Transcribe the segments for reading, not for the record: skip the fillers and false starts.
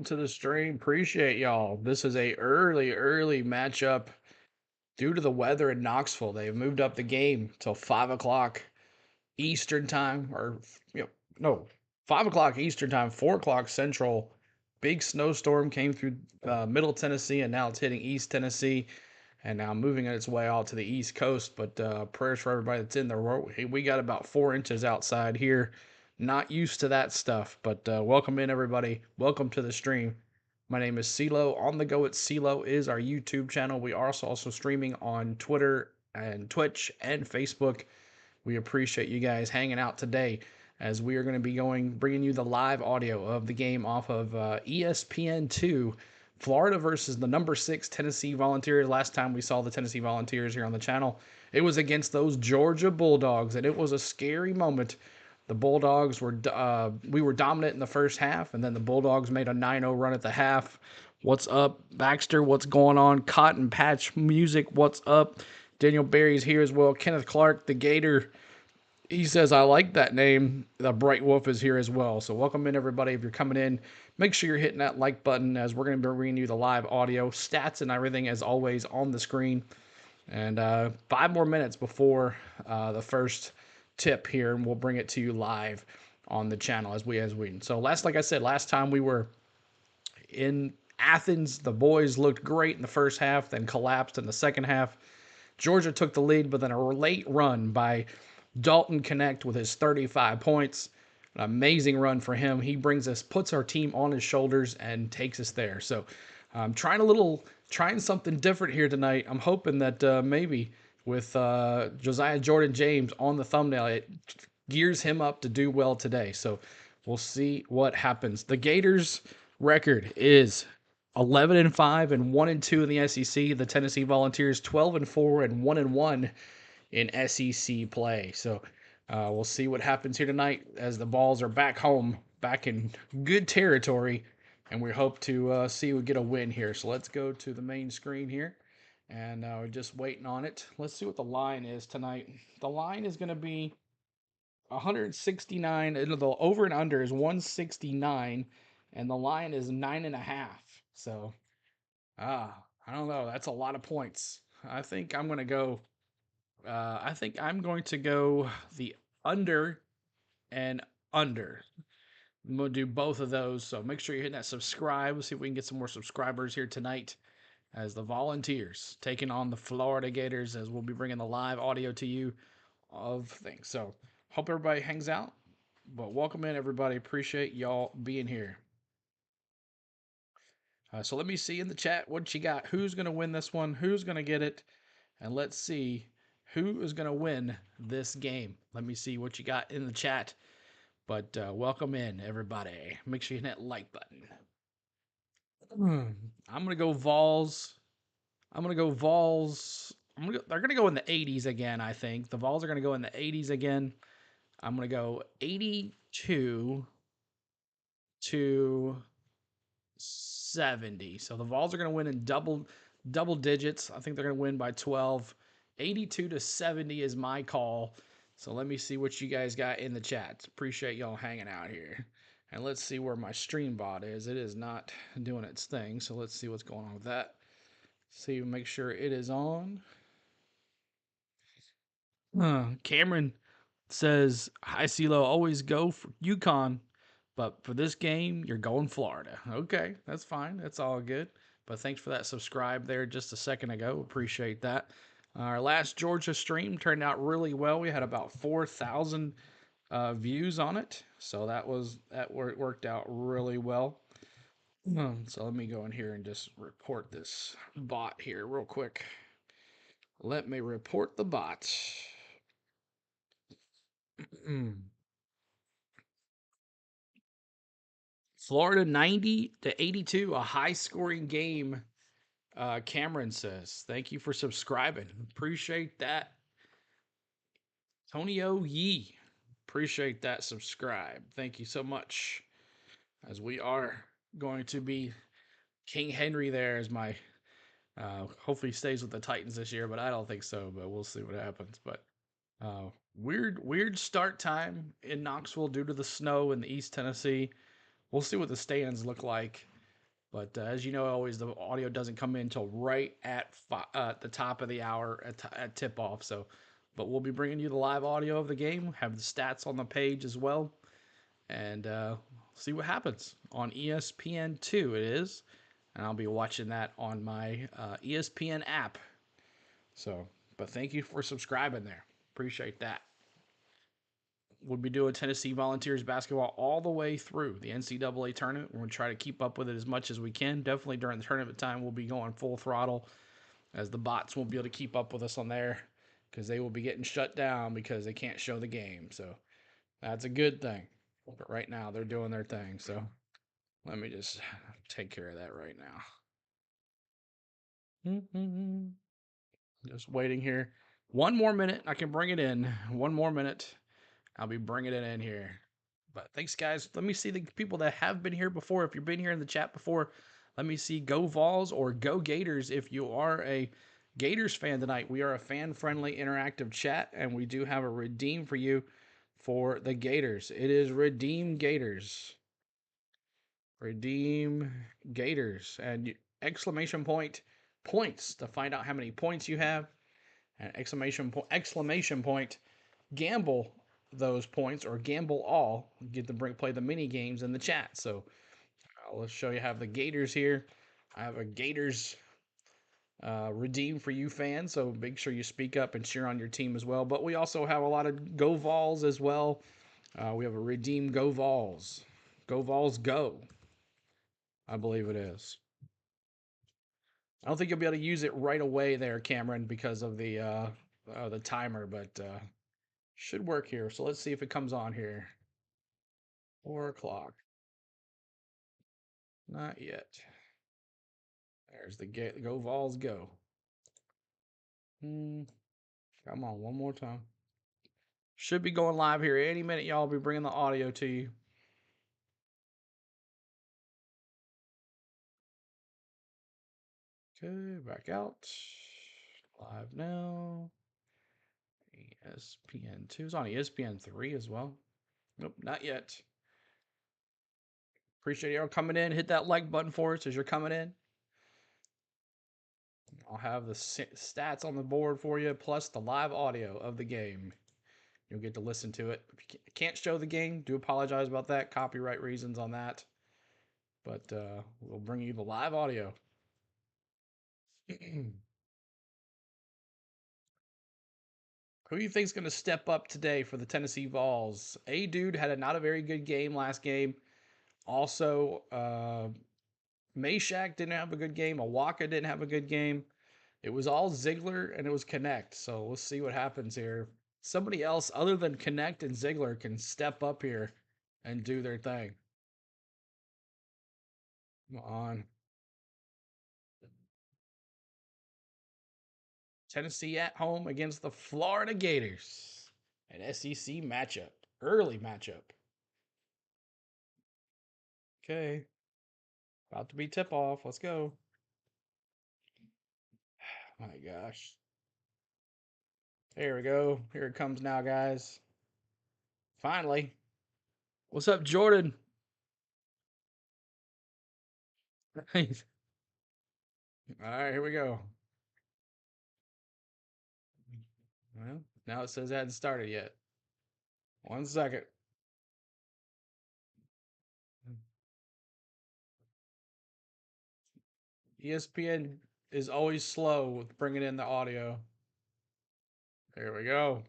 to the stream. Appreciate y'all. This is a early matchup due to the weather in Knoxville. They've moved up the game till 5 o'clock Eastern time, or no, 5 o'clock Eastern time, 4 o'clock Central. Big snowstorm came through Middle Tennessee, and now it's hitting East Tennessee, and now moving its way out to the East Coast. But prayers for everybody that's in there. We got about 4 inches outside here. Not used to that stuff, but welcome in everybody. Welcome to the stream. My name is CeeLo. On the Go at CeeLo is our YouTube channel. We are also streaming on Twitter and Twitch and Facebook. We appreciate you guys hanging out today as we are going to be bringing you the live audio of the game off of ESPN2. Florida versus the number 6 Tennessee Volunteers. Last time we saw the Tennessee Volunteers here on the channel, it was against those Georgia Bulldogs, and it was a scary moment. The Bulldogs we were dominant in the first half, and then the Bulldogs made a 9-0 run at the half. What's up, Baxter? What's going on? Cotton Patch Music, what's up? Daniel Berry's here as well. Kenneth Clark, the Gator, he says, I like that name. The Bright Wolf is here as well. So welcome in, everybody. If you're coming in, make sure you're hitting that like button as we're going to be bringing you the live audio, stats, and everything as always on the screen. And 5 more minutes before the first tip here, and we'll bring it to you live on the channel as we. So like I said, last time we were in Athens, the boys looked great in the first half, then collapsed in the second half. Georgia took the lead, but then a late run by Dalton Knecht with his 35 points. An amazing run for him. He puts our team on his shoulders and takes us there. So I'm trying something different here tonight. I'm hoping that maybe with Josiah Jordan James on the thumbnail, it gears him up to do well today. So we'll see what happens. The Gators' record is 11-5 and 1-2 in the SEC. The Tennessee Volunteers 12-4 and 1-1 in SEC play. So we'll see what happens here tonight as the Vols are back home, back in good territory, and we hope to see we get a win here. So let's go to the main screen here, and we're just waiting on it. Let's see what the line is tonight. The line is going to be 169. The over and under is 169, and the line is 9.5. So, I don't know. That's a lot of points. I think I'm going to go. I think I'm going to go the under and under. I'm going to do both of those. So make sure you're hitting that subscribe. We'll see if we can get some more subscribers here tonight as the Volunteers taking on the Florida Gators, as we'll be bringing the live audio to you of things. So hope everybody hangs out. But welcome in, everybody. Appreciate y'all being here. So let me see in the chat what you got. Who's going to win this one? Who's going to get it? And let's see who is going to win this game. Let me see what you got in the chat. But welcome in, everybody. Make sure you hit that like button. I'm going to go Vols. They're going to go in the 80s again, I think. The Vols are going to go in the 80s again. I'm going to go 82 to 70. So the Vols are going to win in double digits. I think they're going to win by 12. 82 to 70 is my call. So let me see what you guys got in the chat. Appreciate y'all hanging out here. And let's see where my stream bot is. It is not doing its thing. So let's see what's going on with that. See, make sure it is on. Cameron says, hi, CeeLo, always go for UConn. But for this game, you're going Florida. Okay, that's fine. That's all good. But thanks for that subscribe there just a second ago. Appreciate that. Our last Georgia stream turned out really well. We had about 4,000 views on it. So that worked out really well. So let me go in here and just report this bot here real quick. Let me report the bot. Florida 90 to 82, a high-scoring game. Cameron says, thank you for subscribing. Appreciate that. Tonyo Yee, appreciate that subscribe. Thank you so much. As we are going to be King Henry there as my, hopefully he stays with the Titans this year, but I don't think so, but we'll see what happens. But weird start time in Knoxville due to the snow in the East Tennessee. We'll see what the stands look like But as you know, always the audio doesn't come in until right at the top of the hour at tip off. So, but we'll be bringing you the live audio of the game, have the stats on the page as well, and see what happens on ESPN2. It is, and I'll be watching that on my ESPN app. So, but thank you for subscribing there. Appreciate that. We'll be doing Tennessee Volunteers basketball all the way through the NCAA tournament. We're going to try to keep up with it as much as we can. Definitely during the tournament time, we'll be going full throttle, as the bots won't be able to keep up with us on there because they will be getting shut down because they can't show the game. So that's a good thing. But right now, they're doing their thing. So let me just take care of that right now. Just waiting here. One more minute. I can bring it in. One more minute. I'll be bringing it in here. But thanks, guys. Let me see the people that have been here before. If you've been here in the chat before, let me see Go Vols or Go Gators. If you are a Gators fan tonight, we are a fan-friendly interactive chat, and we do have a redeem for you for the Gators. It is Redeem Gators. Redeem Gators. And exclamation point points to find out how many points you have. And exclamation point gamble those points, or gamble all, get to play the mini games in the chat. So let's show you. I have the Gators here. I have a Gators redeem for you fans, so make sure you speak up and cheer on your team as well. But we also have a lot of Go Vols as well. We have a redeem Go Vols. Go Vols Go, I believe it is. I don't think you'll be able to use it right away there, Cameron, because of the timer, but should work here. So let's see if it comes on here. 4 o'clock. Not yet. There's the Go Vols Go. Come on, one more time. Should be going live here any minute. Y'all be bringing the audio to you. Okay, back out. Live now. ESPN2. It's on ESPN3 as well. Nope, not yet. Appreciate y'all coming in. Hit that like button for us as you're coming in. I'll have the stats on the board for you, plus the live audio of the game. You'll get to listen to it. If you can't show the game, do apologize about that. Copyright reasons on that. But we'll bring you the live audio. Who do you think is going to step up today for the Tennessee Vols? A-Dude had not a very good game last game. Also, Meshack didn't have a good game. Awaka didn't have a good game. It was all Ziegler and it was Knecht. So let's see what happens here. Somebody else other than Knecht and Ziegler can step up here and do their thing. Come on. Tennessee at home against the Florida Gators. An SEC matchup. Early matchup. Okay. About to be tip-off. Let's go. My gosh. There we go. Here it comes now, guys. Finally. What's up, Jordan? Nice. All right, here we go. Well, now it says it hadn't started yet. 1 second. ESPN is always slow with bringing in the audio. There we go.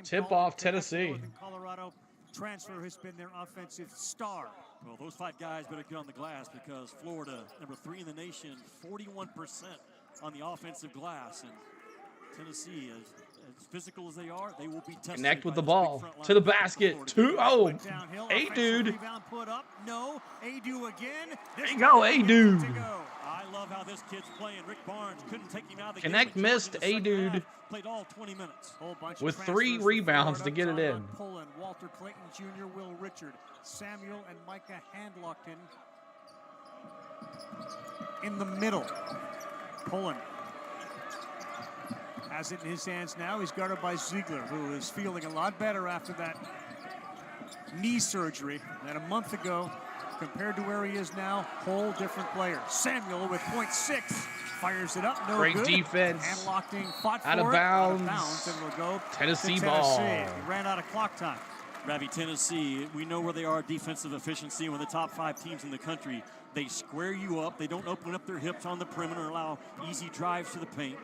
Tip off Tennessee. Colorado transfer has been their offensive star. Well, those 5 guys better get on the glass because Florida, number 3 in the nation, 41% on the offensive glass. And Tennessee, as physical as they are, they will be tested. Knecht with the ball to the basket. 2-0. A-Dude. Put up. No. A-Dude again. There you go, A-Dude. I love how this kid's playing. Rick Barnes couldn't take him out of the Knecht game. missed A-Dude Played all 20 minutes. with 3 rebounds to get it in. Pullen, Walter Clayton Jr., Will Richard, Samuel and Micah Handlockton in the middle. Pullen has it in his hands now. He's guarded by Ziegler, who is feeling a lot better after that knee surgery that a month ago compared to where he is now, whole different player. Samuel with .6 fires it up, no Great good. defense. And locked in, fought Out for of it. bounds. Out of bounds, and it'll go Tennessee to ball. Tennessee. He ran out of clock time. Ravi, Tennessee, we know where they are defensive efficiency. One of the top 5 teams in the country. They square you up. They don't open up their hips on the perimeter, allow easy drives to the paint.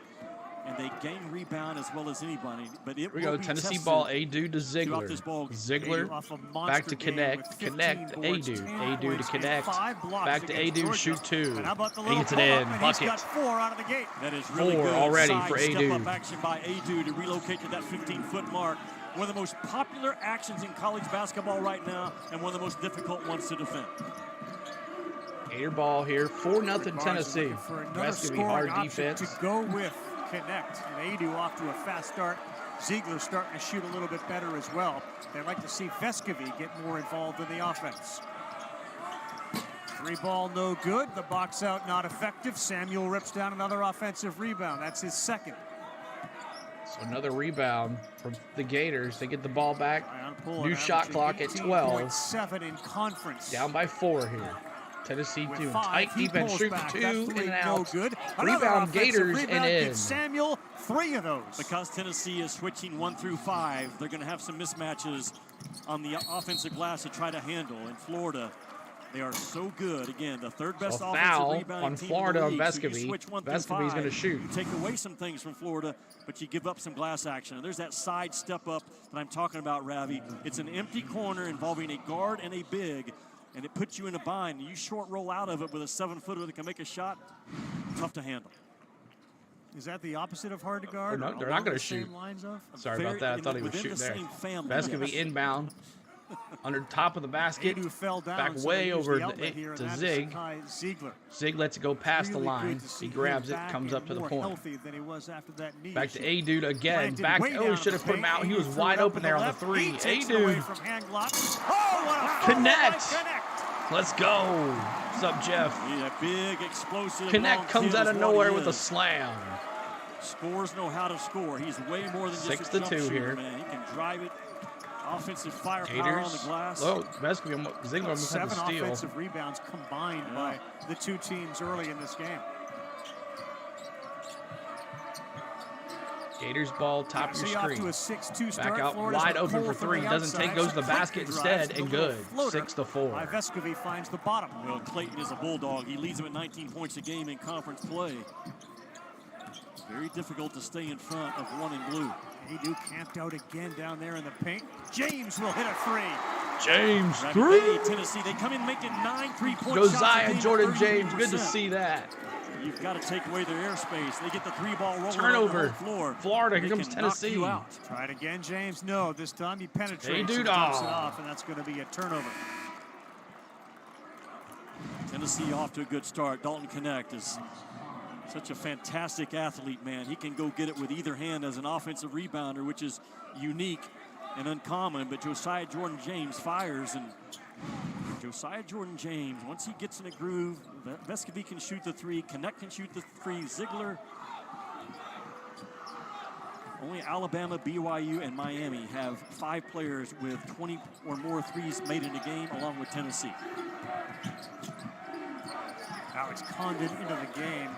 And they gain rebound as well as anybody. But it Here we will go. be Tennessee tested ball. A-Dude to throughout Ziegler. this ball game. Ziegler back to Knecht. Knecht. A-Dude. A-Dude to Knecht. Back to A-Dude. Shoot 2. He gets it in. Bucket. He's got 4 out of the gate. That is really 4 good already side for step-up A-Dude. action by A-Dude to relocate to that 15-foot mark. One of the most popular actions in college basketball right now, and one of the most difficult ones to defend. Gator ball here. 4-0 Tennessee. That's going to be hard defense. To go with Knecht. And A-Dude off to a fast start. Ziegler starting to shoot a little bit better as well. They'd like to see Vescovy get more involved in the offense. 3 ball, no good. The box out, not effective. Samuel rips down another offensive rebound. That's his second. So another rebound from the Gators. They get the ball back. Pull, New shot clock at 12. 7 in conference. Down by 4 here. Tennessee With doing 5, tight defense. Shoot back. 2 That's in and no out. good. Rebound Gators rebound and in. gives Samuel 3 of those. Because Tennessee is switching 1 through 5, they're going to have some mismatches on the offensive glass to try to handle. In Florida, they are so good. Again, the 3rd best So offensive foul rebounding on team Florida in the on league. So you Vescovy. switch 1 through Vescovy's 5, going to shoot. You take away some things from Florida, but you give up some glass action. And there's that side step up that I'm talking about, Ravi. It's an empty corner involving a guard and a big, and it puts you in a bind. You short roll out of it with a 7-footer that can make a shot. Tough to handle. Is that the opposite of hard to guard? No, they're not going to shoot. Sorry about that. I thought he was shooting there. Vescovy inbound. Under top of the basket. Fell down, back so way over here, to Zig. Ziegler. Zig lets it go past Really the line. He grabs it, comes up to the point. Than he was after that knee Back to issue. A-Dude again. Planted Back. way Oh, down should have the put him paint. out. He was threw wide it up open with there on the left. 3. He takes it away A-Dude. from hand block. Oh, what a Knecht. Let's go. What's up, Jeff? Yeah, big, explosive. Knecht comes out of nowhere with a slam. Scores know how to score. He's way more than just 6 a to jump 2 shooter, here. man. He can drive it. Offensive firepower Gators. on the glass. Oh, Vescovy, Ziegler almost had 7 the steal. offensive rebounds combined by the 2 teams early in this game. Gators ball, top of your Off to screen. a 6-2 start. Back out Florida's wide with open Cole for from 3. the Doesn't take, outside. goes to the Clayton basket drives instead, the and little good. floater 6 to 4. by Vescovy finds the bottom. Well, Clayton is a bulldog. He leads them at 19 points a game in conference play. Very difficult to stay in front of 1 in blue. He camped out again down there in the paint. James will hit a 3. James, Ravi 3. Bay, Tennessee, they come in making 9 3-point shots. Josiah Jordan James, good to see that. You've got to take away their airspace. They get the 3-ball rolling Turnover. on the whole floor. Florida, here They comes can knock Tennessee. you out. Try it again, James. No, this time he penetrates Hey, dude, and dumps it oh. off, and that's going to be a turnover. Tennessee off to a good start. Dalton Knecht is such a fantastic athlete, man. He can go get it with either hand as an offensive rebounder, which is unique and uncommon. But Josiah Jordan James fires, and Josiah Jordan James, once he gets in a groove, Vescovy can shoot the 3, Knecht can shoot the 3, Ziegler. Only Alabama, BYU, and Miami have 5 players with 20 or more threes made in a game, along with Tennessee. Alex Condon into the game.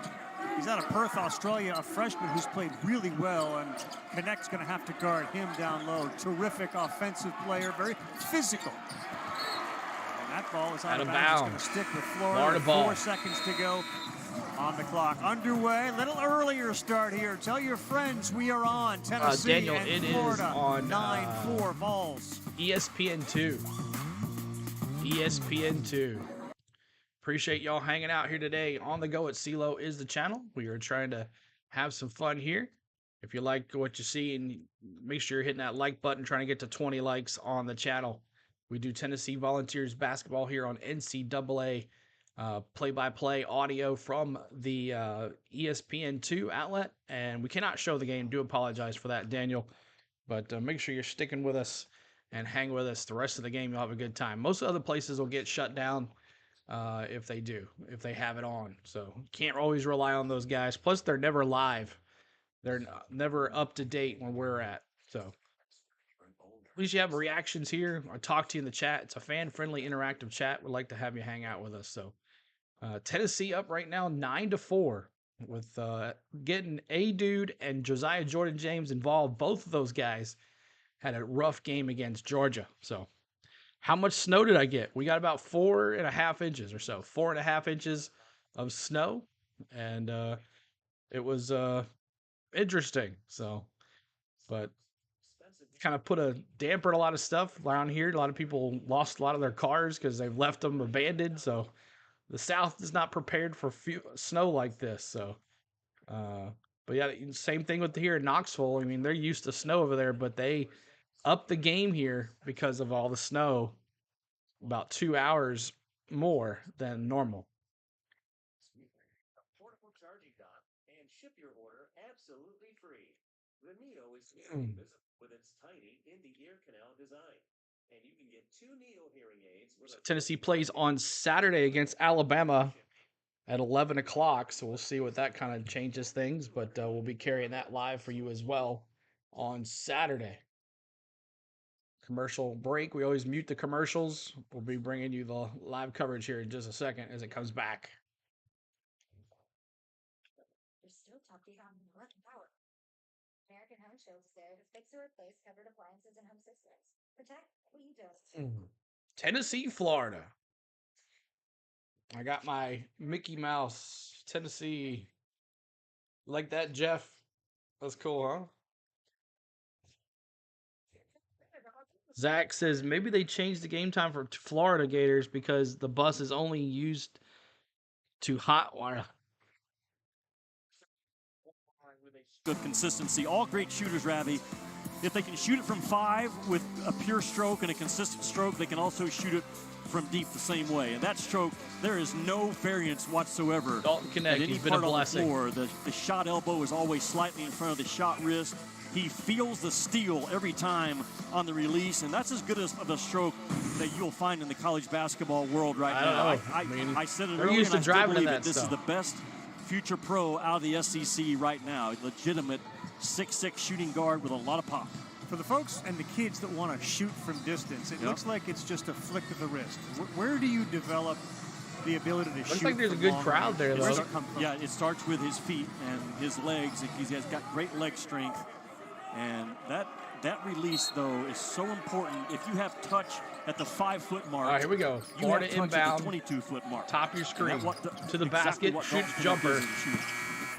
He's out of Perth, Australia, a freshman who's played really well, and Knecht's going to have to guard him down low. Terrific offensive player, very physical. And that ball is out of bounds. It's going to stick with Florida. 4 seconds to go on the clock. Underway, little earlier start here. Tell your friends we are on Tennessee Daniel, and it Florida. is on 9-4 Vols. ESPN2. ESPN2. Appreciate y'all hanging out here today. On the Go at CeeLo is the channel. We are trying to have some fun here. If you like what you see, and make sure you're hitting that like button, trying to get to 20 likes on the channel. We do Tennessee Volunteers basketball here on NCAA play-by-play audio from the ESPN2 outlet, and we cannot show the game. Do apologize for that, Daniel, but make sure you're sticking with us and hang with us the rest of the game. You'll have a good time. Most other places will get shut down if they have it on, so you can't always rely on those guys. Plus, they're never live. They're never up to date when we're at. So Please you have reactions here or talk to you in the chat. It's a fan-friendly, interactive chat. We'd like to have you hang out with us. So Tennessee up right now 9-4 with getting A Dude and Josiah Jordan James involved. Both of those guys had a rough game against Georgia. So how much snow did I get? We got about 4.5 inches or so. 4.5 inches of snow. And it was interesting. So, but kind of put a damper on a lot of stuff around here. A lot of people lost a lot of their cars because they've left them abandoned. So the South is not prepared for snow like this. So, but yeah, same thing with here in Knoxville. I mean, they're used to snow over there, but they upped the game here because of all the snow, about 2 hours more than normal. Portable charging dock and ship your order absolutely free. The Neo is visible with its tiny in-the-ear canal design. And you can get 2 Neo hearing aids with Tennessee plays on Saturday against Alabama at 11 o'clock, so we'll see what that kind of changes things, but we'll be carrying that live for you as well on Saturday. Commercial break. We always mute the commercials. We'll be bringing you the live coverage here in just a second as it comes back. There's still top heat on North Power. American Home Shield says fix or replace covered appliances and home systems. Protect what you just. Tennessee, Florida. I got my Mickey Mouse, Tennessee. Like that, Jeff? That's cool, huh? Zach says maybe they changed the game time for Florida Gators because the bus is only used to hot wire. Good consistency. All great shooters, Ravi. If they can shoot it from 5 with a pure stroke and a consistent stroke, they can also shoot it from deep the same way. And that stroke, there is no variance whatsoever. Dalton Knecht, at any he's been part a on the blessing. floor. The shot elbow is always slightly in front of the shot wrist. He feels the steel every time on the release, and that's as good of a stroke that you'll find in the college basketball world right now. I said it earlier, and I still believe it. This is the best future pro out of the SEC right now. A legitimate 6'6" shooting guard with a lot of pop. For the folks and the kids that want to shoot from distance, it looks like it's just a flick of the wrist. Where do you develop the ability to shoot? Looks like there's a good crowd there, though. Yeah, it starts with his feet and his legs. He has got great leg strength. And that release, though, is so important. If you have touch at the 5-foot mark, all right, here we go. Florida inbound, 22-foot mark. Top of your screen, to the basket, shoots jumper,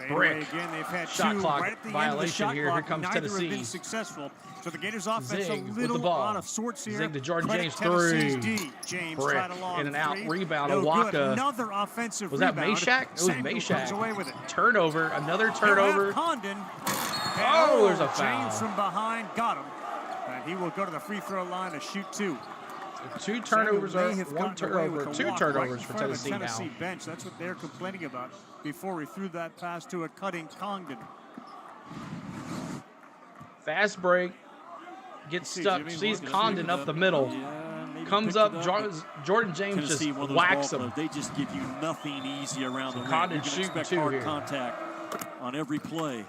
brick. Again, they've had shot 2 clock right at the violation end of the shot here. clock. Here comes Neither Tennessee. have been successful. So the Gators offense Zig a with little the ball. out of sorts here. Zig to Jordan Credit James, Tennessee's 3. D. James Brick. tried a long In and out 3. rebound. No Awaka. good. Another offensive Was that rebound. Meshack? It was Samuel Meshack. comes away with it. Turnover. Another turnover. Condon. Oh, there's a foul. James from behind got him. And he will go to the free throw line to shoot 2. 2 turnovers or 1 turnover. 2 turnovers for Tennessee now. Tennessee bench. That's what they're complaining about before we threw that pass to a cutting Condon. Fast break. Gets stuck. Sees Condon up the middle. Comes up. Jordan James just whacks him. They just give you nothing easy around the rim. Condon You can shooting expect 2 hard here. contact on every play.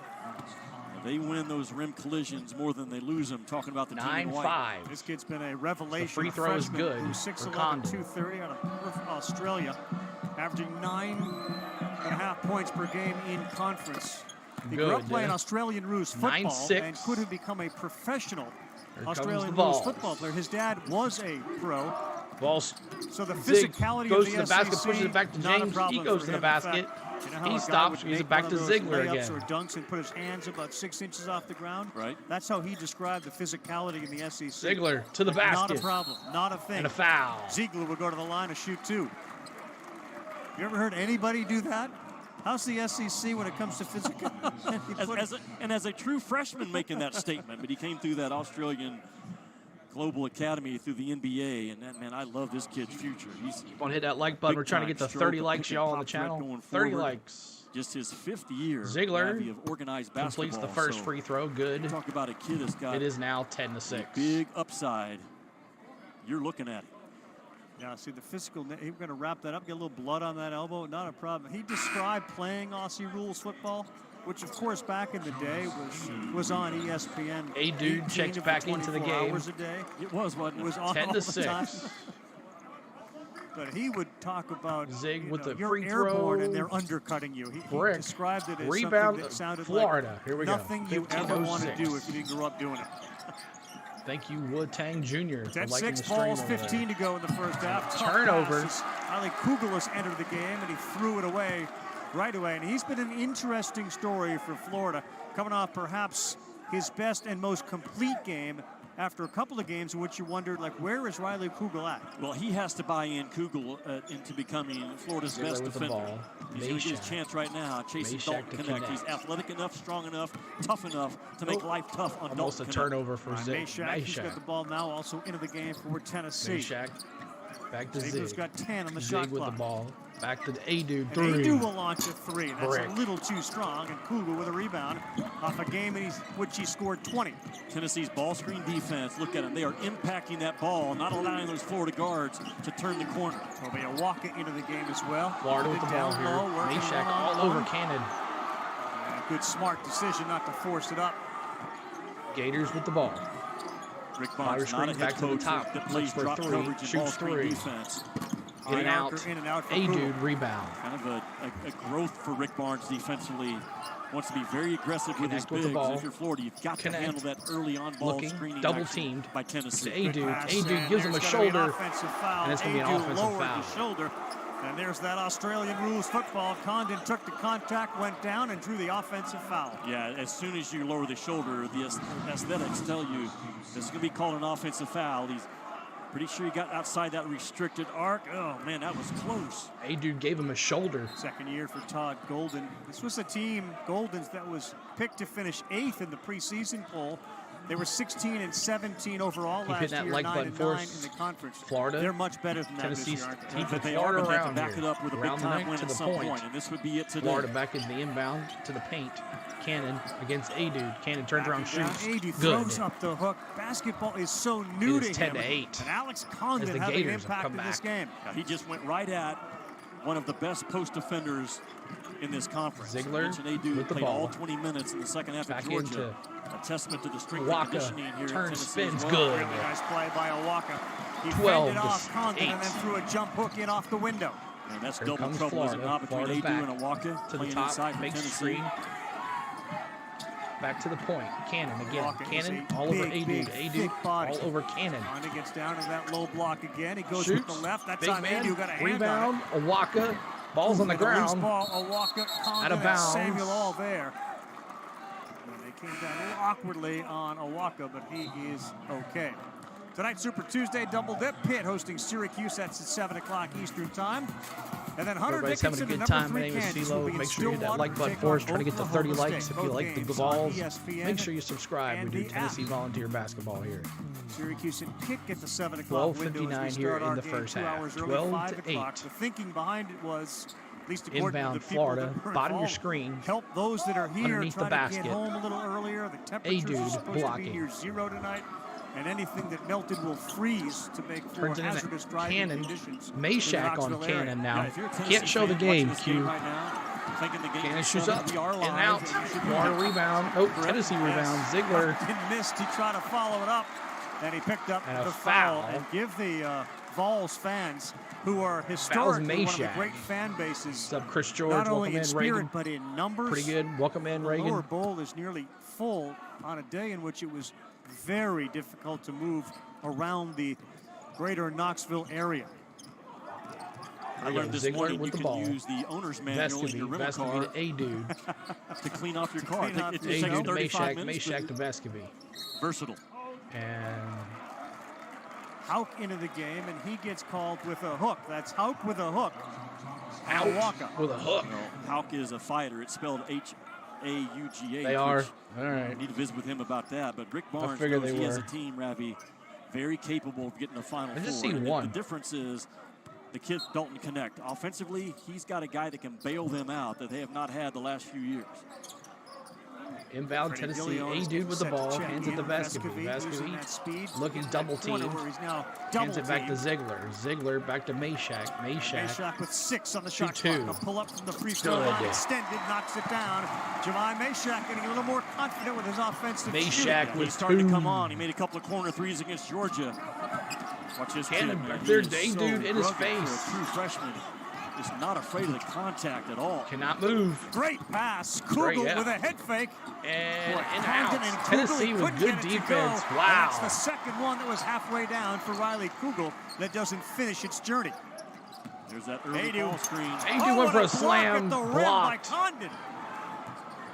They win those rim collisions more than they lose them. Talking about the team in white. 9-5. This kid's been a revelation. The free throw is good Who's for 6'11", Condon. 230 out of Perth, Australia, averaging 9.5 points per game in conference. He grew up playing Australian rules football 9'6". and could have become a professional Here Australian comes the rules Vols. football player. His dad was a pro. Vols. So the Zig physicality goes of to the the basket, SEC, pushes it back to not a James. He problem goes for to the him. In basket. fact, you know how He a guy stops. would Gives it make back one to of those Ziegler layups again. or dunks and put his hands about 6 inches off the ground. Right. That's how he described the physicality in the SEC. Ziegler to the Not a basket. problem. Not a thing. And a foul. Ziegler will go to the line to shoot 2. You ever heard anybody do that? How's the SEC when it comes to physical? as a true freshman making that statement, but he came through that Australian Global Academy through the NBA, and that, man, I love this kid's future. He's Keep on hit that like button. We're trying to get to 30 likes, y'all, on the channel. 30 likes. Just his 5th year Ziegler of organized basketball. Completes the first free throw. Good. Talk about a kid that's got It is now 10-6. big upside. You're looking at it. Yeah, see the physical. He's going to wrap that up. Get a little blood on that elbow. Not a problem. He described playing Aussie rules football which of course back in the day was on ESPN. A dude checks back into the game. Hours a day. It was, wasn't it? It was on 10 all to the time. 6. But he would talk about Zig with the you're free airborne throw. and they're undercutting you. He Brick. described it as Rebound, something that sounded Florida. like Here we go. nothing you ever want to 15:06. do if you didn't grow up doing it. Thank you, Wood Tang Jr. for liking 10-6 the stream Vols, over 15 to go in the first half. Tough Turnover. pass as Ali Kugelis entered the game, and he threw it away right away. And he's been an interesting story for Florida, coming off perhaps his best and most complete game after a couple of games in which you wondered, like, where is Riley Kugel at? Well, he has to buy in Kugel into becoming Florida's Ziegler best with the defender. ball. He's going to get his Meshack. chance right now, chasing Meshack Dalton to Knecht. Knecht. He's athletic enough, strong enough, tough enough to make life tough on Almost a Dalton Knecht. turnover for Zig. Meshack, he's got the ball now, also into the game for Tennessee. Meshack. Back to Ziegler's Zig. got 10 on the Zig shot with clock. the ball. Back to the A-dude. And 3. Adu will launch a 3. That's Brick. a little too strong, and Kugel with a rebound off a game in which he scored 20. Tennessee's ball screen defense, look at them. They are impacting that ball, not allowing those Florida guards to turn the corner. There'll be a walk into the game as well. Florida with the ball Down here. low, working Meshack one-on-one. all over Cannon. And a good smart decision not to force it up. Gators with the ball. Rick Fire Barnes, not screen a head back to the coach top. that plays Looks for drop 3. coverage and ball Shoots screen 3. defense. Getting out. In and out for A-dude Kugel. rebound. Kind of a growth for Rick Barnes defensively. Wants to be very aggressive with his Connect with the bigs. ball. If you're Florida, you've got Connect. to handle that early on ball Looking, screening double action teamed. by Tennessee. To A-dude. Pass, A-dude and gives him a there's gonna be an shoulder. offensive foul. And it's going to be an A-dude offensive lowered foul. the shoulder. And there's that Australian rules football. Condon took the contact, went down, and drew the offensive foul. Yeah, as soon as you lower the shoulder, the aesthetics tell you this is going to be called an offensive foul. He's pretty sure he got outside that restricted arc. Oh, man, that was close. A-dude gave him a shoulder. Second year for Todd Golden. This was a team, Golden's, that was picked to finish 8th in the preseason poll. They were 16 and 17 overall Keep last hitting that year, like 9 button and for 9 us. in the conference. Florida. They're much better than that Tennessee's this year, aren't they? team. But they Florida are going to have around to back here. it up with a Around the big-time neck win to at the some point. point, and this would be it today. Florida back in the inbound to the paint. Cannon against A-dude. Cannon turns around, Down, shoots. AD Good. throws up the hook. Basketball is so new It to is him. 10-8 And Alex as Condon the having an Gators have impact come in this back. game. He just went right at one of the best post defenders in this conference. Ziegler I mentioned A-dude with the played ball. all 20 minutes in the second half Back of Georgia. into A testament to the strength and Waka. conditioning here in Turns, Tennessee as spins, well. good. Really nice play by Owaka. He 12 fended to off Condon 8. and then threw a jump hook in off the window. And that's Here double comes trouble, is it Florida. not, between Florida A-dude back and Waka to the playing top, inside for big Tennessee. screen. Back to the point. Cannon again. Walker is Cannon a all over big, A-dude. big, A-dude thick body. all over Cannon. Condon gets down to that low block again. He goes Shoots. with the left. That's Big on man. Adu. Got a hand Rebound. on it. Owaka. Ball's on the With a loose ground. ball, Owaka, Condon, Out of and bounds. Samuel all there. And they came down a little awkwardly on Owaka, but he is okay. Tonight, Super Tuesday, double dip. Pitt hosting Syracuse. That's at 7 o'clock Eastern time. And then Hunter Everybody's having a Dickinson, good the time. number My 3 name is Kansas, Philo. will be in Make sure you hit that Stillwater like to button take for us. on Trying to get to 30 Oklahoma likes. State. If you Both like the games on balls, ESPN make sure you subscribe. We and do the Tennessee app. Volunteer Basketball here. Syracuse and Pitt get the 7 o'clock window as we 12:59 start here in our the game first 2 half. hours early, 12 5 to o'clock. 8. The thinking behind it was, at least according to Inbound the people Florida. that were Bottom of your involved, screen. help those that are here Underneath try the to basket. get home a little earlier. The temperatures A-dude are supposed to blocking. be near 0 tonight, and anything that melted will freeze to make for Turns it into hazardous driving Cannon. conditions. in the Meshack on Knoxville area. Cannon now. Yeah, if you're a Tennessee Can't show the fan watching game, this Q. right now, thinking the game Cannon is shoots seven, up, we are in live, and out. and you should be Water happy. rebound. Oh, Tennessee rebound. Ziegler. Didn't miss. He tried to follow it up, and he picked up And a the foul. foul. And give the Vols fans, who are historically one of the Meshack. great fan bases, What's up, Chris George? not only Welcome in in, spirit Reagan. but in numbers. Pretty good. Welcome in, The lower Reagan. bowl is nearly full on a day in which it was very difficult to move around the greater Knoxville area. I learned this Ziegler morning you with the can ball. use the owner's manual in your Vescovy. rental Vescovy car to A-dude. to clean off your car. clean off It your takes car. A-dude to 35 Meshack. minutes, Meshack to but Vescovy. versatile. And Hauk into the game, and he gets called with a hook. That's Hauk with a hook. out Waka. with a hook. Hauk is a fighter. It's spelled H-A-U-G-H. They are. which All I right. need to visit with him about that. But Rick Barnes figured knows they he has a were. team, Ravi, very capable of getting the Final I just Four. see And one. The difference is the kid Dalton Knecht. Offensively, he's got a guy that can bail them out that they have not had the last few years. Inbound Freddie Tennessee. Gillion A-Dude with the set to ball. check Hands it in. to Vescovy. losing that speed. Looking In that double corner teamed. where he's now Hands it back to double-teamed. Ziegler. Ziegler back to Mayshak. Mayshak. with 6 on the shot 2-2. clock. A pull up from the free throw Good. line, extended, knocks it down. Jemai Mayshak getting a little more confident with his offensive Mayshak shooting. with He's starting to 2. come on. He made a couple of corner threes against Georgia. Watch his Cannon kid, back man. there, He is A-Dude in his rugged face. For a true freshman. Is not afraid of the contact at all. Cannot move. Great pass. Great, Kugel yeah. with a head fake. And Condon out. and Kugel, Tennessee he with couldn't good get it to defense. go. And Wow. that's the second one that was halfway down for Riley Kugel that doesn't finish its journey. There's that early A-Dude. ball screen. A-Dude went for a slam. At the rim Blocked. by Condon.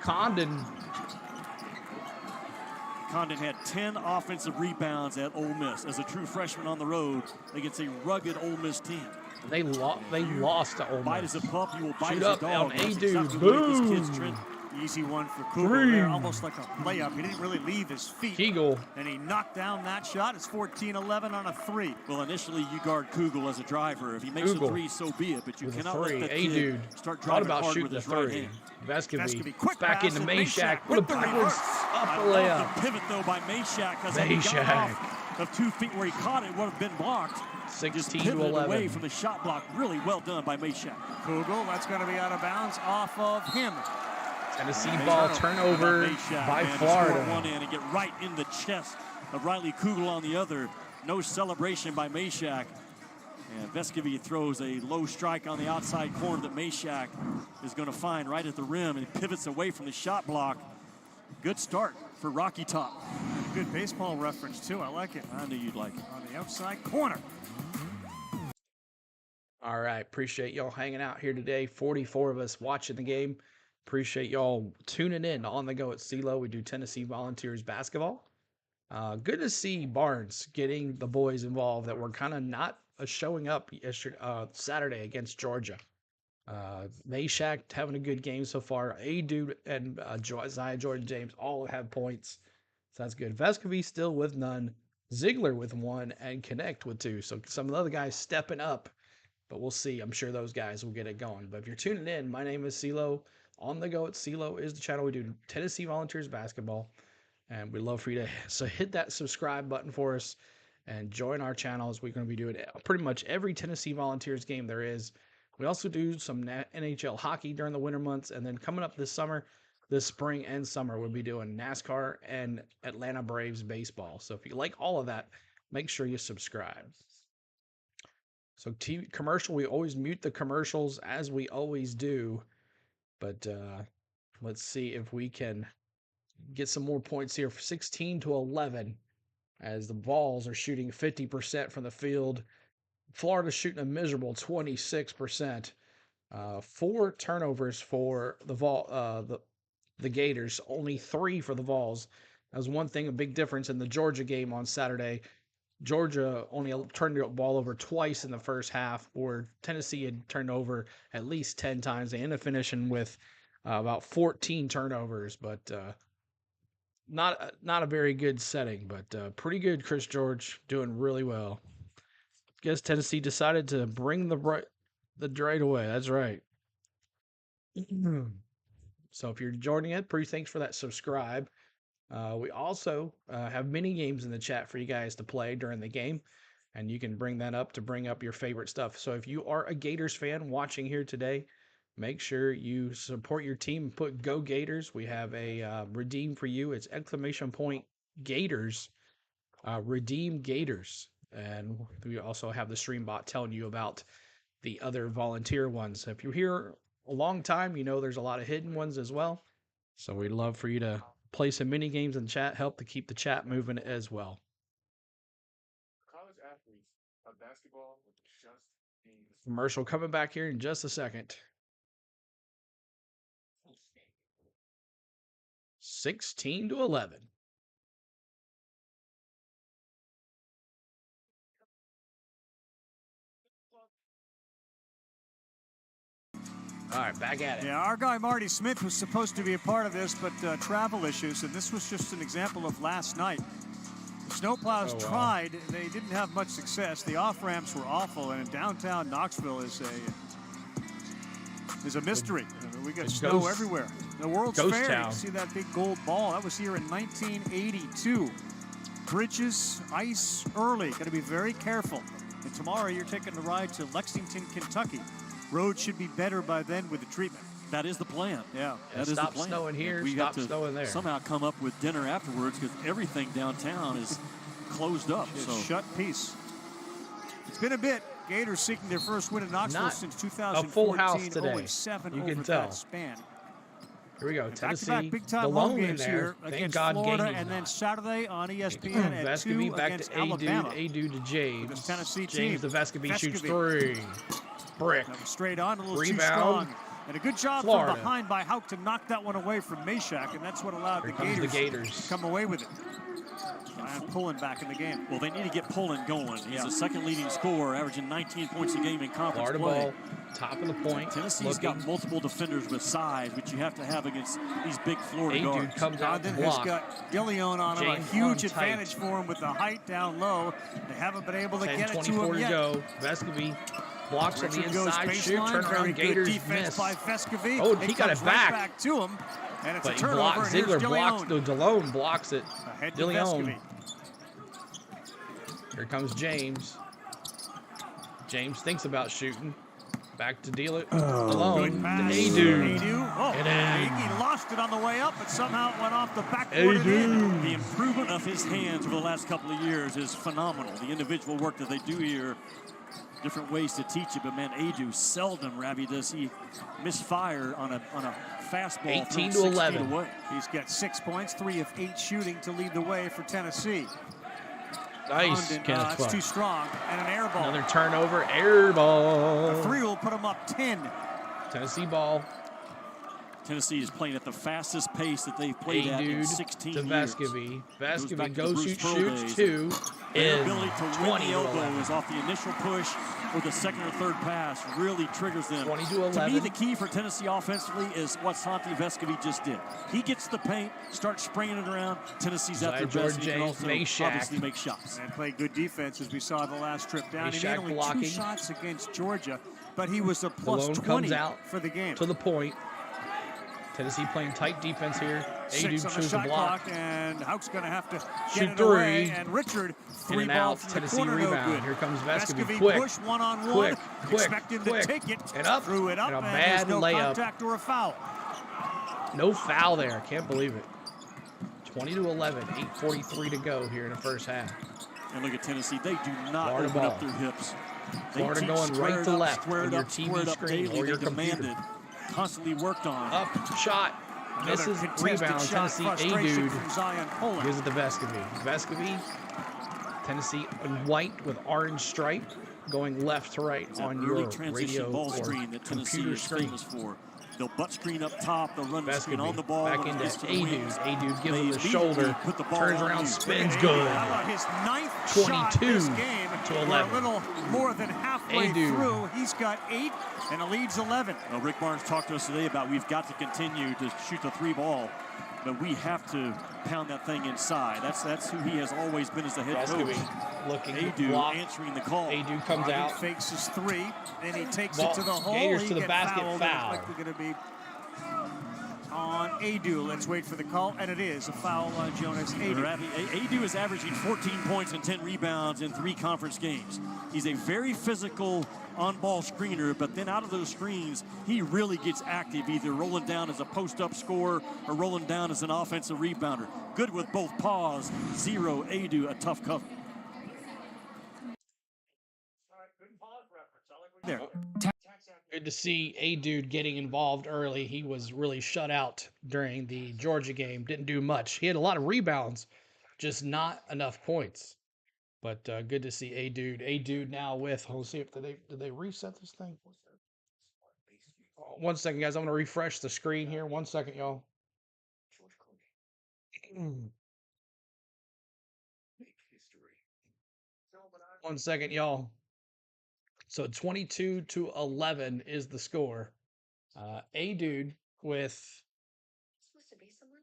Condon. Condon had 10 offensive rebounds at Ole Miss. As a true freshman on the road against a rugged Ole Miss team. They lost to Ole Bite Miss. as a pup, you will bite Shoot as a up dog. on That's A-Dude. exactly the way this kid's Boom. trend. Easy one for Kugel Green. there, almost like a layup. He didn't really leave his feet. Kegel. And he knocked down that shot. It's 14-11 on a 3. Well, initially you guard Kugel as a driver. If he makes Kugel a 3, so be it. But you with a cannot 3. let that A-Dude. kid start Thought driving about hard shooting with the his right 3. hand. Vescovy. Quick Back pass, into and Mayshak. Mayshak What a with the backwards reverse. up I the love layup. the pivot, though, by Mayshak. Because if he got Mayshak. off of 2 feet where he caught it, would have been blocked. Just 16 to pivoted 11. away from the shot block. Really well done by Mayshak. Kugel, that's going to be out of bounds off of him. Tennessee ball turnover Mayshak, by man, to score Florida. one end and get right in the chest of Riley Kugel on the other. No celebration by Mayshak. And Vescovy throws a low strike on the outside corner that Mayshak is going to find right at the rim and pivots away from the shot block. Good start for Rocky Top. Good baseball reference, too. I like it. I knew you'd like it. On the outside corner. All right. Appreciate y'all hanging out here today. 44 of us watching the game. Appreciate y'all tuning in On the Go at CeeLo. We do Tennessee Volunteers basketball. Good to see Barnes getting the boys involved that were kind of not showing up yesterday, Saturday against Georgia. Mayshak having a good game so far. A-Dude and Isaiah Jordan James all have points. So that's good. Vescovy still with none. Ziegler with 1 and Knecht with 2. So some of the other guys stepping up. But we'll see. I'm sure those guys will get it going. But if you're tuning in, my name is CeeLo. On the Go at CeeLo is the channel. We do Tennessee Volunteers basketball. And we'd love for you to hit that subscribe button for us and join our channels. We're going to be doing pretty much every Tennessee Volunteers game there is. We also do some NHL hockey during the winter months. And then coming up this spring and summer, we'll be doing NASCAR and Atlanta Braves baseball. So if you like all of that, make sure you subscribe. So TV commercial, we always mute the commercials as we always do. But let's see if we can get some more points here. 16 to 11 as the Vols are shooting 50% from the field. Florida's shooting a miserable 26%. 4 turnovers for the Gators, only 3 for the Vols. That was one thing, a big difference in the Georgia game on Saturday. Georgia only turned the ball over twice in the first half, or Tennessee had turned over at least 10 times. They ended up finishing with about 14 turnovers, but not a very good setting, but pretty good. Chris George doing really well. Guess Tennessee decided to bring the right away. That's right. So if you're joining it, pretty thanks for that subscribe. We also have mini games in the chat for you guys to play during the game, and you can bring that up to bring up your favorite stuff. So if you are a Gators fan watching here today, make sure you support your team. Put Go Gators. We have a redeem for you. It's !Gators. Redeem Gators. And we also have the stream bot telling you about the other volunteer ones. If you're here a long time, you know there's a lot of hidden ones as well. So we'd love for you to play some mini games in chat, help to keep the chat moving as well. College athletes of basketball with just being Commercial coming back here in just a second. 16 to 11. All right, back at it. Yeah, our guy Marty Smith was supposed to be a part of this, but travel issues, and this was just an example of last night. The snowplows tried. They didn't have much success. The off-ramps were awful, and in downtown Knoxville is a is a mystery. I mean, we got the snow ghost- everywhere. The World's ghost Fair, town. you see that big gold ball. That was here in 1982. Bridges, ice early. Got to be very careful. And tomorrow you're taking the ride to Lexington, Kentucky. Roads should be better by then with the treatment. That is the plan. Yeah. That is the stop plan. snowing here, We stop have to snowing there. somehow come up with dinner afterwards because everything downtown is closed up. Just So shut peace. It's been a bit. Gators seeking their first win in Knoxville Not since a 2014. full house today. 0-7 You over can tell. that span. Here we go. Back-to-back Tennessee, big-time home alone in games there. here Thank against God Florida, Gaines and then not. Saturday on ESPN at 2 Vescovy back against to Alabama. A-Dude to James. This Tennessee James team. to Vescovy shoots Vescovy. 3. Brick. That was straight on, a little Rebound. too strong. And a good job Florida. from behind by Hauk to knock that one away from Meshack, and that's what allowed Here the comes the Gators Gators. to come away with it. And pulling back in the game. well, they need to get Pullen going. He's Yeah. the second leading scorer, averaging 19 points a game in conference Florida play. ball, top of the point. Tennessee's got multiple defenders with size, which you have to have against these big Florida A-Dude guards. comes out to Condon has block. got DeLeon on him, a James huge on tight. advantage for him with the height down low. They haven't been able to get it to 10-24 him to yet. go. Vescovy blocks on the Richard goes inside shoot. baseline, Turn very around. good Gators defense miss. by Vescovy. Oh, he got comes it right back. to him, and it's But a he turnover. blocks. And Ziegler here's blocks. DeLeon. DeLeon blocks it. Ahead to DeLeon. Vescovy. Here comes James. James thinks about shooting. Back to deal it Good alone. pass. A-Dude. A-Dude. Oh, Get in. he lost it on the way up, but somehow it went off the backboard and in. The improvement of his hands over the last couple of years is phenomenal. The individual work that they do here, different ways to teach it, but man, Adu seldom, Ravi, does he misfire on a fastball 18 to from 6 11. feet away. He's got 6 points, 3 of 8 shooting to lead the way for Tennessee. Nice. Condon, Kenneth it's too Clark. strong, and an air ball. Another turnover. Air ball. The 3 will put him up 10. Tennessee ball. Tennessee is playing at the fastest pace that they've played at in A-Dude 16 to years. Vescovy. back to Vescovy the goes Bruce shoot, Pearl shoots days. 2. Their In ability to win 20 the to elbow 11. is off the initial push or the second or third pass really triggers them. 20 to To me, 11. the key for Tennessee offensively is what Santi Vescovy just did. He gets the paint, starts spraying it around. Tennessee's at their George best. He can James, also Meshack. obviously make shots. And played good defense as we saw the last trip down. He Meshack made only blocking. 2 shots against Georgia, but he was a plus Malone 20 comes out for the game. to the point. Tennessee playing tight defense here. A-Dude 6 on the shows the shot block. clock, and Hauk's going to have to Shoot get it away. 3. And Richard, In 3 and ball out. from Tennessee the corner, rebound. no good. Here comes Vescovy. Vescovy Quick. push one-on-one. Quick. Expect him to Quick. take it. And up. Threw it up, And a and bad there's no layup. contact or a foul. No foul there. Can't believe it. 20 to 11. 8:43 to go here in the first half. And look at Tennessee. They do not Florida open up ball. their hips. They Florida teach going right squared to up, left squared on your up, TV squared up screen daily. or your They computer. demanded, constantly worked on. Up, shot, Another misses, contested rebound. shot, Tennessee, frustration A-Dude from Zion Pullen. gives it to Vescovy. Vescovy, Tennessee in white with orange stripe, going left to right It's that on early your transition radio ball or screen that Tennessee computer is screen. famous for. They'll butt screen up top. They'll run the screen on the Vescovy ball. back when it into gets to the A-Dude. wings. A-Dude gives They him the immediately shoulder, put the ball turns on around, you. spins How good. about his 9th 22 shot this game? to We're 11. a little more than halfway A-Dude. through. He's got 8 and the lead's 11. Well, Rick Barnes talked to us today about we've got to continue to shoot the 3 ball, but we have to pound that thing inside. That's who he has always been as the head coach. Vescovy looking to A-Dude block. answering the call. A-Dude comes Condon out. fakes his 3, then he takes Ball- it to the hole. Gators He to the gets basket, fouled. foul. It's likely going to be on Adu. Let's wait for the call, and it is a foul on Jonas Adu. Adu is averaging 14 points and 10 rebounds in 3 conference games. He's a very physical on-ball screener, but then out of those screens, he really gets active, either rolling down as a post-up scorer or rolling down as an offensive rebounder. Good with both paws. 0, Adu, a tough cover. There. Good to see A-Dude getting involved early. He was really shut out during the Georgia game. Didn't do much. He had a lot of rebounds, just not enough points. But good to see A-Dude. A-Dude now with. Let's see if did they reset this thing. 1 second, guys. I'm gonna refresh the screen here. 1 second, y'all. 1 second, y'all. So 22 to 11 is the score. A-Dude with Supposed to be someone?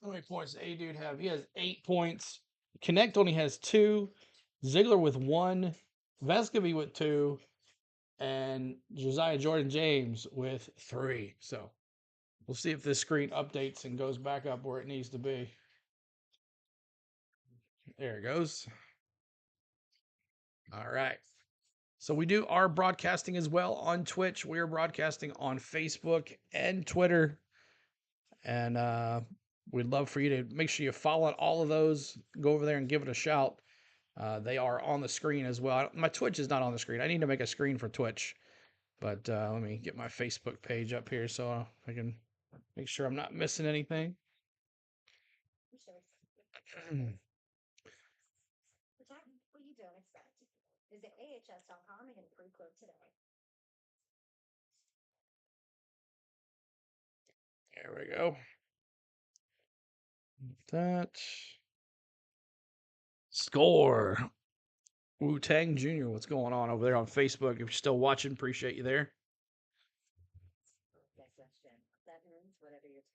how many points does A-Dude have? He has 8 points. Connect only has 2. Ziegler with 1. Vescovy with 2. and Josiah Jordan James with 3. So we'll see if this screen updates and goes back up where it needs to be. There it goes. All right. So we do our broadcasting as well on Twitch. We are broadcasting on Facebook and Twitter. And we'd love for you to make sure you follow all of those. Go over there and give it a shout. They are on the screen as well. My Twitch is not on the screen. I need to make a screen for Twitch. But let me get my Facebook page up here so I can make sure I'm not missing anything. Protect what you don't expect. Visit ahs.com and get a free quote today. There we go. That score. Wu Tang Jr., what's going on over there on Facebook? If you're still watching, appreciate you there.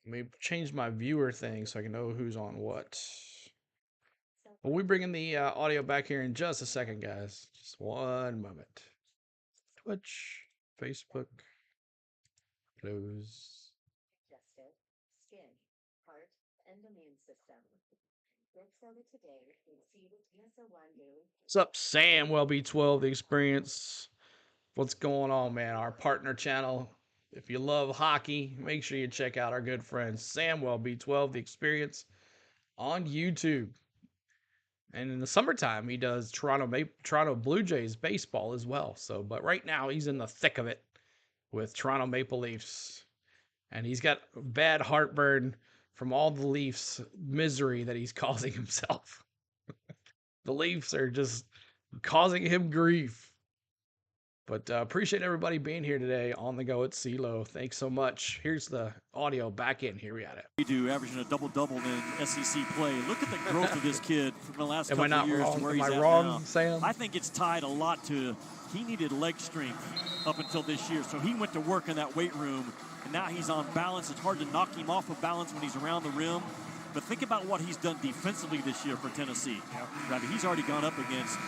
Let me change my viewer thing so I can know who's on what. Well, we bring in the audio back here in just a second, guys. Just one moment. Twitch, Facebook, close. Digestive, skin, heart, and immune system. Get started today with VS1 daily. What's up, Sam? B12, The Experience. What's going on, man? Our partner channel. If you love hockey, make sure you check out our good friend Samwell B12, The Experience, on YouTube. And in the summertime, he does Toronto Blue Jays baseball as well. So, but right now he's in the thick of it with Toronto Maple Leafs, and he's got bad heartburn from all the Leafs misery that he's causing himself. The Leafs are just causing him grief. But appreciate everybody being here today on the go at CeeLo. Thanks so much. Here's the audio back in. Here we got it. We do, averaging a double-double in SEC play. Look at the growth of this kid from the last couple of years wrong? to where Am he's I at wrong, now. Sam? I think it's tied a lot to he needed leg strength up until this year. So he went to work in that weight room, and now he's on balance. It's hard to knock him off of balance when he's around the rim. But think about what he's done defensively this year for Tennessee. Yep. I mean, he's already gone up against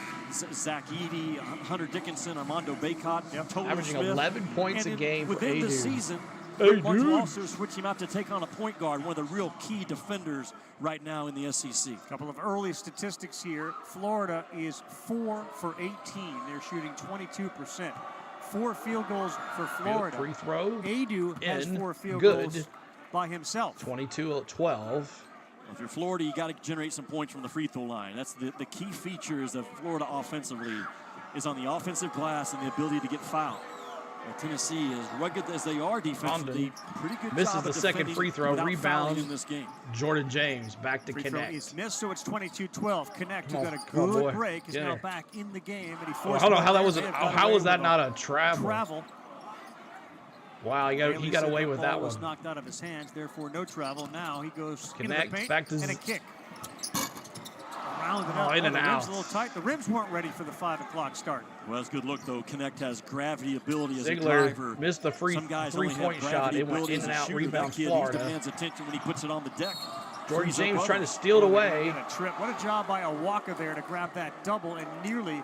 Zach Edey, Hunter Dickinson, Armando Bacot, Averaging Smith. 11 points a game for within the Adu. season. March will also switch him out to take on a point guard, one of the real key defenders right now in the SEC. A couple of early statistics here. Florida is 4 for 18. They're shooting 22%. 4 field goals for Florida. Free throw. Adu has in. 4 field Good. goals by himself. 22-12. If you're Florida, you got to generate some points from the free throw line. That's the key features of Florida offensively is on the offensive glass and the ability to get fouled. Tennessee, as rugged as they are defensively, pretty good misses job the of second free throw. defending without fouling Rebound. in this game. Jordan James back to Free throw Knecht. is missed, so it's 22-12. Knecht, who Come got on, a come on, boy. good break, is Get now there. back in the game, and he Oh, forced. hold on, one how that there. was? They have got How away was that with not a travel? travel? Wow, he Bailey got said away the with ball that was one. knocked out of his hands, therefore no travel. Now he goes into Knecht, the paint back to and a kick. Around and out. in and the out. rim's a little tight. The rims weren't ready for the 5 o'clock start. Well, that's good look, though. Knecht has gravity ability as a Ziegler driver. missed the Some guys only have three-point shot. gravity It went ability in as and a out. shooter. Rebound That kid, he Florida. demands attention when he puts it on the deck. Jordan Frees up James others. trying to steal it away. And a trip. What a job by Awaka there to grab that double and nearly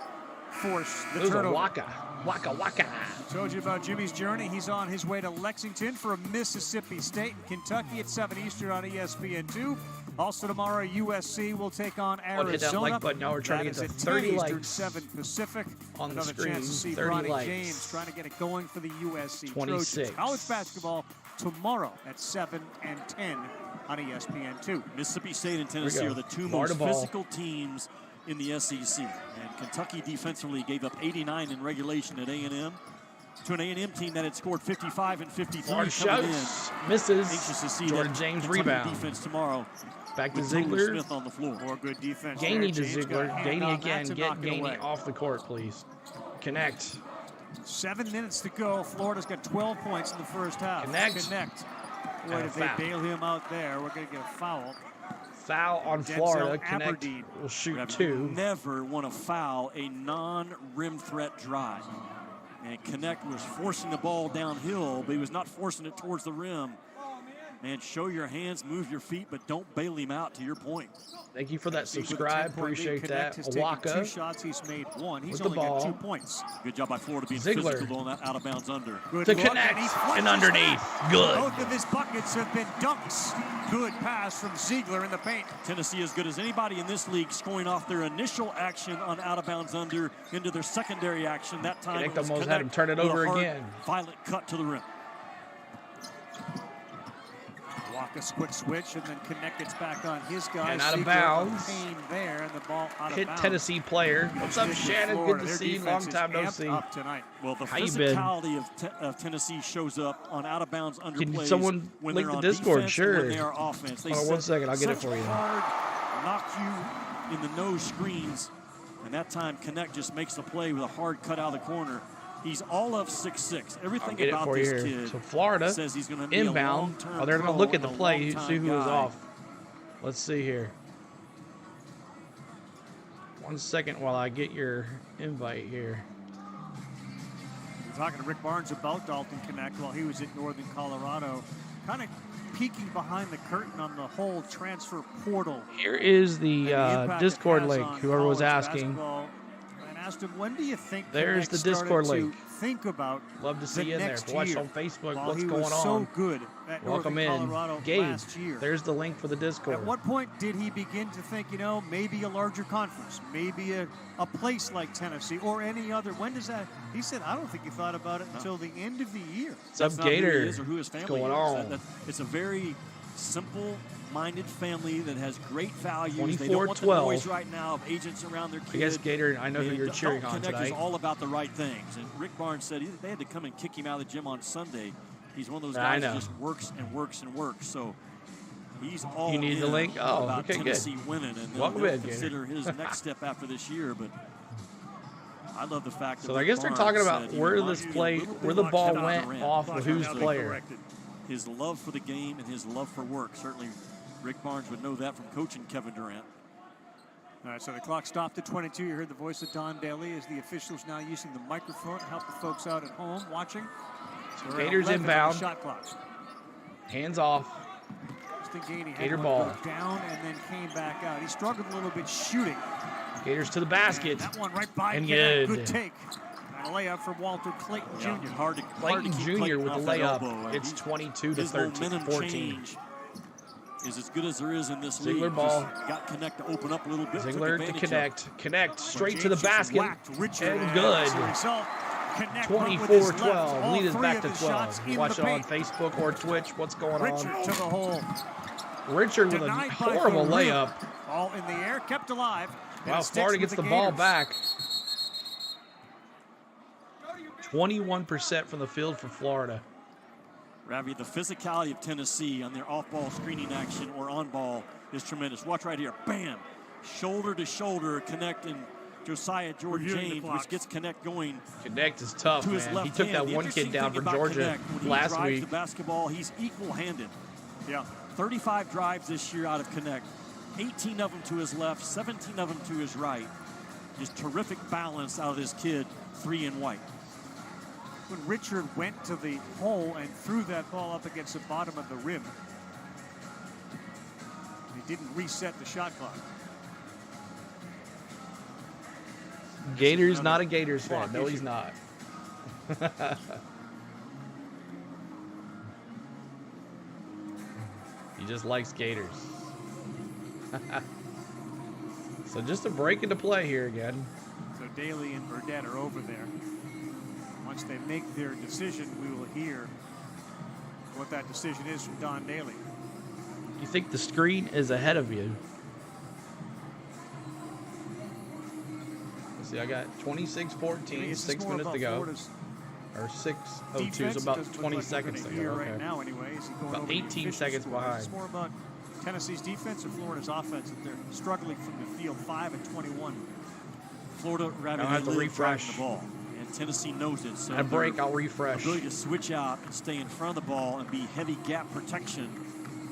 force the It was a turnover. waka. Waka. I told you about Jimmy's journey. He's on his way to Lexington for Mississippi State and Kentucky at 7 Eastern on ESPN2. Also tomorrow, USC will take on Arizona. Hit that like button. Now we're trying to That get to is 30 at 10 Eastern, likes 7 Pacific. on the Another screen. chance to see 30 Bronny likes. James trying to get it going for the USC 26. Trojans. College basketball tomorrow at 7 and 10 on ESPN2. Mississippi State and Tennessee go. are the two Florida most ball. physical teams in the SEC. And Kentucky defensively gave up 89 in regulation at A&M to an A&M team that had scored 55 and 53 Florida coming in. shouts. Misses. Anxious to see Jordan that James Kentucky rebound. defense tomorrow. Back to with Tolu Ziegler. Smith on the floor. More good defense. Gainey there. to James Ziegler. got a hand Gainey on that again. to Get knock it away. Gainey off the court, please. Knecht. 7 minutes to go. Florida's got 12 points in the first half. Knecht. Boy, And a did they foul. bail him out there. We're going to get a foul. Foul on Denzel Florida. Aberdeen. Knecht will shoot Rabbit, 2. you never want to foul a non-rim threat drive. And Knecht was forcing the ball downhill, but he was not forcing it towards the rim. Man, show your hands, move your feet, but don't bail him out, to your point. Thank you for that See, with a subscribe. 10-point lead, Appreciate that. Knecht has taken 2 Waka shots. He's made 1. He's with the only got 2 ball. points. Good job by Florida being Ziegler. physical on that out-of-bounds under. Good to look, Connect he and flushes underneath. that. Good. Both of his buckets have been dunks. Good pass from Ziegler in the paint. Tennessee, as good as anybody in this league, scoring off their initial action on out-of-bounds under into their secondary action. That time Connect it was almost had him turn it with a over hard, again. Violent cut to the rim. Waka's quick switch, and then Konnect gets back on his guy. And out of Ziegler bounds. Pain there, and the ball out Hit of bounds. Tennessee player. What's up, Shannon? Good Florida. to Their see you. Long defense is time no amped see. up tonight. Well, the How you been? physicality of Tennessee shows up on out-of-bounds under Can plays someone when link they're the on Discord? defense Sure. and when they are offense. They Hold on 1 set second. I'll get it such for you. hard, knock you in the nose screens, and that time Konnect just makes the play with a hard cut out of the corner. He's all of 6'6". I'll Everything get it about for you this here. kid So Florida says he's going to be inbound. a long-term Oh, they're going to pro look at and the a play, long-time see who is guy. off. Let's see here. 1 second while I get your invite here. We're talking to Rick Barnes about Dalton Knecht while he was at Northern Colorado, kind of peeking behind the curtain on the whole transfer portal. Here is and the impact it Discord has link, on whoever was college asking. basketball. And asked him, when do you think There's Konnect the Discord started link. to think about Love to see the you in there. next Watch year, on Facebook while what's he going was on. so good at Welcome Northern in. Colorado Gabe, last year? there's the link for the Discord. At what point did he begin to think, maybe a larger conference, maybe a place like Tennessee or any other? When does that? He said, I don't think he thought about it until the end of the year. What's up, That's not who he Gator? is or who his What's family going is. on? It's a very simple-minded family that has great values. They don't want the 24-12. noise right now of agents around their kid. I guess, Gator, I know who you're cheering Dalton on Knecht tonight. is all about the right things. And Rick Barnes said they had to come and kick him out of the gym on Sunday. He's one of those I guys that know. just works and works and works. So he's all You need the in link? Oh, about okay, good. Tennessee winning. And Welcome they'll in, Gator. consider his next step after this year. But I love the fact that So I Rick guess they're Barnes talking about said, where mind this you, play, a little where bit the ball like went Durant. off of whose Now they player. corrected. His love for the game and his love for work. Certainly Rick Barnes would know that from coaching Kevin Durant. All right, so the clock stopped at 22. You heard the voice of Don Daly as the officials now using the microphone to help the folks out at home watching. So we're at Gators 11 on the inbound. shot clock. Hands off. Justin Gainey Gator had ball. one go down and then came back out. He struggled a little bit shooting. Gators to the basket. That one right by And Kennect. good. Good take. And a layup from Walter Clayton Yeah, Jr. hard to Clayton keep Jr. Clayton with the off that layup. elbow. And It's 22 to his 13, momentum 14. change is as good as there is in this Ziegler league. ball. Just got Konnect to open up a little bit. Ziegler took to advantage of Connect. Connect straight James to the just basket. whacked Richard, And as good. a result, Konnect went with his left. 24-12. All Lead is three back of to his 12. shots in Watch the it on paint. Facebook or Twitch. What's going Richard on? to the hole. Richard with a Denied by horrible Farouk. layup. All in the air, kept alive. and Wow, it sticks Florida with gets the ball Gators. back. 21% from the field for Florida. Ravi, the physicality of Tennessee on their off-ball screening action or on-ball is tremendous. Watch right here. Bam! Shoulder to shoulder, connecting Josiah Jordan Reviewing the James, clock. which gets Konnect going Connect is tough, to his man. left He took hand. that The one interesting kid down thing for about Georgia Konnect, when he last drives week. the basketball, he's equal-handed. Yeah. 35 drives this year out of Konnect. 18 of them to his left, 17 of them to his right. Just terrific balance out of this kid, 3 and white. When Richard went to the hole and threw that ball up against the bottom of the rim, he didn't reset the shot clock. Gators, not a Gators fan. clock No, issue. he's not. He just likes Gators. So just a break into play here again. So Daly and Burdett are over there. Once they make their decision, we will hear what that decision is from Don Daly. You think the screen is ahead of you? Let's see, I got 26-14, 6 minutes to go. Or 6:02 is about 20 seconds to go. Okay. Right now, anyway, is he going About over the 18 official seconds score? behind. It's more about Tennessee's defense or Florida's offense that they're struggling from the field, 5 and 21. Florida rather I'll have to than refresh. the ball, and Tennessee knows it. So At a break, their I'll refresh. ability to switch out and stay in front of the ball and be heavy gap protection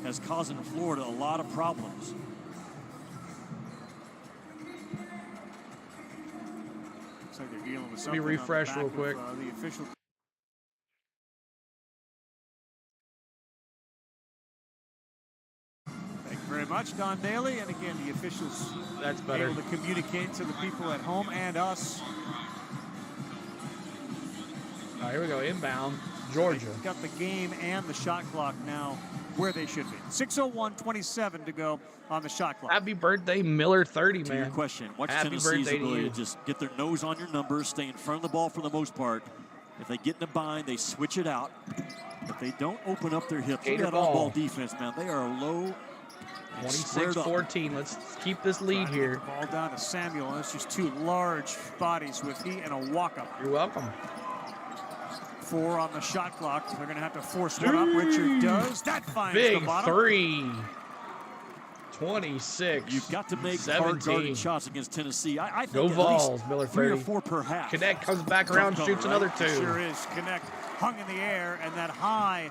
has caused Florida a lot of problems. Looks like they're dealing with Let me something on the refresh back real of, quick. the official much, Don Daly. And again, the officials That's better. able to communicate to the people at home and us. All right, here we go. Inbound. Georgia. Got the game and the shot clock now where they should be. 6:01:27 to go on the shot clock. Happy birthday, Miller 30, To man. your question, watch Happy Tennessee's birthday to ability you. to just get their nose on your numbers, stay in front of the ball for the most part. If they get in a bind, they switch it out. If they don't open up their hips, look Gator at that on-ball ball. defense, man. They are low. 26-14. Let's keep this lead here. Ball down to Samuel. And it's just two large bodies with he and a walk-up. You're welcome. 4 on the shot clock. They're going to have to force one up. Richard does. That finds Big the bottom. 3. 26. You've got to make 17. hard guarding shots against Tennessee. I think Go at Vols, least Miller 3 or 30. 4 per half. Connect comes back around, Tough shoots cover, another right? 2. Sure is. Connect hung in the air, and that high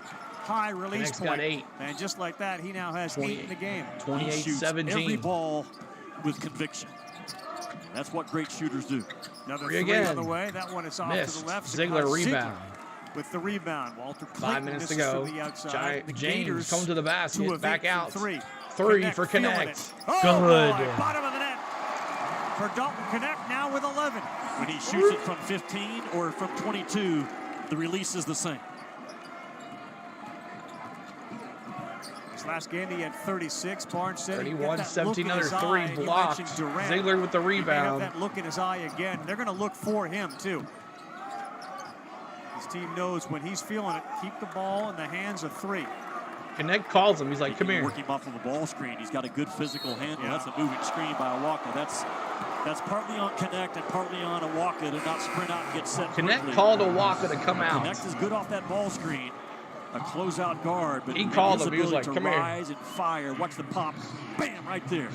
release Connect's point. got 8. And just like that, he now has 8 in the game. He shoots 28-17. every ball with conviction. And that's what great shooters do. Another 3 3 on again. the way. That one is off Missed. to the left. Ziegler Ziegler rebound. with the rebound. Walter 5 Clayton minutes to misses go. from the outside. The James Gators come to the 2 basket. of Back 8 from out. 3. 3 for feeling Connect. it. Oh, Good. boy, bottom of the net for Dalton Knecht, now with 11. When he shoots it from 15 or from 22, the release is the same. His last game, he had 36. Barnes said 31, 17, another 3 blocked. Ziegler with the He may have rebound. that look in his eye again. They're going to look for him, too. His team knows when he's feeling it, keep the ball in the hands of 3. Connect calls him. He's like, come here. Working off of the ball screen. He's got a good physical handle. Yeah. That's a moving screen by Awaka. That's partly on Connect and partly on Awaka to not sprint out and get set Connect quickly. called Awaka to come out. Connect is good off that ball screen. A closeout guard, but He called his him. He was ability like, to "Come here." rise and fire. Watch the pop. Bam, right there.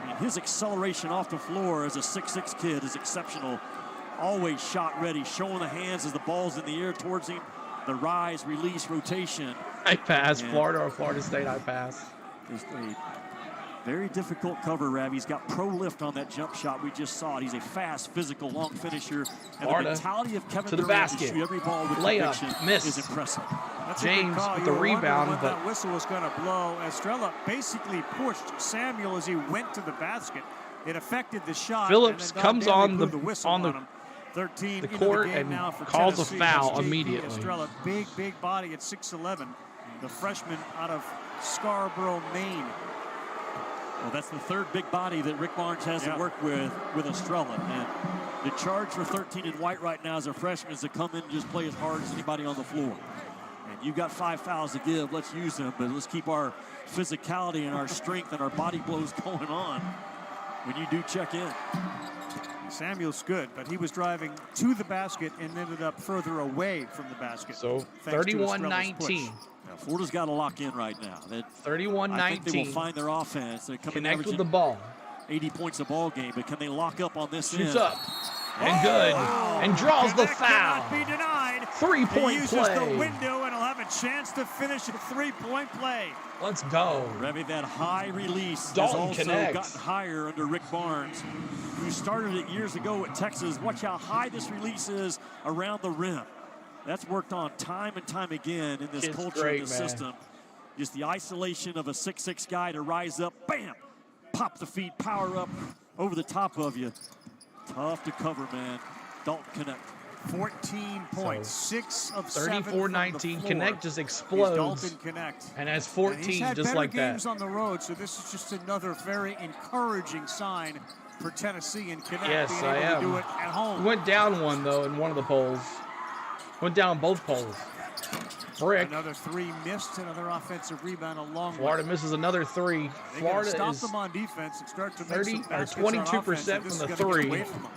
And his acceleration off the floor as a 6'6" kid is exceptional. Always shot ready, showing the hands as the ball's in the air towards him. The rise, release, rotation. I pass. And Florida or Florida State, I pass. Just a very difficult cover, Rav. He's got pro lift on that jump shot. We just saw it. He's a fast, physical, long finisher. And Florida the mentality of Kevin to the Durant to basket. shoot every ball with Layup. conviction Miss. is impressive. That's a good James call. with You the were wondering rebound, when but that whistle was going to blow. Estrella basically pushed Samuel as he went to the basket. It affected the shot. Phillips and then comes Don Daly on blew the- whistle on the- him. 13 the into court the game and now for calls a Tennessee. foul That's JP immediately. Estrella, big body at 6'11". The freshman out of Scarborough, Maine. Well, that's the third big body that Rick Barnes has to work with Estrella. And the charge for 13 in white right now as a freshman is to come in and just play as hard as anybody on the floor. And you've got 5 fouls to give. Let's use them, but let's keep our physicality and our strength and our body blows going on when you do check in. Samuel's good, but he was driving to the basket and ended up further away from the basket. So thanks to Estrella's 31-19. push. Now, Florida's got to lock in right now. I think they will 31-19. find their offense. They're coming Connect with averaging the ball. 80 points a ball game, but can they lock up on this Shoots end? up. And good. Wow. And draws the Connect foul. cannot be denied. He 3-point uses play. the window and he'll have a chance to finish a 3-point play. Let's go. Remy, that high release Dalton has also Knecht. gotten higher under Rick Barnes, who started it years ago at Texas. Watch how high this release is around the rim. That's worked on time and time again in this Kid's culture, great, in this man. system. Just the isolation of a 6'6" guy to rise up, bam, pop the feet, power up over the top of you. Tough to cover, man. Dalton Knecht. 14 points, 6 of 7 from the 34-19. floor. Connect just He's explodes. Dalton Knecht. And has And 14 he's had just better like that. games on the road, so this is just another very encouraging sign for Tennessee and Knecht Yes, being I able am. to do it at home. Went down one, though, in one of the polls. Went down both polls. Brick. Another 3 missed, another offensive rebound along. Florida misses another 3. They gotta Florida stop is them on defense and start to make 30 some or baskets 22% on offense, and from this the is gonna get 3. away from them.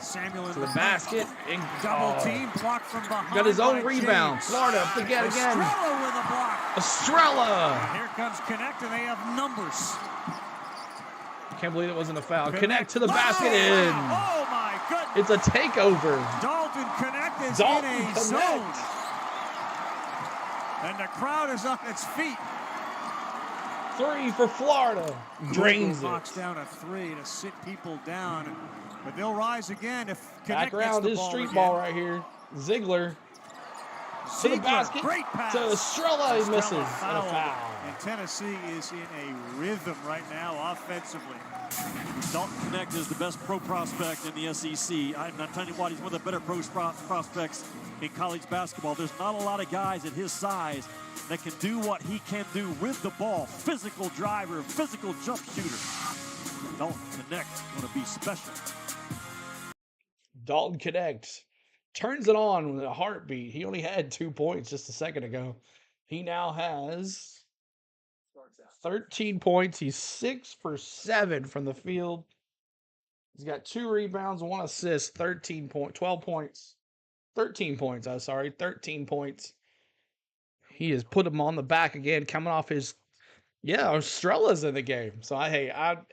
Samuel in to the basket. And double team blocked from behind. got his own by rebound. James. Florida up again. Estrella with a block. Estrella. Here comes Knecht, and they have numbers. Can't believe it wasn't a foul. Connect to the basket Wow. in. Oh my goodness. It's a takeover. Dalton Knecht is Dalton in a Knecht. zone. And the crowd is on its feet. 3 for Florida. Drains knocks it. down a 3 to sit people down. But they'll rise again if Knecht gets Background the is ball street again. ball right here. Ziegler. to the basket. Great pass. To Estrella, he misses. And a Foul. foul. And Tennessee is in a rhythm right now offensively. Dalton Knecht is the best pro prospect in the SEC. I'm not telling you what, he's one of the better prospects in college basketball. There's not a lot of guys at his size that can do what he can do with the ball. Physical driver, physical jump shooter. Dalton Knecht going to be special. Dalton Knecht turns it on with a heartbeat. He only had 2 points just a second ago. He now has 13 points. He's 6 for 7 from the field. He's got 2 rebounds, 1 assist, 13 points. 13 points. He has put him on the back again, coming off his, Estrella's in the game. So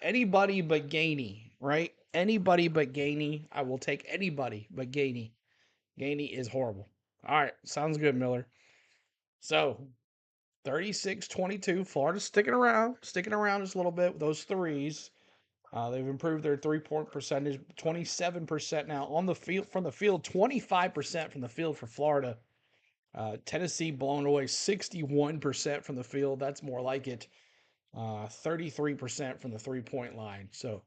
anybody but Gainey, right? Anybody but Gainey. I will take anybody but Gainey. Gainey is horrible. All right, sounds good, Miller. So 36-22. Florida's sticking around just a little bit with those threes. They've improved their 3-point percentage, 27% now on the field, from the field, 25% from the field for Florida. Tennessee blown away 61% from the field. That's more like it. 33% from the 3-point line. So,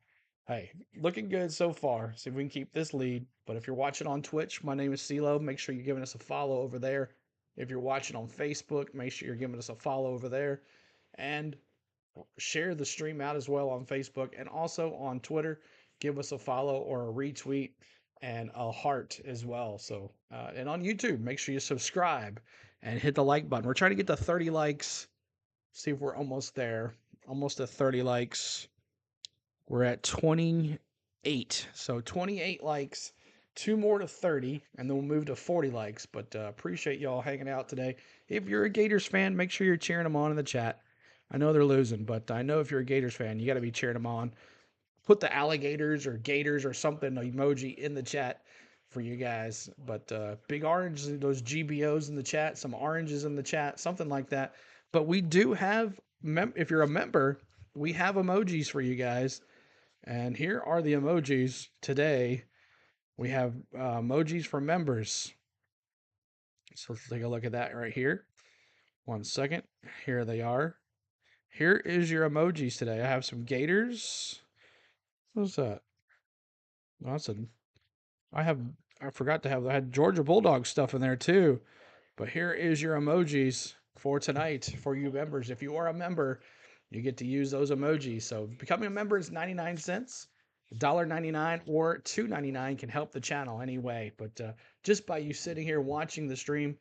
hey, looking good so far. See if we can keep this lead. But if you're watching on Twitch, my name is CeeLo. Make sure you're giving us a follow over there. If you're watching on Facebook, make sure you're giving us a follow over there. And share the stream out as well on Facebook. And also on Twitter, give us a follow or a retweet and a heart as well. So, and on YouTube, make sure you subscribe and hit the like button. We're trying to get to 30 likes. See if we're almost there. Almost at 30 likes. We're at 28. So 28 likes, 2 more to 30, and then we'll move to 40 likes. But appreciate y'all hanging out today. If you're a Gators fan, make sure you're cheering them on in the chat. I know they're losing, but I know if you're a Gators fan, you got to be cheering them on. Put the alligators or gators or something emoji in the chat for you guys. But big orange, those GBOs in the chat, some oranges in the chat, something like that. But we do have, if you're a member, we have emojis for you guys. And here are the emojis today. We have emojis for members. So let's take a look at that right here. 1 second. Here they are. Here is your emojis today. I have some gators. What's that? I had Georgia Bulldog stuff in there too. But here is your emojis for tonight for you members. If you are a member, you get to use those emojis. So becoming a member is 99 cents. $1.99 or $2.99 can help the channel anyway. But just by you sitting here watching the stream,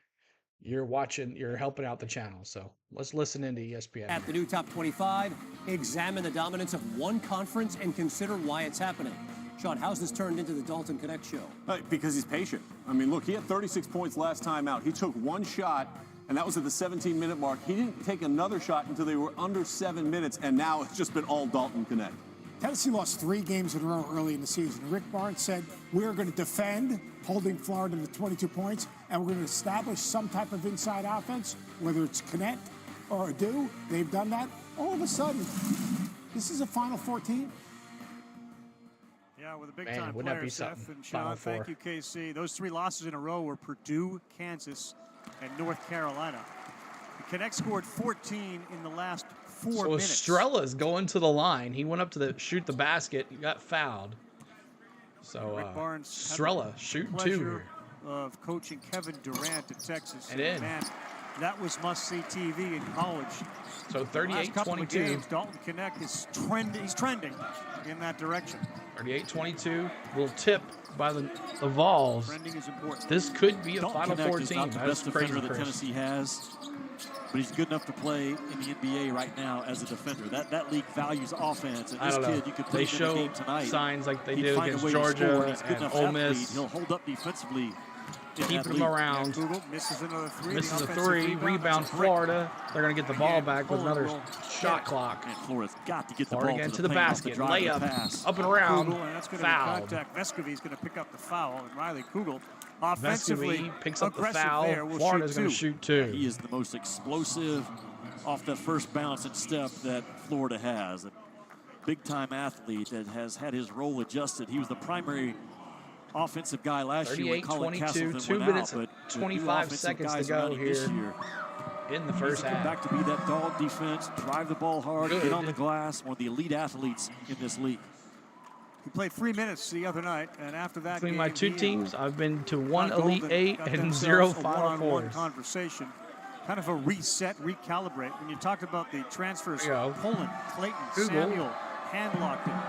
you're helping out the channel. So let's listen into ESPN. At the new Top 25, examine the dominance of one conference and consider why it's happening. Sean, how's this turned into the Dalton Knecht show? Because he's patient. I mean, look, he had 36 points last time out. He took 1 shot, and that was at the 17-minute mark. He didn't take another shot until they were under 7 minutes, and now it's just been all Dalton Knecht. Tennessee lost 3 games in a row early in the season. Rick Barnes said, we're going to defend, holding Florida to 22 points, and we're going to establish some type of inside offense, whether it's Knecht or Adu. They've done that. All of a sudden, this is a Final Four team. Yeah, with a big-time player, Seth and Sean. Thank you, KC. Those 3 losses in a row were Purdue, Kansas, and North Carolina. Knecht scored 14 in the last 4 minutes. So Estrella's going to the line. He went up to shoot the basket. He got fouled. So Estrella shooting 2. Of coaching Kevin Durant at Texas. And in. Man, that was must-see TV in college. So 38-22. Dalton Knecht is trending in that direction. 38-22. Little tip by the Vols. Trending is important. This could be a Dalton Final Four is team. not the That's best crazy, defender that Tennessee has, but he's good enough to play in the NBA right now as a defender. That league values offense, and this kid, you could put him in the game tonight. Signs like they He'd did find a against way to score, Georgia and he's good and enough Ole athlete. Miss. He'll hold up defensively. Keeping him around. Google misses another 3. Misses a 3. Rebound Florida. They're going to get the ball back with another shot clock. And Florida's got to get the Florida ball again to to the the paint, basket. off the drive, the Layup. pass. Up and around. Kugel, and that's going to Foul. be contact. Vescovi's going to pick up the foul, and Riley Kugel offensively Vescovi picks up the aggressive foul. there, will Florida's going to shoot 2. He is the most explosive off that first bounce and step that Florida has. A big-time athlete that has had his role adjusted. He was the primary offensive guy last year with Colin 38-22, Castleton 2 went minutes, out, but 25 seconds to go here in the first half. Back to be that dog defense, drive the ball hard, Good. get on the glass. One of the elite athletes in this league. He played 3 minutes the other night, and after that Between game, my two he teams, I've been to 1 Golden Elite 8 got and themselves 0 a Final one-on-one Fours. conversation. Kind of a reset, recalibrate. When you talked about the transfers, There you go. Poland, Clayton, Google. Samuel, Handlockton.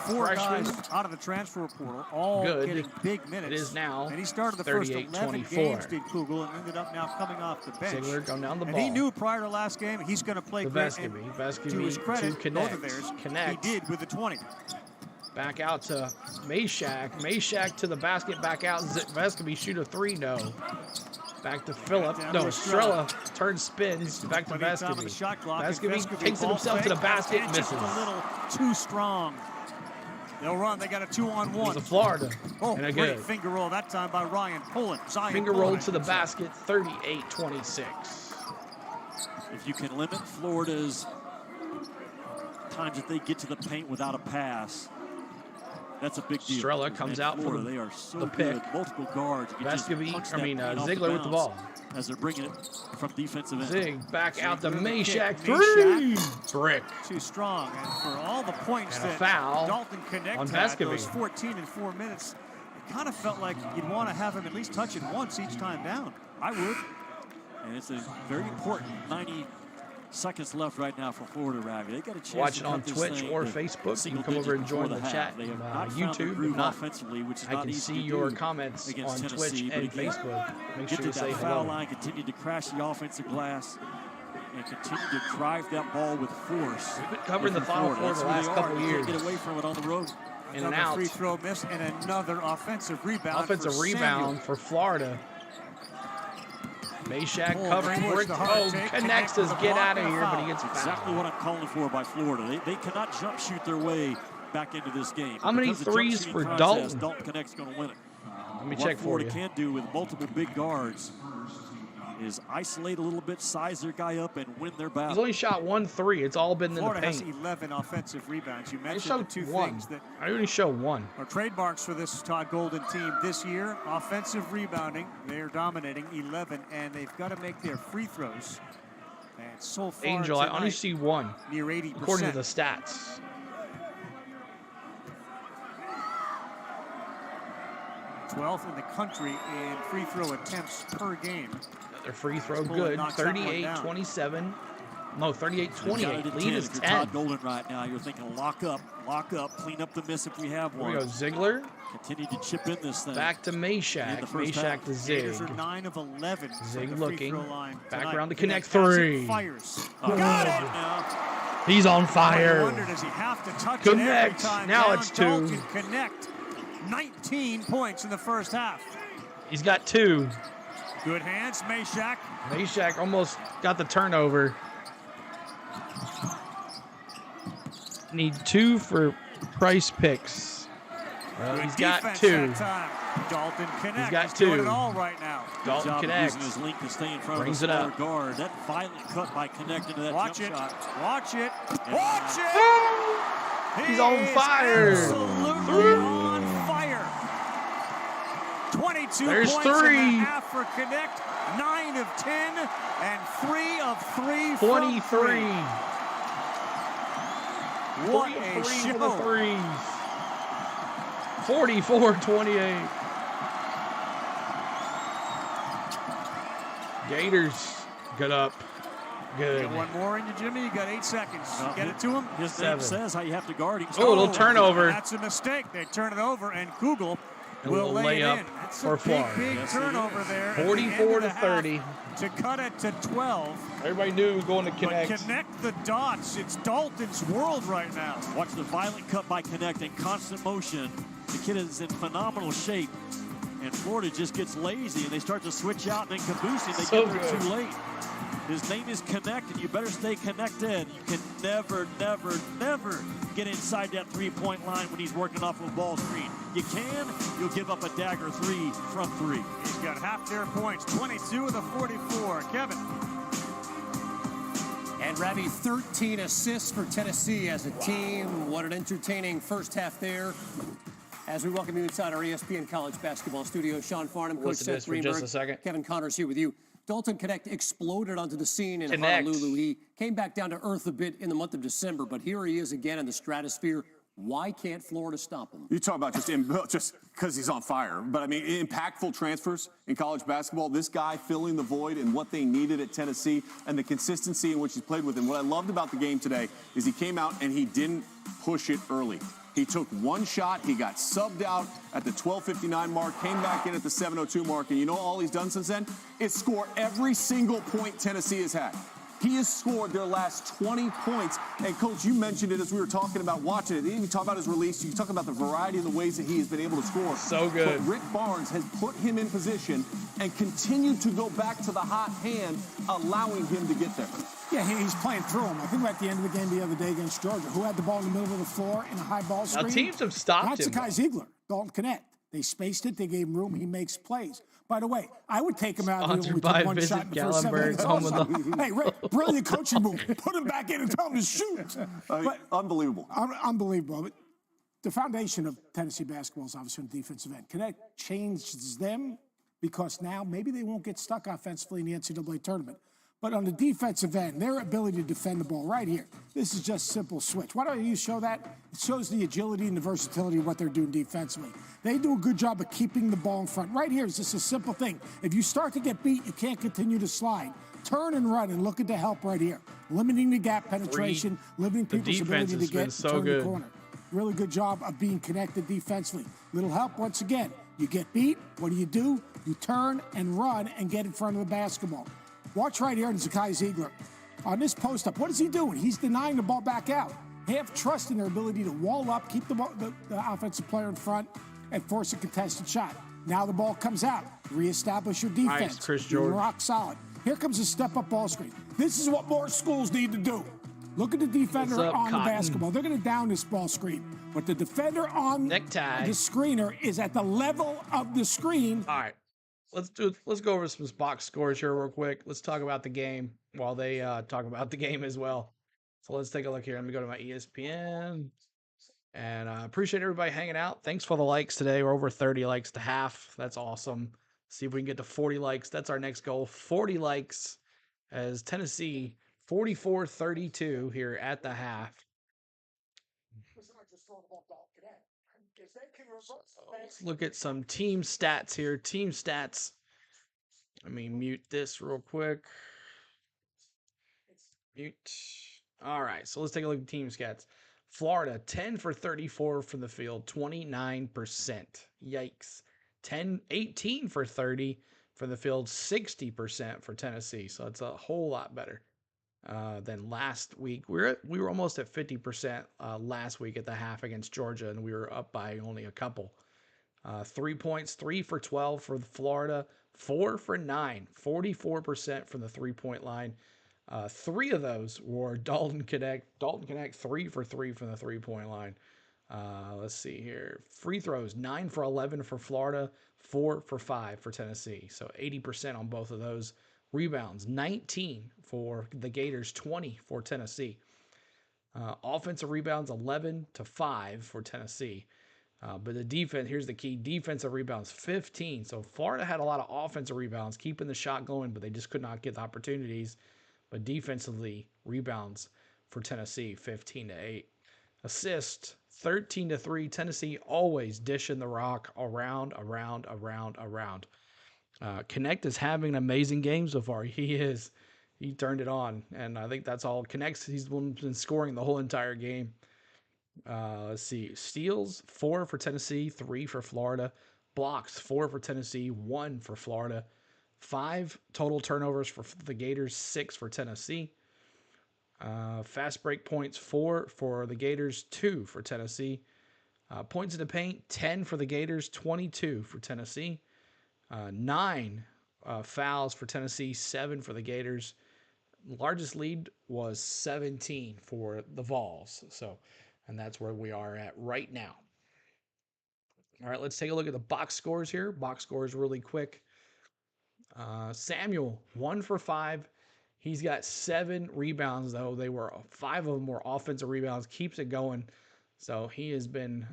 4 Freshman. guys out of the transfer portal, all Good. getting big minutes. It is now And he started the first 11 38-24. games, did Kugel, and ended up now coming off the bench. Ziegler going down the And ball. he knew prior to last game he's going to play To great. And Vescovi. to his credit, to both of Knecht. theirs, Knecht. he did with the 20. Back out to Meshack. Meshack to the basket. Back out. Vescovi shoot a 3. No. Back to Phillip. Down No. to Estrella. Estrella turns, spins. Back to Plenty of time on the Vescovi. shot clock, and Vescovi takes it ball himself to the fake, basket. and Misses. just a little too strong. They'll run. They got a 2-on-1. It's a Florida. Oh, and a great good. finger roll that time by Ryan Poland. Zion Finger Poland, roll I to the should say. basket. 38-26. If you can limit Florida's times that they get to the paint without a pass, that's a big deal. Estrella comes And out for Florida, the- they are so the good. pick. Multiple guards. You just Vescovi, punch I that mean, paint off Ziegler the with the bounce ball. as they're bringing it from defensive end. Zig back out to Ziegler with the Meshack. kick. 3. Meshack. Brick. Too strong. And for all the points And a that foul Dalton Knecht on had, Vescovi. those 14 in 4 minutes, it kind of felt like you'd want to have him at least touch it once each time down. I would. And it's a very important 90 seconds left right now for Florida, Ravi. They got a chance Watch to it on cut this Twitch thing or to Facebook. You single can come over and digits join before the half. chat. They have not found the YouTube, groove if not, offensively, which is I not can easy see to your do comments against on Tennessee, Twitch but and again, Facebook. Make get sure you to say that foul hello. line, continue to crash the offensive glass, and continue to drive that ball with force. We've been covering the Final Four the last couple You years. can't get away from it on the road. In and Another out. free throw miss and another offensive rebound. Offensive for rebound Samuel. for Florida. Meshack Oh, covering. towards the hard Oh, take. connects us. With a Get block out of and a here, but foul. he gets Exactly fouled. what I'm calling for by Florida. They cannot jump shoot their way back into this game. How many Because the jump threes shooting for contest, Dalton? Dalton Knecht's going to win it. Let me What check for Florida you. can do with multiple big guards is isolate a little bit, size their guy up, and win their He's battle. only shot 1 3. It's all been in the Florida has paint. 11 offensive rebounds. You I mentioned showed the two 1. things that I only show 1. are trademarks for this Todd Golden team this year. Offensive rebounding, they're dominating 11, and they've got to make their free throws. And so far Angel, I only tonight, see 1, near 80%. according to the stats. 12th in the country in free throw attempts per game. Their free throw Pulling good. knocks that one down. 38-27. No, You've got it 38-28. at Lead 10. is If you're 10. Todd Golden right now, you're thinking lock up, clean up the miss if we have Here we one. go. Ziegler. Continue to chip in this thing. Back to In Meshack. the first Meshack half. to Zig. Gators are 9 of 11 from Zig the looking. free throw line Back tonight. around to Knecht connect has it, 3. Fires. Good. Got it now. He's on I fire. wondered, does he have to touch it every Connect. time Now down? it's 2. Dalton Knecht, 19 points in the first half. He's got 2. Good hands, Meshack. Meshack almost got the turnover. Need 2 for price picks. Well, Good he's got defense 2. that time. Dalton Knecht got is doing 2. it all right now. Good job of connects. using his length to stay in front Brings of it the smaller up. guard. That violent cut by Knecht into that Watch jump it. shot. Watch it. And, Watch it. He's He on is fire. Absolutely on fire. 22 There's points in 3. the half for Knecht. 9 of 10 and 3 of 3 from 23. What 3 a of 3 for the show. threes. 44-28. Gators. Good up. Good. You got one more in you, Jimmy. You got 8 seconds. Well, Get it to him. His 7. name says how you have to guard him. Oh, a little turnover. That's a mistake. They turn it over, and Kugel A will little lay it layup in. That's for a big, Florida. big Yes, it turnover is. there. at the end 44 of the to half 30. To cut it to 12. Everybody knew he was going to But connect. connect the dots. It's Dalton's world right now. Watch the violent cut by Knecht in constant motion. The kid is in phenomenal shape. And Florida just gets lazy, and they start to switch out and then caboose him. They So get there good. too late. His name is Knecht, and you better stay connected. You can never, never, never get inside that three-point line when he's working off of a ball screen. You can, you'll give up a dagger 3 from 3. He's got half their points. 22 of the 44. Kevin. And Ravi, 13 assists for Tennessee as a team. What an entertaining first half there. As we welcome you inside our ESPN College Basketball studio, Sean Farnham, Coach Listen to Seth this for Greenberg, just a second. Kevin Connors here with you. Dalton Knecht exploded onto the scene in Knecht. Honolulu. He came back down to earth a bit in the month of December, but here he is again in the stratosphere. Why can't Florida stop him? You talk about just because he's on fire. But, I mean, impactful transfers in college basketball. This guy filling the void and what they needed at Tennessee and the consistency in which he's played with. And what I loved about the game today is he came out and he didn't push it early. He took one shot. He got subbed out at the 12:59 mark, came back in at the 7:02 mark. And you know all he's done since then? Is score every single point Tennessee has had. He has scored their last 20 points. And, Coach, you mentioned it as we were talking about watching it. You talk about his release. You talk about the variety of the ways that he has been able to score. So good. But Rick Barnes has put him in position and continued to go back to the hot hand, allowing him to get there. Yeah, he's playing through him. I think at the end of the game the other day against Georgia, who had the ball in the middle of the floor in a high ball screen? Now, teams have stopped That's him. Zakai Ziegler, Dalton Knecht. They spaced it. They gave him room. He makes plays. By the way, I would take him out when Sponsored we by took one Visit shot in the first 7 minutes. Gallenberg's home of the- Hey, Rick, brilliant coaching move. Put him back in and tell him to shoot. But, Unbelievable. unbelievable. But the foundation of Tennessee basketball is obviously on the defensive end. Knecht changes them because now maybe they won't get stuck offensively in the NCAA tournament. But on the defensive end, their ability to defend the ball right here, this is just simple switch. Why don't you show that? It shows the agility and the versatility of what they're doing defensively. They do a good job of keeping the ball in front. Right here is just a simple thing. If you start to get beat, you can't continue to slide. Turn and run and look at the help right here. Limiting the gap penetration, limiting people's ability to get so turn good. the corner. Really good job of being connected defensively. Little help once again. You get beat, what do? You turn and run and get in front of the basketball. Watch right here on Zakai Ziegler. On this post-up, what is he doing? He's denying the ball back out. Have trust in their ability to wall up, keep the offensive player in front, and force a contested shot. Now the ball comes out. Reestablish your defense. Nice, Chris You're George. rock solid. Here comes a step-up ball screen. This is what more schools need to do. Look at the defender What's up, on Cotton? the basketball. They're going to down this ball screen. But the defender on Necktie. the screener is at the level of the screen. All right. Let's go over some box scores here real quick. Let's talk about the game while they talk about the game as well. So let's take a look here. Let me go to my ESPN. And I appreciate everybody hanging out. Thanks for the likes today. We're over 30 likes to half. That's awesome. See if we can get to 40 likes. That's our next goal. 40 likes as Tennessee 44-32 here at the half. Let's look at some team stats here. Team stats. Let me mute this real quick. Mute. All right, so let's take a look at team stats. Florida, 10 for 34 from the field, 29%. Yikes. 18 for 30 from the field, 60% for Tennessee. So it's a whole lot better than last week. We were almost at 50% last week at the half against Georgia, and we were up by only a couple. 3 points, 3 for 12 for Florida, 4 for 9, 44% from the three-point line. 3 of those were Dalton Knecht. Dalton Knecht, 3 for 3 from the three-point line. Let's see here. Free throws, 9 for 11 for Florida, 4 for 5 for Tennessee. So 80% on both of those. Rebounds, 19 for the Gators, 20 for Tennessee. Offensive rebounds, 11-5 for Tennessee. But the defense, here's the key, defensive rebounds, 15. So Florida had a lot of offensive rebounds, keeping the shot going, but they just could not get the opportunities. But defensively, rebounds for Tennessee, 15-8. Assist, 13-3. Tennessee always dishing the rock around. Knecht is having an amazing game so far. He turned it on, and I think that's all. He's been scoring the whole entire game. Let's see. Steals, 4 for Tennessee, 3 for Florida. Blocks, 4 for Tennessee, 1 for Florida. 5 total turnovers for the Gators, 6 for Tennessee. Fast break points, 4 for the Gators, 2 for Tennessee. Points in the paint, 10 for the Gators, 22 for Tennessee. 9 fouls for Tennessee, 7 for the Gators. Largest lead was 17 for the Vols. And that's where we are at right now. All right, let's take a look at the box scores here. Box scores really quick. Samuel, 1 for 5. He's got 7 rebounds, though. 5 of them were offensive rebounds. Keeps it going. So he has been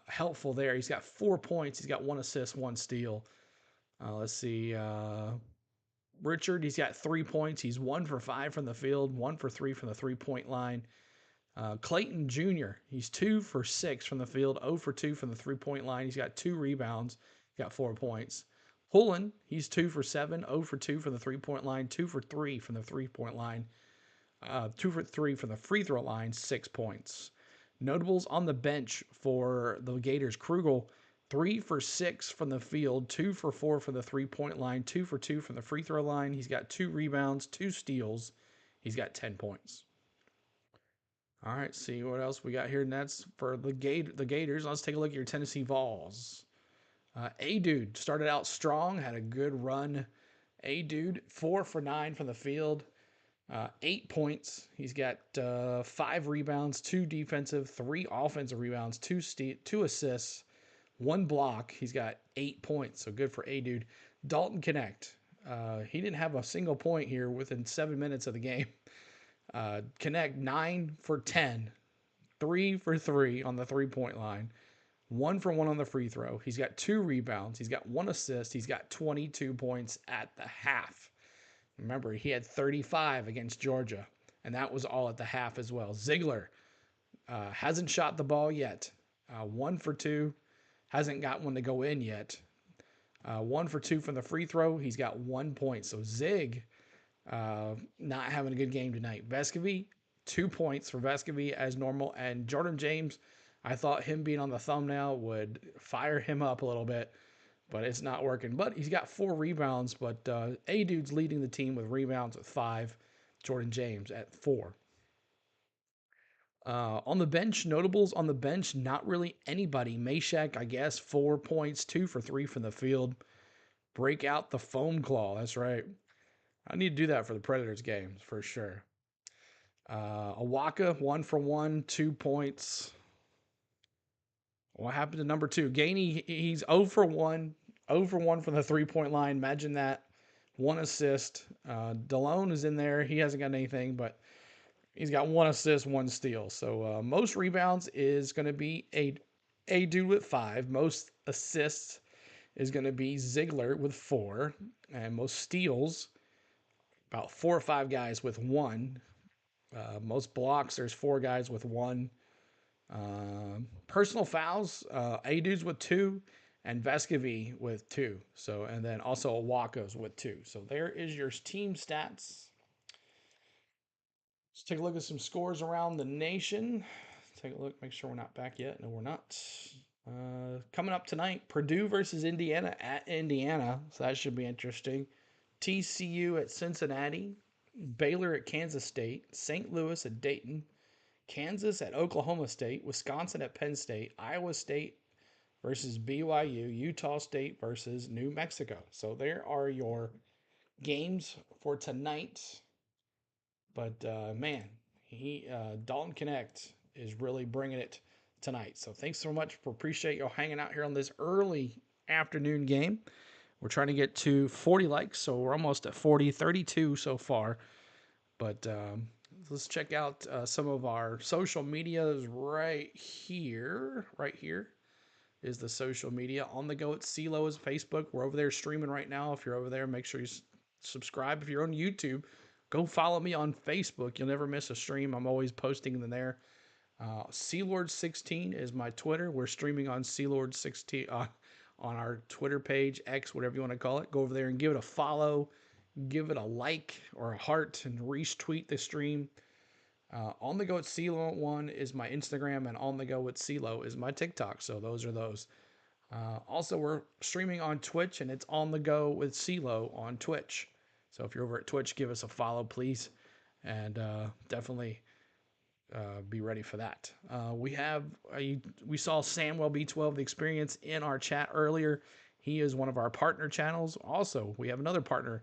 helpful there. He's got 4 points. He's got 1 assist, 1 steal. Let's see. Richard, he's got 3 points. He's 1 for 5 from the field, 1 for 3 from the 3-point line. Clayton Jr., he's 2 for 6 from the field, 0 for 2 from the 3-point line. He's got 2 rebounds, he's got 4 points. Pullen, he's 2 for 7, 0 for 2 from the 3-point line, 2 for 3 from the 3-point line, 2 for 3 from the free throw line, 6 points. Notables on the bench for the Gators: Krugel, 3 for 6 from the field, 2 for 4 from the 3-point line, 2 for 2 from the free throw line. He's got 2 rebounds, 2 steals. He's got 10 points. All right, see what else we got here. And that's for the Gators. Let's take a look at your Tennessee Vols. A-Dude started out strong, had a good run. A-Dude, 4 for 9 from the field, 8 points. He's got 5 rebounds, 2 defensive, 3 offensive rebounds, 2 assists, 1 block. He's got 8 points, so good for A-Dude. Dalton Knecht, he didn't have a single point here within 7 minutes of the game. Knecht, 9 for 10, 3 for 3 on the 3-point line, 1 for 1 on the free throw. He's got 2 rebounds. He's got 1 assist. He's got 22 points at the half. Remember, he had 35 against Georgia, and that was all at the half as well. Ziegler hasn't shot the ball yet. 1 for 2. Hasn't got one to go in yet. 1 for 2 from the free throw. He's got 1 point. So Zig not having a good game tonight. Vescovy, 2 points for Vescovy as normal. And Jordan James, I thought him being on the thumbnail would fire him up a little bit, but it's not working. But he's got 4 rebounds, but A-Dude's leading the team with rebounds with 5. Jordan James at 4. On the bench, notables on the bench, not really anybody. Meshack, I guess, 4 points, 2 for 3 from the field. Break out the foam claw. That's right. I need to do that for the Predators games for sure. Awaka, 1 for 1, 2 points. What happened to number 2? Gainey, he's 0 for 1, 0 for 1 from the 3-point line. Imagine that. 1 assist. Delone is in there. He hasn't got anything, but he's got 1 assist, 1 steal. So most rebounds is going to be a dude with 5. Most assists is going to be Ziegler with 4. And most steals, about 4 or 5 guys with 1. Most blocks, there's 4 guys with 1. Personal fouls, A-Dudes with 2, and Vescovy with 2. So, and then also Awaka's with 2. So there is your team stats. Let's take a look at some scores around the nation. Take a look, make sure we're not back yet. No, we're not. Coming up tonight, Purdue versus Indiana at Indiana. So that should be interesting. TCU at Cincinnati, Baylor at Kansas State, St. Louis at Dayton, Kansas at Oklahoma State, Wisconsin at Penn State, Iowa State versus BYU, Utah State versus New Mexico. So there are your games for tonight. But man, Dalton Knecht is really bringing it tonight. So thanks so much. Appreciate y'all hanging out here on this early afternoon game. We're trying to get to 40 likes, so we're almost at 40, 32 so far. But let's check out some of our social medias right here. Right here is the social media. On the Go at CeeLo is Facebook. We're over there streaming right now. If you're over there, make sure you subscribe. If you're on YouTube, go follow me on Facebook. You'll never miss a stream. I'm always posting them there. Sealord16 is my Twitter. We're streaming on Sealord16 on our Twitter page, X, whatever you want to call it. Go over there and give it a follow, give it a like or a heart, and retweet the stream. On the Go at CeeLo1 is my Instagram, and On the Go with CeeLo is my TikTok. So those are those. Also, we're streaming on Twitch, and it's On the Go with CeeLo on Twitch. So if you're over at Twitch, give us a follow, please, and definitely be ready for that. We saw Samuel B12 The Experience in our chat earlier. He is one of our partner channels. Also, we have another partner,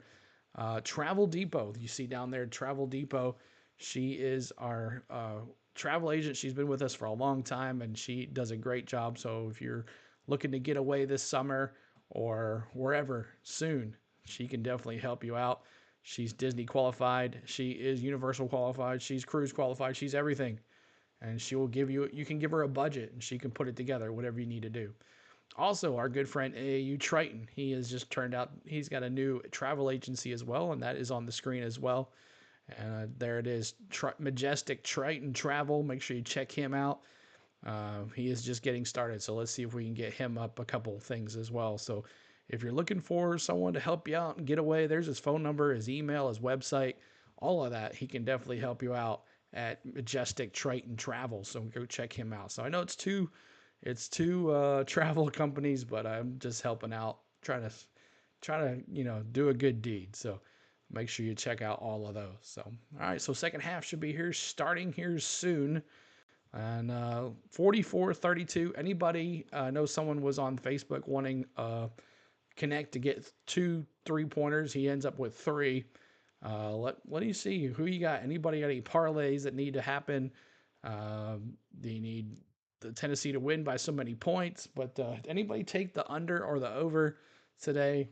Travel Depot. You see down there, Travel Depot. She is our travel agent. She's been with us for a long time, and she does a great job. So if you're looking to get away this summer or wherever soon, she can definitely help you out. She's Disney qualified. She is Universal qualified. She's cruise qualified. She's everything. and she will give you. You can give her a budget, and she can put it together, whatever you need to do. Also, our good friend AAU Triton, he has just turned out. He's got a new travel agency as well, and that is on the screen as well. And there it is, Majestic Triton Travel. Make sure you check him out. He is just getting started, so let's see if we can get him up a couple things as well. So if you're looking for someone to help you out and get away, there's his phone number, his email, his website, all of that. He can definitely help you out at Majestic Triton Travel, so go check him out. So I know it's two travel companies, but I'm just helping out, trying to do a good deed. So make sure you check out all of those. So all right, so second half should be here, starting here soon. And 44-32. Anybody know someone was on Facebook wanting Knecht to get 2 3-pointers? He ends up with 3. Let you see who you got. Anybody got any parlays that need to happen? Do you need the Tennessee to win by so many points? But anybody take the under or the over today?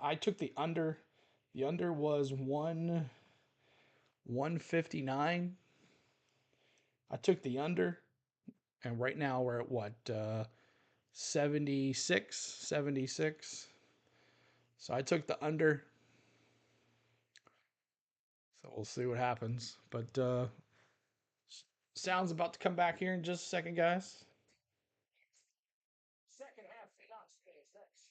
I took the under. The under was 159. I took the under, and right now we're at what, 76. So I took the under. So we'll see what happens. But sound's about to come back here in just a second, guys. Second half, Knoxville is next.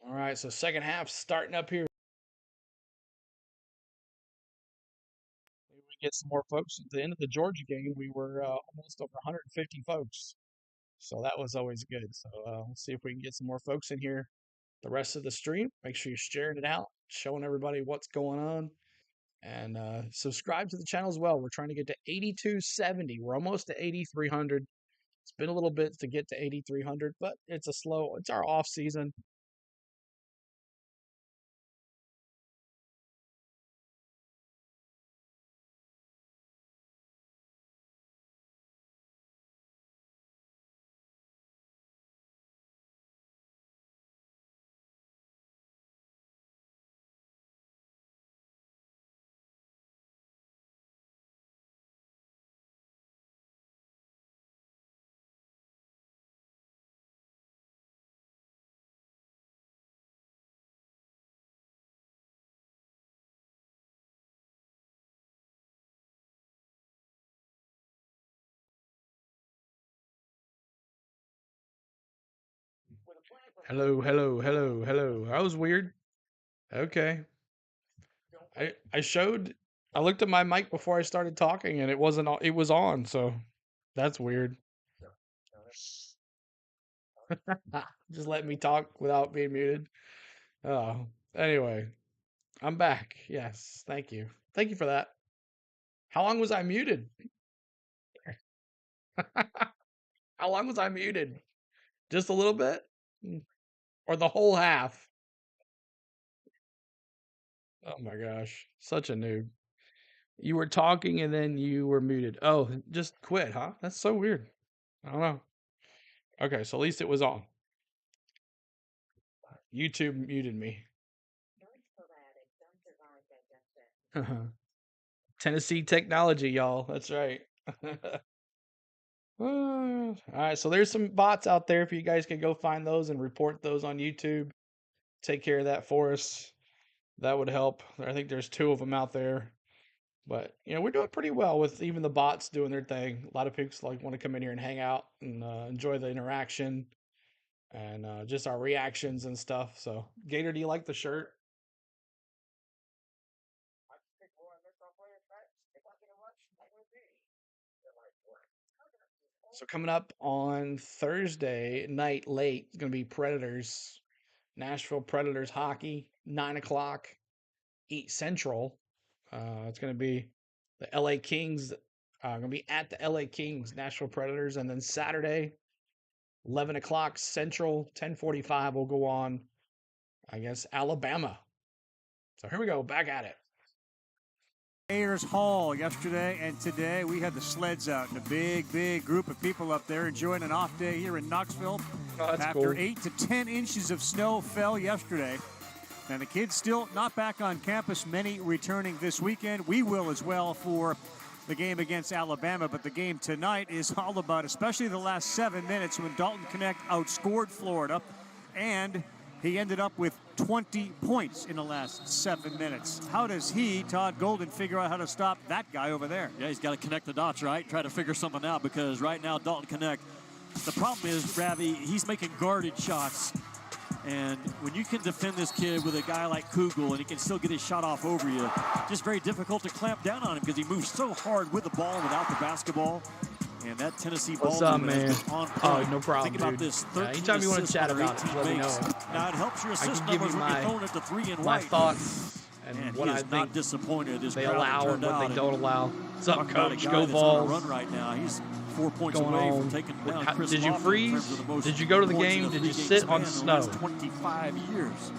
All right, so second half starting up here. Maybe we get some more folks. At the end of the Georgia game, we were almost over 150 folks. So that was always good. So we'll see if we can get some more folks in here the rest of the stream. Make sure you're sharing it out, showing everybody what's going on. And subscribe to the channel as well. We're trying to get to 8270. We're almost to 8300. It's been a little bit to get to 8300, but it's our off season. Hello. That was weird. Okay. I looked at my mic before I started talking and it was on, so that's weird. Just let me talk without being muted. Oh, anyway, I'm back. Yes, thank you. Thank you for that. How long was I muted? How long was I muted? Just a little bit? Or the whole half? Oh my gosh, such a noob. You were talking and then you were muted. Oh, just quit, huh? That's so weird. I don't know. Okay, so at least it was on. YouTube muted me. Tennessee technology, y'all. That's right. All right, so there's some bots out there. If you guys can go find those and report those on YouTube, take care of that for us. That would help. I think there's 2 of them out there. But we're doing pretty well with even the bots doing their thing. A lot of people want to come in here and hang out and enjoy the interaction and just our reactions and stuff. So, Gator, do you like the shirt? So coming up on Thursday night late, it's going to be Predators, Nashville Predators hockey, 9 o'clock, 8 Central. It's going to be the LA Kings. Going to be at the LA Kings, Nashville Predators, and then Saturday, 11 o'clock Central, 10:45 will go on, I guess, Alabama. So here we go, back at it. Ayers Hall yesterday and today. We had the sleds out and a big group of people up there enjoying an off day here in Knoxville. Oh, that's after cool. 8 to 10 inches of snow fell yesterday. And the kids still not back on campus, many returning this weekend. We will as well for the game against Alabama, but the game tonight is all about, especially the last 7 minutes when Dalton Knecht outscored Florida, and he ended up with 20 points in the last 7 minutes. How does he, Todd Golden, figure out how to stop that guy over there? Yeah, he's got to connect the dots, right? Try to figure something out, because right now Dalton Knecht, the problem is, Ravi, he's making guarded shots. And when you can defend this kid with a guy like Kugel and he can still get his shot off over you, just very difficult to clamp down on him because he moves so hard with the ball and without the basketball. And that Tennessee ball What's up, man? on Oh, no problem, Think about dude. this. Anytime you want to chat about it, let me know. Now it helps your I assist can give numbers you when you're throwing it to 3 and my right. thoughts and And what he I is think not disappointed. This they crowd allow and turned what out they don't allow. What's up, talk about a coach? guy Go that's on a Vols. run right now. He's 4 points Going away on. from taking down Chris Did you Lofton in freeze? terms of the most Did you go to the points game? in a Did you three-game sit on span in the snow? last 25 years.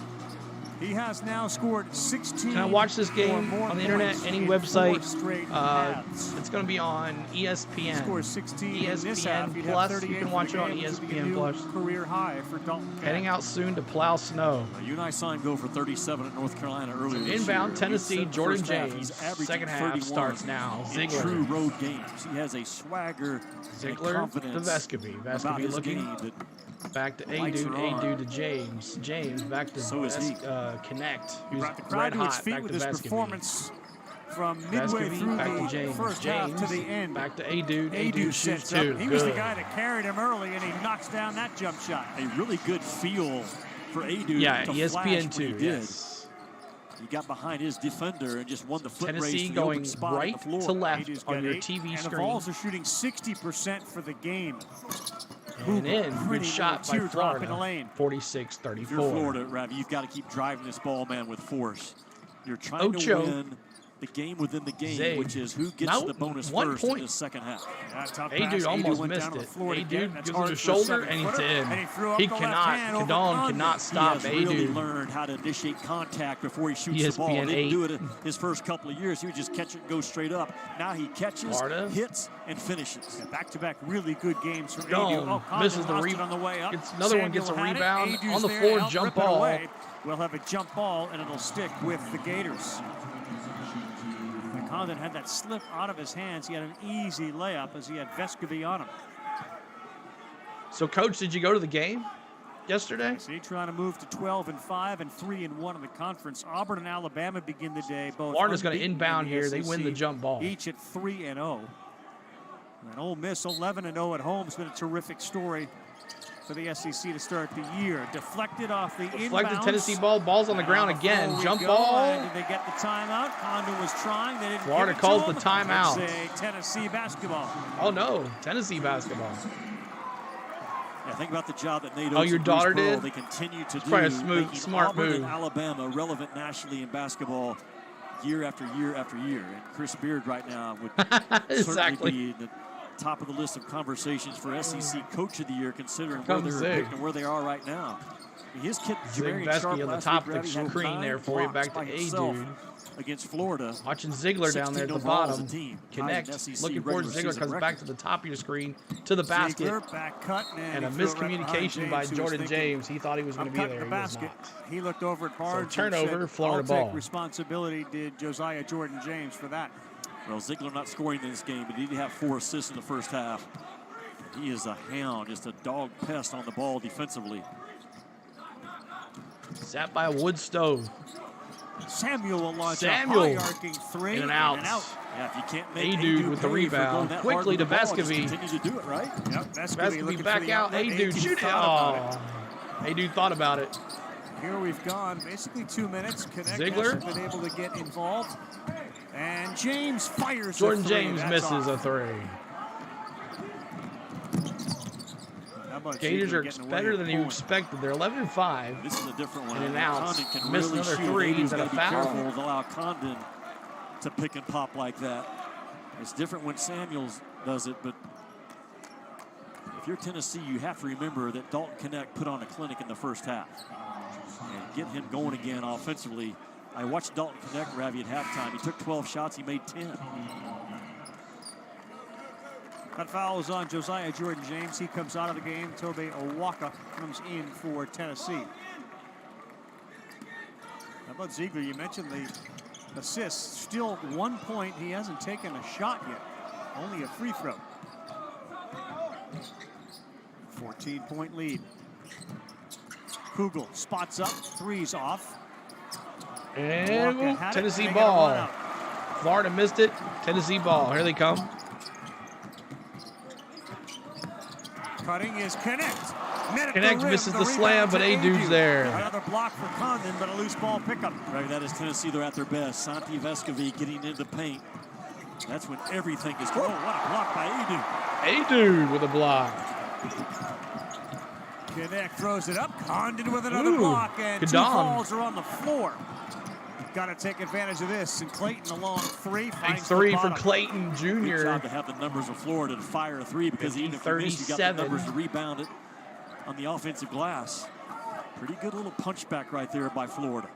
He has now scored 16. Can I watch this game or more on the internet? points Any in website? 4 straight halves. It's going to be on ESPN. He scores 16 in this half. ESPN He'd Plus. have You 38 can for watch the it on game, which would be a ESPN new Plus. Career high for Dalton Knecht. Heading out soon to plow snow. You and I saw him go for 37 at North Carolina earlier this Inbound year. Tennessee, He said the Jordan first half, James. he's averaging Second half 31 starts now. in Ziegler. true road games. He has a swagger Ziegler and to confidence Vescovi. about Vescovi his looking game that back to lights A-Dude. are on. A-Dude to James. James back to So is he. Connect. He Who's brought the crowd red to its hot. feet Back with to his Vescovi. performance from midway Vescovi through back to the James. first half to the end. Back to A-Dude. A-Dude A-Dude shoots sets up. two. He was the Good. guy that carried him early, and he knocks down that jump shot. a really good feel for A-Dude Yeah, to ESPN flash when 2. he did. Yes. He got behind his defender and just won the foot race Tennessee to the open going spot on right the floor. to left A-Dude's on got your 8, TV and screen. the Vols are shooting 60% for the game. And in, Pretty good shot by little teardrop in the Florida. lane. 46-34. If you're Florida, Ravi, you've got to keep driving this ball, man, with force. You're trying to Ocho. win the game within the game, Zig. which is who gets No, the bonus 1 first in point. the second half. Yeah, tough A-Dude pass. almost went missed down to the it. floor to get. A-Dude That's gives him hard a for shoulder and he's 7-footer. in. And he threw up He the left cannot, hand over Condon Condon. cannot stop He has really A-Dude. learned how to initiate contact before he shoots the ball. He ESPN didn't 8. do it his first couple of years. He would just catch it and go straight up. Now he catches, Florida. hits, and finishes. Back-to-back really good games from Gone. A-Dude. Oh, Condon Misses the lost it rebound. on the way up. Gets another one, gets a Samuel had it. rebound A-Dude's on the there floor, to help jump rip it ball. away. We'll have a jump ball, and it'll stick with the Gators. And Condon had that slip out of his hands. He had an easy layup as he had Vescovi on him. So, Coach, did you go to the game yesterday? See, trying to move to 12-5 and 3-1 in the conference. Auburn and Alabama begin the day both. Florida's going to unbeaten inbound in the here. They win the SEC, jump ball. Each at 3-0. And Ole Miss 11-0 at home has been a terrific story for the SEC to start the year. Deflected off the Deflected inbounds. Tennessee ball. Ball's on the ground again. Before we Jump go, ball. and did they get the timeout? Condon was trying. They didn't Florida give it calls to the him. timeout. It's a Tennessee basketball. Oh, no. Tennessee basketball. Yeah, think about the job that Nate Oh, Oates your and Bruce daughter Pearl, did? They continue to do, probably a smooth, making smart Auburn move. and Alabama relevant nationally in basketball year after year after year. And Chris Beard right now would Exactly. certainly be the top of the list of conversations for SEC Coach of the Year, considering Come where they're Zig. picked and where they are right now. I mean, his kid, Zig Jamarian Vesky Sharp, on the last top week, of the Ravi, had screen 9 there for you. blocks Back to by himself A-Dude. against Florida. Watching Ziegler down there at the 16 overall as bottom. a team. Connect. Ties an SEC Looking for regular Ziegler. season Comes record. back to the top of your screen to the basket. Ziegler, back cut, And a he threw it right behind miscommunication by James, who was Jordan thinking, James. He thought he was going I'm to be cutting there. the He was basket. not. He looked over at Barnes. So turnover, and said, Florida I'll ball. take responsibility. Did Josiah Jordan James for that? Well, Ziegler not scoring in this game, but he did have 4 assists in the first half. He is a hound, just a dog pest on the ball defensively. Sat by a wood stove. Samuel will launch Samuel. a high-arcing three. In and out. Yeah, if you can't make A-Dude with the pay for rebound. going that Quickly hard with the ball, just Vescovi. continue to do it, right? Yep, that's Vescovi back out. A-Dude shoot it. Oh. A-Dude thought about it. Here we've gone basically 2 minutes. Connect Ziegler. hasn't been able to get involved. And James fires Jordan a three. James That's misses off. a three. How about Gators Ziegler are getting away better with than you point? expected. They're 11-5. This is a different one. In and And out. Condon can Missed really another shoot. three. A-Dude's Is that gotta a be foul? careful to allow Condon to pick and pop like that. It's different when Samuels does it, but if you're Tennessee, you have to remember that Dalton Knecht put on a clinic in the first half. And get him going again offensively. I watched Dalton Knecht, Ravi, at halftime. He took 12 shots. He made 10. That foul is on Josiah Jordan James. He comes out of the game. Tobe Owaka comes in for Tennessee. How about Ziegler? You mentioned the assists. Still 1 point. He hasn't taken a shot yet. Only a free throw. 14-point lead. Kugel spots up. Three's off. And Tennessee ball. Florida missed it. Tennessee ball. Here they come. Cutting is Knecht. Knecht misses the slam, but A-Dude's there. Another block for Condon, but a loose ball pickup. Right, that is Tennessee. They're at their best. Santi Vescovi getting into the paint. That's when everything is going. Oh, what a block by A-Dude. A-Dude with a block. Knecht throws it up. Condon with another block, and two Vols are on the floor. Got to take advantage of this. And Clayton, a long three. Big three for Clayton Jr. Good job to have the numbers of Florida to fire a three, because even if you miss, you got the numbers to rebound it on the offensive glass. Pretty good little punchback right there by Florida.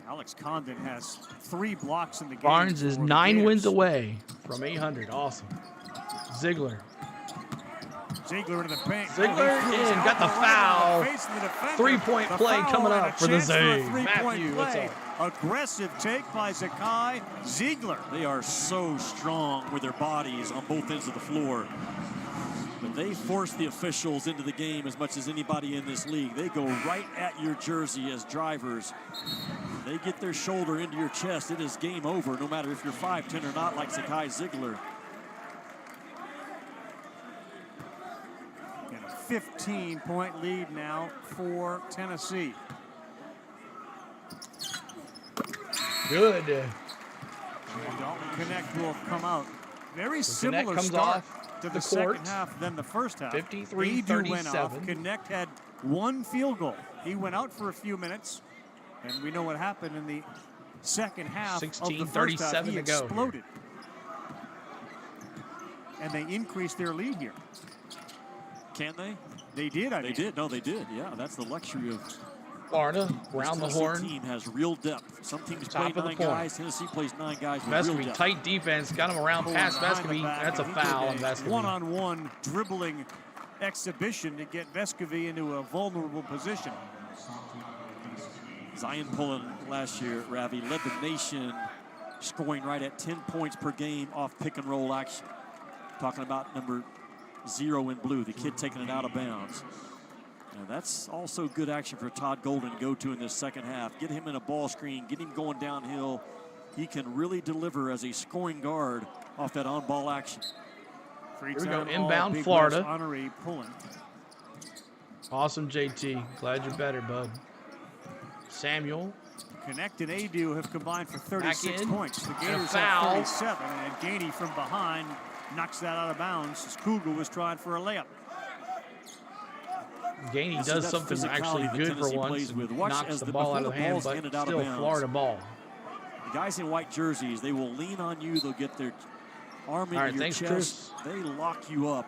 Alex Condon has 3 blocks in the game. Barnes is 9 wins away from 800. Awesome. Ziegler. Ziegler into the paint. Ziegler in, got the foul. 3-point play coming up for the Zags. Matthew, what's up? Aggressive take by Zakai Ziegler. They are so strong with their bodies on both ends of the floor. But they force the officials into the game as much as anybody in this league. They go right at your jersey as drivers. They get their shoulder into your chest. It is game over, no matter if you're 5'10" or not, like Zakai Ziegler. And a 15-point lead now for Tennessee. Good. And Dalton Knecht will come out. Very similar start to the second half than the first half. 53-37. went off. Knecht had 1 field goal. He went out for a few minutes, and we know what happened in the second half. 16:37 he to go. Exploded. And they increased their lead here. Can they? They did, I They did. No, they did. Yeah, that's the luxury of Florida, round the horn. Tennessee team has real depth. Some teams Top play of the 9 point. guys. Tennessee plays 9 guys with real Vescovi, depth. tight defense, got him around past Vescovi. That's a foul on Vescovi. One-on-one dribbling exhibition to get Vescovi into a vulnerable position. Zion Pullen last year, Ravi, led the nation scoring right at 10 points per game off pick and roll action. Talking about number 0 in blue, the kid taking it out of bounds. Now that's also good action for Todd Golden to go to in this second half. Get him in a ball screen, get him going downhill. He can really deliver as a scoring guard off that on-ball action. Here we go, inbound Florida. Honoree Pullen. Awesome, JT. Glad you're better, bud. Samuel. Knecht and Adu have combined for 36 in. points. The And a Gators foul. have 37, and Gainey from behind knocks that out of bounds as Kugel was trying for a layup. Gainey does something actually good for once. Knocks the ball out of the hand, but still Florida ball. The guys in white jerseys, they will lean on you. They'll get their arm into your chest. Chris. They lock you up.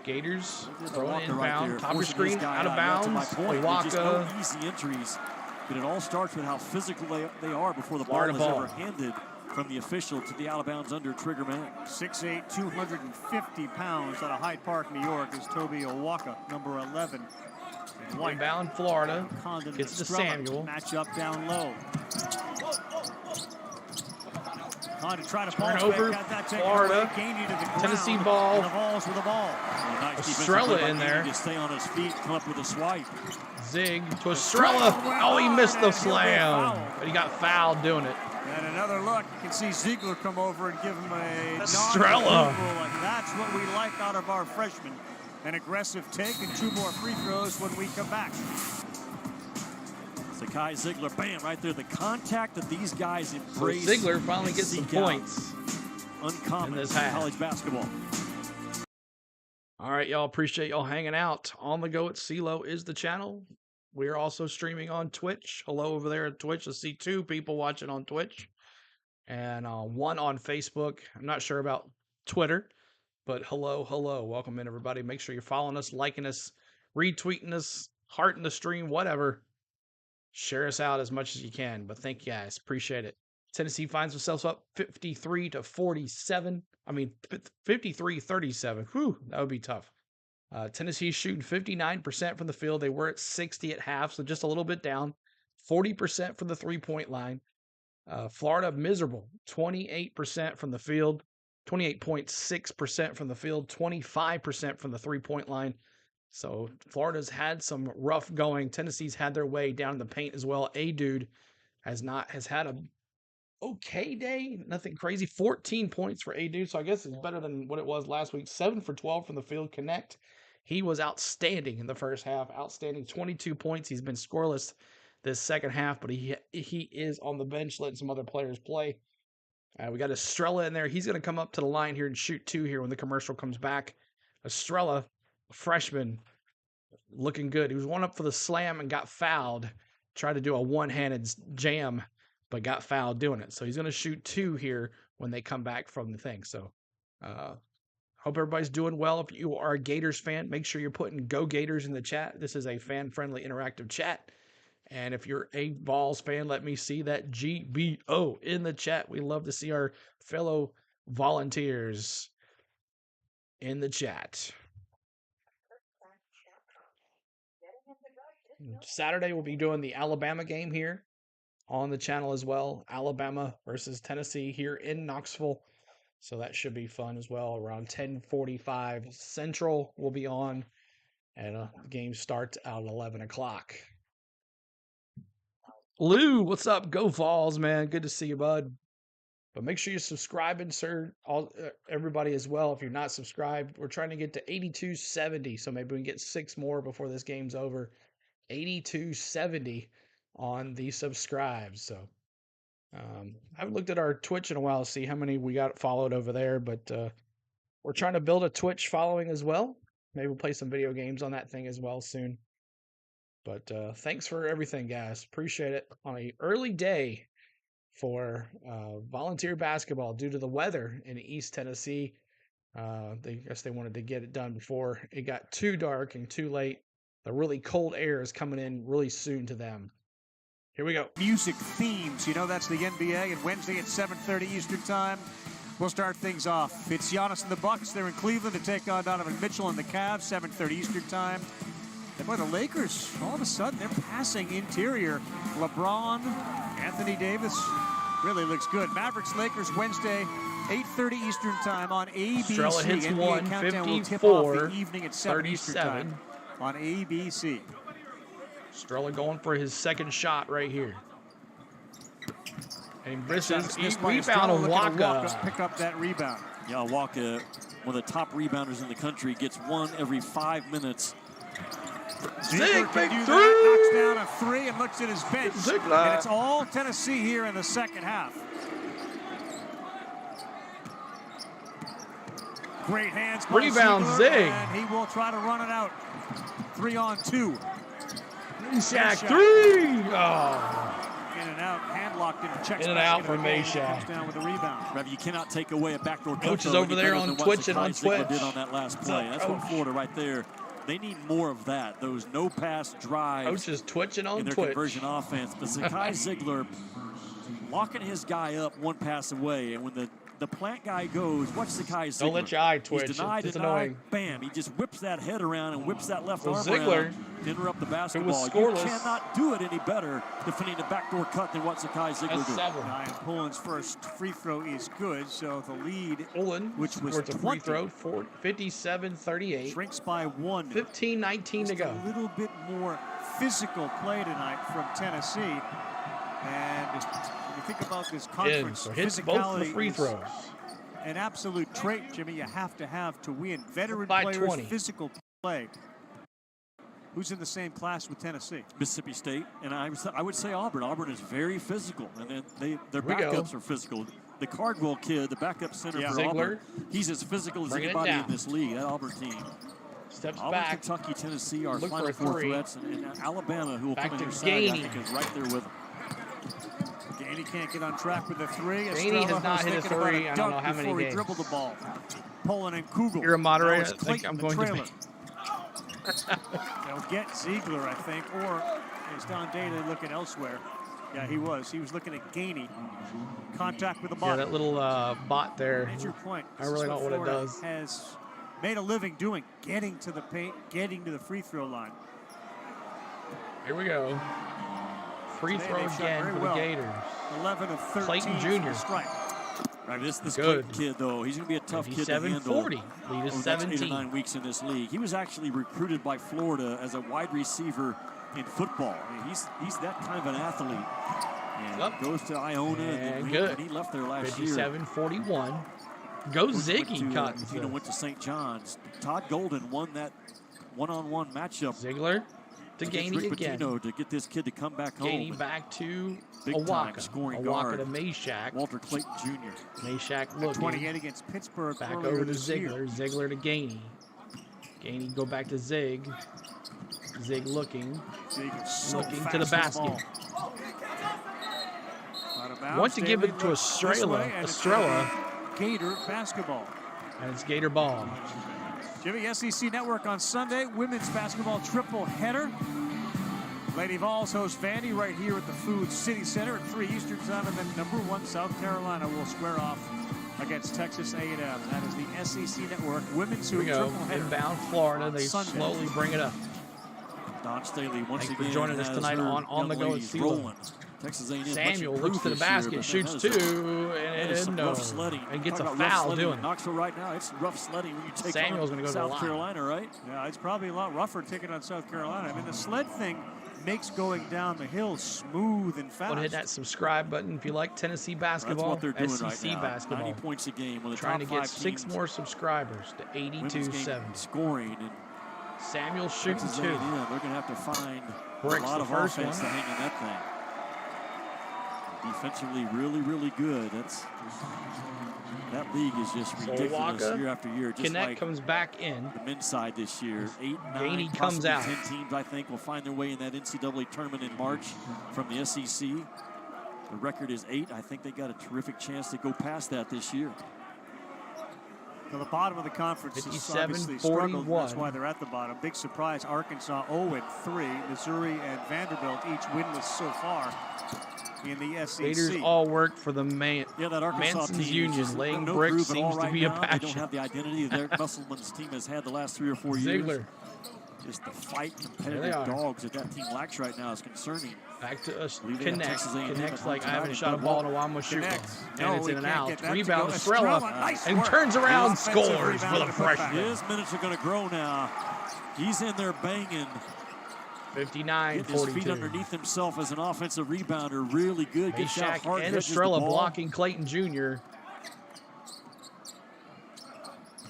Gators There's a throwing walker inbound, right top of forcing screen, this guy out of That's bounds. my point. There's just no Waka. easy entries, but it all starts with how physical they are before the Florida ball is ball. ever handed from the official to the out of bounds under trigger man. 6'8", 250 pounds out of Hyde Park, New York is Toby Owaka, number 11. White. Inbound Florida. Condon Gets to Strella. Samuel. Match up down low. Condon try to Turnover, got that taken Florida. away. Gainey to the ground. Tennessee ball. And the Vols with the ball. Nice defensive Estrella play by in Gainey there. to stay on his feet, come up with a swipe. Zig to Estrella. Oh, he missed the slam. But he got fouled doing it. And another look. You can see Ziegler come over and give him a Estrella. And that's what we like out of our freshmen. An aggressive take and 2 more free throws when we come back. Zakai Ziegler, bam, right there. The contact that these guys So embrace. Ziegler finally and gets some seek out. points. Uncommon in this in half. college basketball. All right, y'all. Appreciate y'all hanging out. On the Go at CeeLo is the channel. We are also streaming on Twitch. Hello over there at Twitch. I see 2 people watching on Twitch and 1 on Facebook. I'm not sure about Twitter, but hello. Welcome in, everybody. Make sure you're following us, liking us, retweeting us, hearting the stream, whatever. Share us out as much as you can. But thank you guys. Appreciate it. Tennessee finds themselves up 53-47. I mean, 53-37. Whew, that would be tough. Tennessee shooting 59% from the field. They were at 60 at half, so just a little bit down. 40% from the three-point line. Florida miserable, 28% from the field, 28.6% from the field, 25% from the three-point line. So Florida's had some rough going. Tennessee's had their way down in the paint as well. A-Dude has had a okay day, nothing crazy. 14 points for A-Dude, so I guess it's better than what it was last week. 7 for 12 from the field. Knecht, he was outstanding in the first half. Outstanding, 22 points. He's been scoreless this second half, but he is on the bench letting some other players play. We got Estrella in there. He's going to come up to the line here and shoot 2 here when the commercial comes back. Estrella, a freshman, looking good. He was one up for the slam and got fouled. Tried to do a one-handed jam, but got fouled doing it. So he's going to shoot 2 here when they come back from the thing. So hope everybody's doing well. If you are a Gators fan, make sure you're putting Go Gators in the chat. This is a fan-friendly interactive chat. And if you're a Vols fan, let me see that GBO in the chat. We love to see our fellow volunteers in the chat. Saturday, we'll be doing the Alabama game here on the channel as well. Alabama versus Tennessee here in Knoxville. So that should be fun as well. Around 10:45 Central will be on. And the game starts at 11 o'clock. Lou, what's up? Go Vols, man. Good to see you, bud. But make sure you're subscribing, sir. Everybody as well. If you're not subscribed, we're trying to get to 8270. So maybe we can get 6 more before this game's over. 8270 on the subscribes. So I haven't looked at our Twitch in a while to see how many we got followed over there. But we're trying to build a Twitch following as well. Maybe we'll play some video games on that thing as well soon. But thanks for everything, guys. Appreciate it. On an early day for volunteer basketball due to the weather in East Tennessee. They guess they wanted to get it done before it got too dark and too late. The really cold air is coming in really soon to them. Here we go. Music themes. You know that's the NBA, and Wednesday at 7:30 Eastern Time. We'll start things off. It's Giannis and the Bucks. They're in Cleveland to take on Donovan Mitchell and the Cavs, 7:30 Eastern Time. And boy, the Lakers, all of a sudden, they're passing interior. LeBron, Anthony Davis, really looks good. Mavericks-Lakers Wednesday, 8:30 Eastern Time on ABC. Estrella hits NBA one, Countdown will tip 54, off the evening at 7 Eastern Time on ABC. Estrella going for his second shot right here. And Briss's rebound of Waka. Pick up that rebound. Yeah, Waka, one of the top rebounders in the country, gets one every 5 minutes. Ziegler can do that, knocks down a 3 and looks at his bench. Ziegler. And it's all Tennessee here in the second half. Great hands by Rebound, Ziegler, Zig. and he will try to run it out. 3-on-2. Meshack 3. Oh. In and out, hand locked in, checks In and back out into for the game, Meshack. comes down with a rebound. Rev, you cannot take away a backdoor cut. Coach is over there on Twitch and on Ziegler Twitch. did on that last play. That's what Florida right there. They need more of that. Those no-pass drives. Coach is twitching on in their Twitch. conversion offense. But Zakai Ziegler locking his guy up one pass away, and when the plant guy goes, watch Zakai Ziegler. Don't let your eye twitch. He's denied, it's denied, annoying. Bam! He just whips that head around and whips that left arm Ziegler, around to interrupt the basketball. You scoreless. cannot do it any better defending a backdoor cut than what Zakai Ziegler did. 7. Ryan Pullen's first free throw is good, so the lead, Pullen, which was a free 20, throw, 57-38. shrinks by 1. 15-19 to go. A little bit more physical play tonight from Tennessee. And when you think about this conference, So hits both the physicality free is throws. an absolute trait, Jimmy, you have to win. Veteran By players, 20. physical play. Who's in the same class with Tennessee? Mississippi State, and I would say Auburn. Auburn is very physical, and their we go. backups are physical. The Cardwell kid, the backup center for Ziegler. Auburn, he's as physical as Bringing it anybody in down. this league, that Auburn team. Steps Auburn, back. Kentucky, Tennessee are Look for Final a Four 3. threats, and Alabama, who will Back come to in their side, I Gainey. think is right there with them. Gainey can't get on track with the 3. Gainey has not hit a thinking about 3 I don't dunk know how many before he games. dribbled the ball. Pullen and Kugel. You're a moderator. Now it's I think Clayton, I'm the going to trailer. be. They'll get Ziegler, I think, or is Don Data looking elsewhere? Yeah, he was. He was looking at Gainey. Contact with the bot. Yeah, that little bot there. That's your point. I really don't know what it Florida does. Has made a living doing, getting to the paint, getting to the free throw line. Here we go. Free Today throw they've shot again very for well. the Gators. 11 of 13 Clayton from Jr. the stripe. Right, this Good. Clayton kid, though, he's going to be a tough kid to handle. 57-40. Lead over is the next 8 or 17. 9 weeks in this league. He was actually recruited by Florida as a wide receiver in football. I mean, he's that kind of an athlete. And goes to Iona, and then he left there last year. 57-41. Go Ziggy, Cotton. Went to St. John's. Todd Golden won that one-on-one matchup. Ziegler to Gainey again. To get this kid to come back home. Gainey back to Big time Awaka. scoring Awaka guard. to Meshack. Walter Clayton Jr. Meshack looking. 28 against Pittsburgh. Back earlier over to this Ziegler. year. Ziegler to Gainey. Gainey go back to Zig. Zig looking. Looking to the basket. Want to give it to Estrella. Gator basketball. And it's Gator ball. Jimmy, SEC Network on Sunday. Women's basketball triple header. Lady Vols host Vandy right here at the Food City Center at 3 Eastern time. And then #1 South Carolina will square off against Texas A&M. That is the SEC Network Women's Here we go. triple header. Inbound Florida. They Sunday. slowly bring it up. Don Staley once Thanks again for joining us has tonight her on the young go at ladies CeeLo. rolling. Texas A&M Samuel much looks to the improved this year, basket, but shoots that is two, that is some and no. rough sledding. And gets Talk a about rough foul sledding doing in it. Knoxville right now. It's rough sledding when you take Samuel's on gonna go to the South line. Carolina, right? Yeah, it's probably a lot rougher taking on South Carolina. I mean, the sled thing makes going down the hill smooth and fast. Want to hit that subscribe button if you like Tennessee basketball, That's what they're doing SEC right now. basketball. 90 points a game with the Trying to top get 5 6 teams. more subscribers to Women's game 82-7. scoring, and Samuel shooting Texas 2. A&M, they're going to have to find Breaks a lot the of first offense one. to hang in that thing. Defensively, really, really good. That league is just ridiculous Waka, year after year. Just Knecht like comes back in. the men's side this year. 8, 9, Gainey comes possibly out. 10 teams, I think, will find their way in that NCAA tournament in March from the SEC. The record is 8. I think they got a terrific chance to go past that this year. Well, the bottom of the conference is 57-41. obviously struggled. That's why they're at the bottom. Big surprise, Arkansas 0-3. Missouri and Vanderbilt each winless so far in the SEC. Gators all work for the that Arkansas Manson's team Union. is Laying no bricks groove at all seems to right be a now. They don't passion. have the identity that Musselman's team has had the last 3 or 4 years. Ziegler. Just the fight, There competitive they are. dogs that team lacks right now is concerning. Back to us. Believe they have Texas A&M Connects at like I home haven't tonight. shot a ball in a while. I'm going to shoot one. No, And it's we in and can't out. get that to Rebound go. Estrella. Nice And work. turns around, Offensive scores for rebound the to put back. freshman. His minutes are going to grow now. He's in there banging. 59-42. Getting his feet underneath himself as an offensive rebounder. Really good. Gets out Meshack hard. and catches the Estrella ball. blocking Clayton Jr.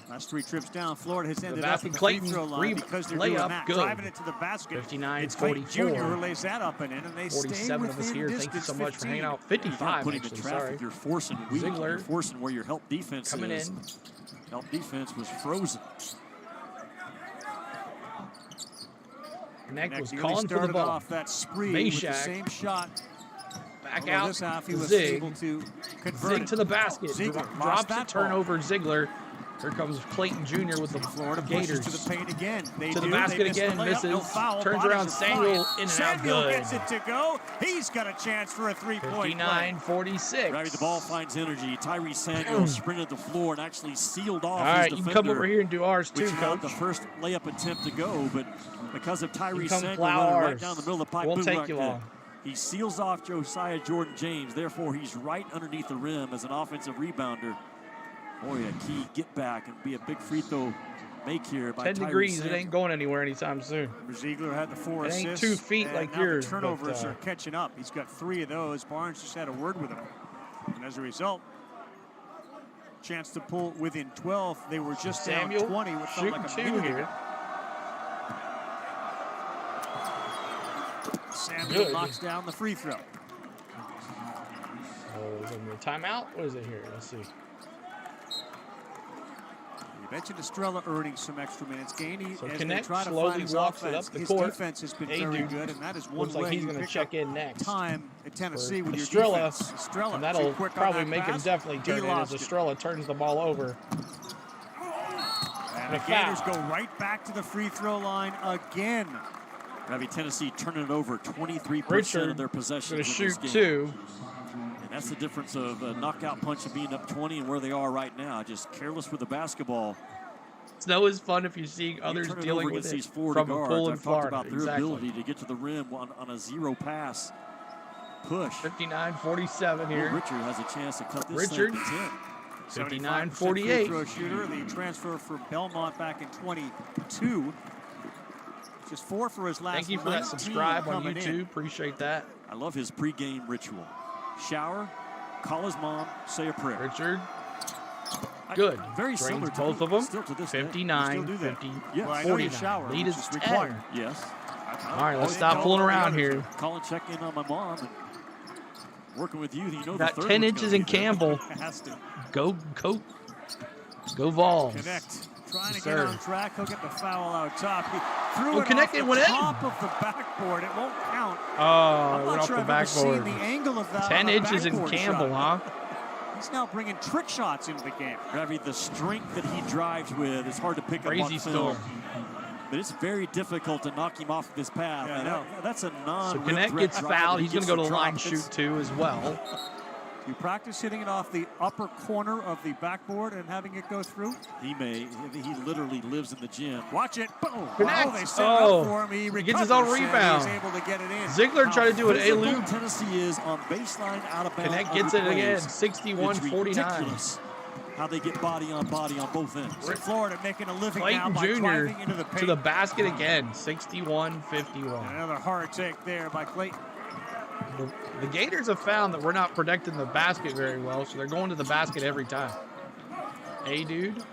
Last 3 trips down, Florida has ended up basket, at the Clayton, free throw line because they're doing layup, that. good. Driving it to the basket. 59-44. It's Clayton Jr. who lays that up and in, and they stay 47 of us within here. distance. Thank you so much for hanging 15. out. You gotta 55, put him in actually, traffic. sorry. You're forcing weak. Ziegler. You're forcing where your help defense Coming is. in. Help defense was frozen. Knecht was Next, calling for the started ball. off that spree with the Meshack. same shot. Back Although out. this half he was Zig. able to convert Zig it. to the basket. Ziegler Drops lost it. that Turnover. Ziegler. Here comes Clayton Jr. with the Florida Gators. pushes to the paint again. They To the do. basket They miss the again, layup. No misses. foul. Turns Bodies around, are Samuel flying. in and out, Samuel good. gets it to go. He's got a chance for a three-point play. 59-46. Right, the ball finds energy. Tyree Samuel sprinted the floor and actually sealed off All right, his you defender. can come over here and do ours too, which allowed Coach. the first layup attempt to go, but because of Tyree come Samuel plow running right ours. down the middle of the pipe, Won't boom, take right you there. long. He seals off Josiah Jordan-James. Therefore, he's right underneath the rim as an offensive rebounder. Boy, a key get back and be a big free throw make here by 10 Tyree degrees. Samuel. It ain't going anywhere anytime soon. Ziegler had the 4 It ain't assists. 2 feet and like now yours, the turnovers but, are catching up. He's got 3 of those. Barnes just had a word with him. And as a result, chance to pull within 12. They were just Samuel down 20. What felt like a shooting 2 minute here. ago. Samuel Good. knocks down the free throw. Oh, is it a timeout? What is it here? Let's see. You mentioned Estrella earning some extra minutes. Gainey, So as they Knecht try to slowly find his walks it offense, up the his court. defense has been Hey, very dude. good, and that is one Looks like way he's you going to pick check up in next. time at Tennessee with your Estrella, defense. Estrella, and that'll too quick on probably that make him pass. definitely He turn in as lost it. Estrella turns the ball over. And the Gators go right back to the free throw line again. Ravi Tennessee turning it over 23% Richard of their possessions going to in shoot this game. 2. And that's the difference of a knockout punch of being up 20 and where they are right now. Just careless with the basketball. Snow is fun if you see others turn it dealing over with against it these Florida from a guards. pool in I've talked Florida. about their Exactly. ability to get to the rim on a zero pass push. 59-47 here. Well, Richard has a chance to cut this Richard, thing to 10. 75% 59-48. free throw shooter, the transfer from Belmont back in 22. Just 4 for his last. Thank you for that 19 subscribe on coming YouTube. in. Appreciate that. I love his pregame ritual. Shower, call his mom, say a prayer. Richard, good. Very Drains similar to both me, of them. still to this day. 59, do that. 50, Yes. Well, I know you 49. shower, Lead which is is 10. required. Yes. All right, let's I stop didn't fooling know all the around others here. did. Call and check in on my mom. And working with you, you know Got the third 10 one's inches gonna in be there. Campbell. Has to Go Vols. connect. Trying to Sir. get on track. He'll get the foul out top. He threw Oh, it Knecht, off it the went in. top of the backboard. It won't count. Oh, I'm it went not off sure the I've ever seen backboard. the angle of that. 10 on a inches in backboard Campbell, shot. huh? He's now bringing trick shots into the game. Ravi, the strength that he drives with is hard to pick Crazy up on film. storm. But it's very difficult to knock him off of his path. Yeah, and I know. that's a So non Knecht gets fouled. He's going to go to the line shoot too as well. You practice hitting it off the upper corner of the backboard and having it go through? He literally lives in the gym. Watch it. Boom. Knecht. Oh, they set it Oh. up for him. He Gets his own recovers, and rebound. He's able to get it in. Ziegler tried to do an Physical A-loop. Tennessee is on baseline out of bounds. Knecht gets it under again. plays. It's 61-49. ridiculous how they get body on both ends. So Florida making a living now Clayton by Jr. driving into the paint. to the basket again. 61-51. Another hard take there by Clayton. The Gators have found that we're not protecting the basket very well, so they're going to the basket every time. A-dude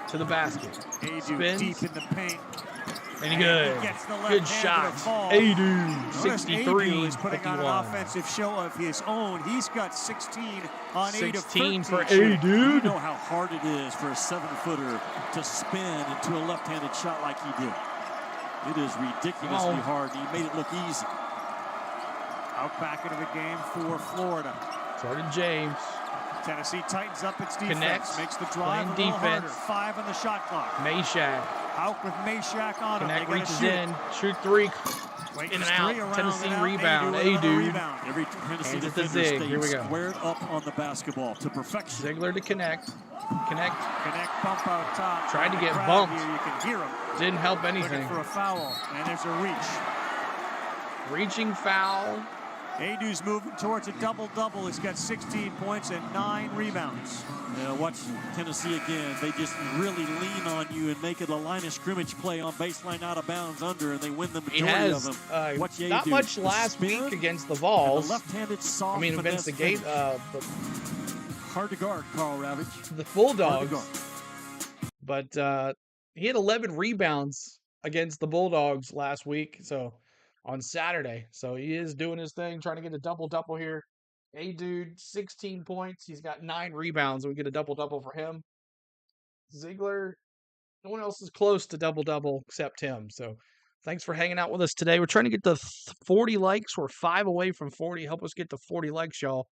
to the basket. A-dude Spins. deep in the paint. And good. He gets the Good left shot. hand to the ball. A-dude. Notice A-dude is putting on an 63-51. offensive show of his own. He's got 16 on 8 of 13. 16 for shooting. You A-dude. know how hard it is for a 7-footer to spin into a left-handed shot like he did. It is ridiculously hard. He made it look easy. Out back into the game for Florida. Jordan James. Tennessee tightens up its defense. Connects. Makes the drive a Playing little harder. defense. 5 on the shot clock. Meshack. Out with Meshack on him. They Knecht gotta reaches shoot. in. Shoot three. Wait, In and there's out. three around Tennessee and out. rebound. A-dude with another A-dude. rebound. Every Tennessee Hands it to defender Zig. Here we stays go. squared up on the basketball to perfection. Ziegler to Knecht. Knecht Connect bump out top. Tried to The get crowd bumped. Here, you can hear him didn't help looking anything. for a foul, and there's a reach. Reaching foul. A-dude's moving towards a double-double. He's got 16 points and 9 rebounds. Yeah, watch Tennessee again. They just really lean on you and make it a line of scrimmage play on baseline out of bounds under, and they win the He majority has of them. Watch not A-dude. much The last spin week against the and Vols. the left-handed soft I mean, against the finesse Gate, finish. Hard to guard, Carl Ravage. the Hard to Bulldogs. guard. But he had 11 rebounds against the Bulldogs last week, so on Saturday. So he is doing his thing, trying to get a double-double here. A-dude, 16 points. He's got 9 rebounds, and we get a double-double for him. Ziegler, no one else is close to double-double except him. So thanks for hanging out with us today. We're trying to get to 40 likes. We're 5 away from 40. Help us get to 40 likes, y'all,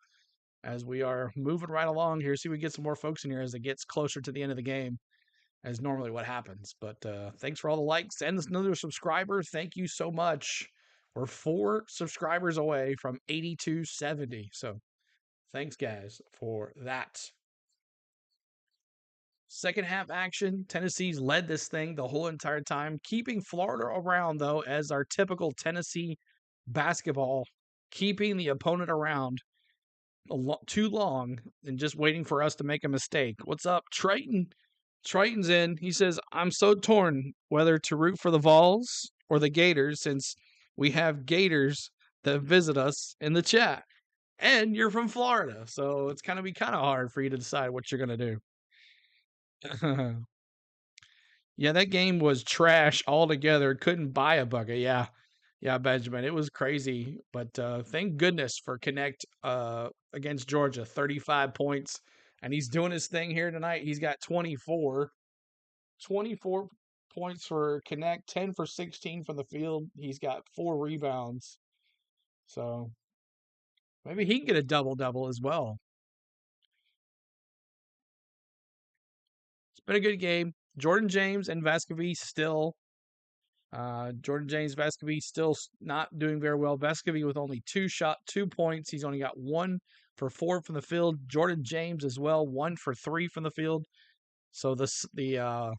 as we are moving right along here. See if we get some more folks in here as it gets closer to the end of the game, as normally what happens. But thanks for all the likes and another subscriber. Thank you so much. We're 4 subscribers away from 8270. So thanks, guys, for that. Second half action. Tennessee's led this thing the whole entire time, keeping Florida around, though, as our typical Tennessee basketball, keeping the opponent around too long and just waiting for us to make a mistake. What's up, Triton? Triton's in. He says, I'm so torn whether to root for the Vols or the Gators, since we have Gators that visit us in the chat. And you're from Florida, so it's going to be kind of hard for you to decide what you're going to do. Yeah, that game was trash altogether. Couldn't buy a bucket. Yeah, Benjamin. It was crazy. But thank goodness for Knecht against Georgia. 35 points. And he's doing his thing here tonight. He's got 24. 24 points for Knecht. 10 for 16 from the field. He's got 4 rebounds. So maybe he can get a double-double as well. It's been a good game. Jordan James and Vescovi still. Jordan James, Vescovi still not doing very well. Vescovi with only 2 points. He's only got 1 for 4 from the field. Jordan James as well, 1 for 3 from the field. So the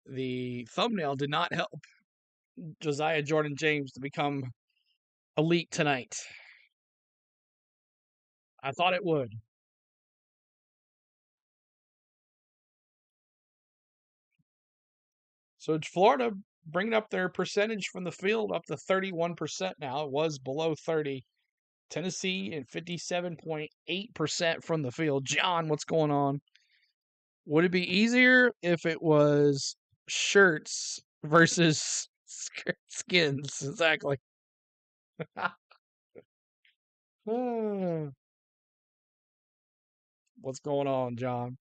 the thumbnail did not help Josiah Jordan James to become elite tonight. I thought it would. So Florida bringing up their percentage from the field up to 31% now. It was below 30. Tennessee at 57.8% from the field. John, what's going on? Would it be easier if it was shirts versus skins? Exactly. What's going on, John?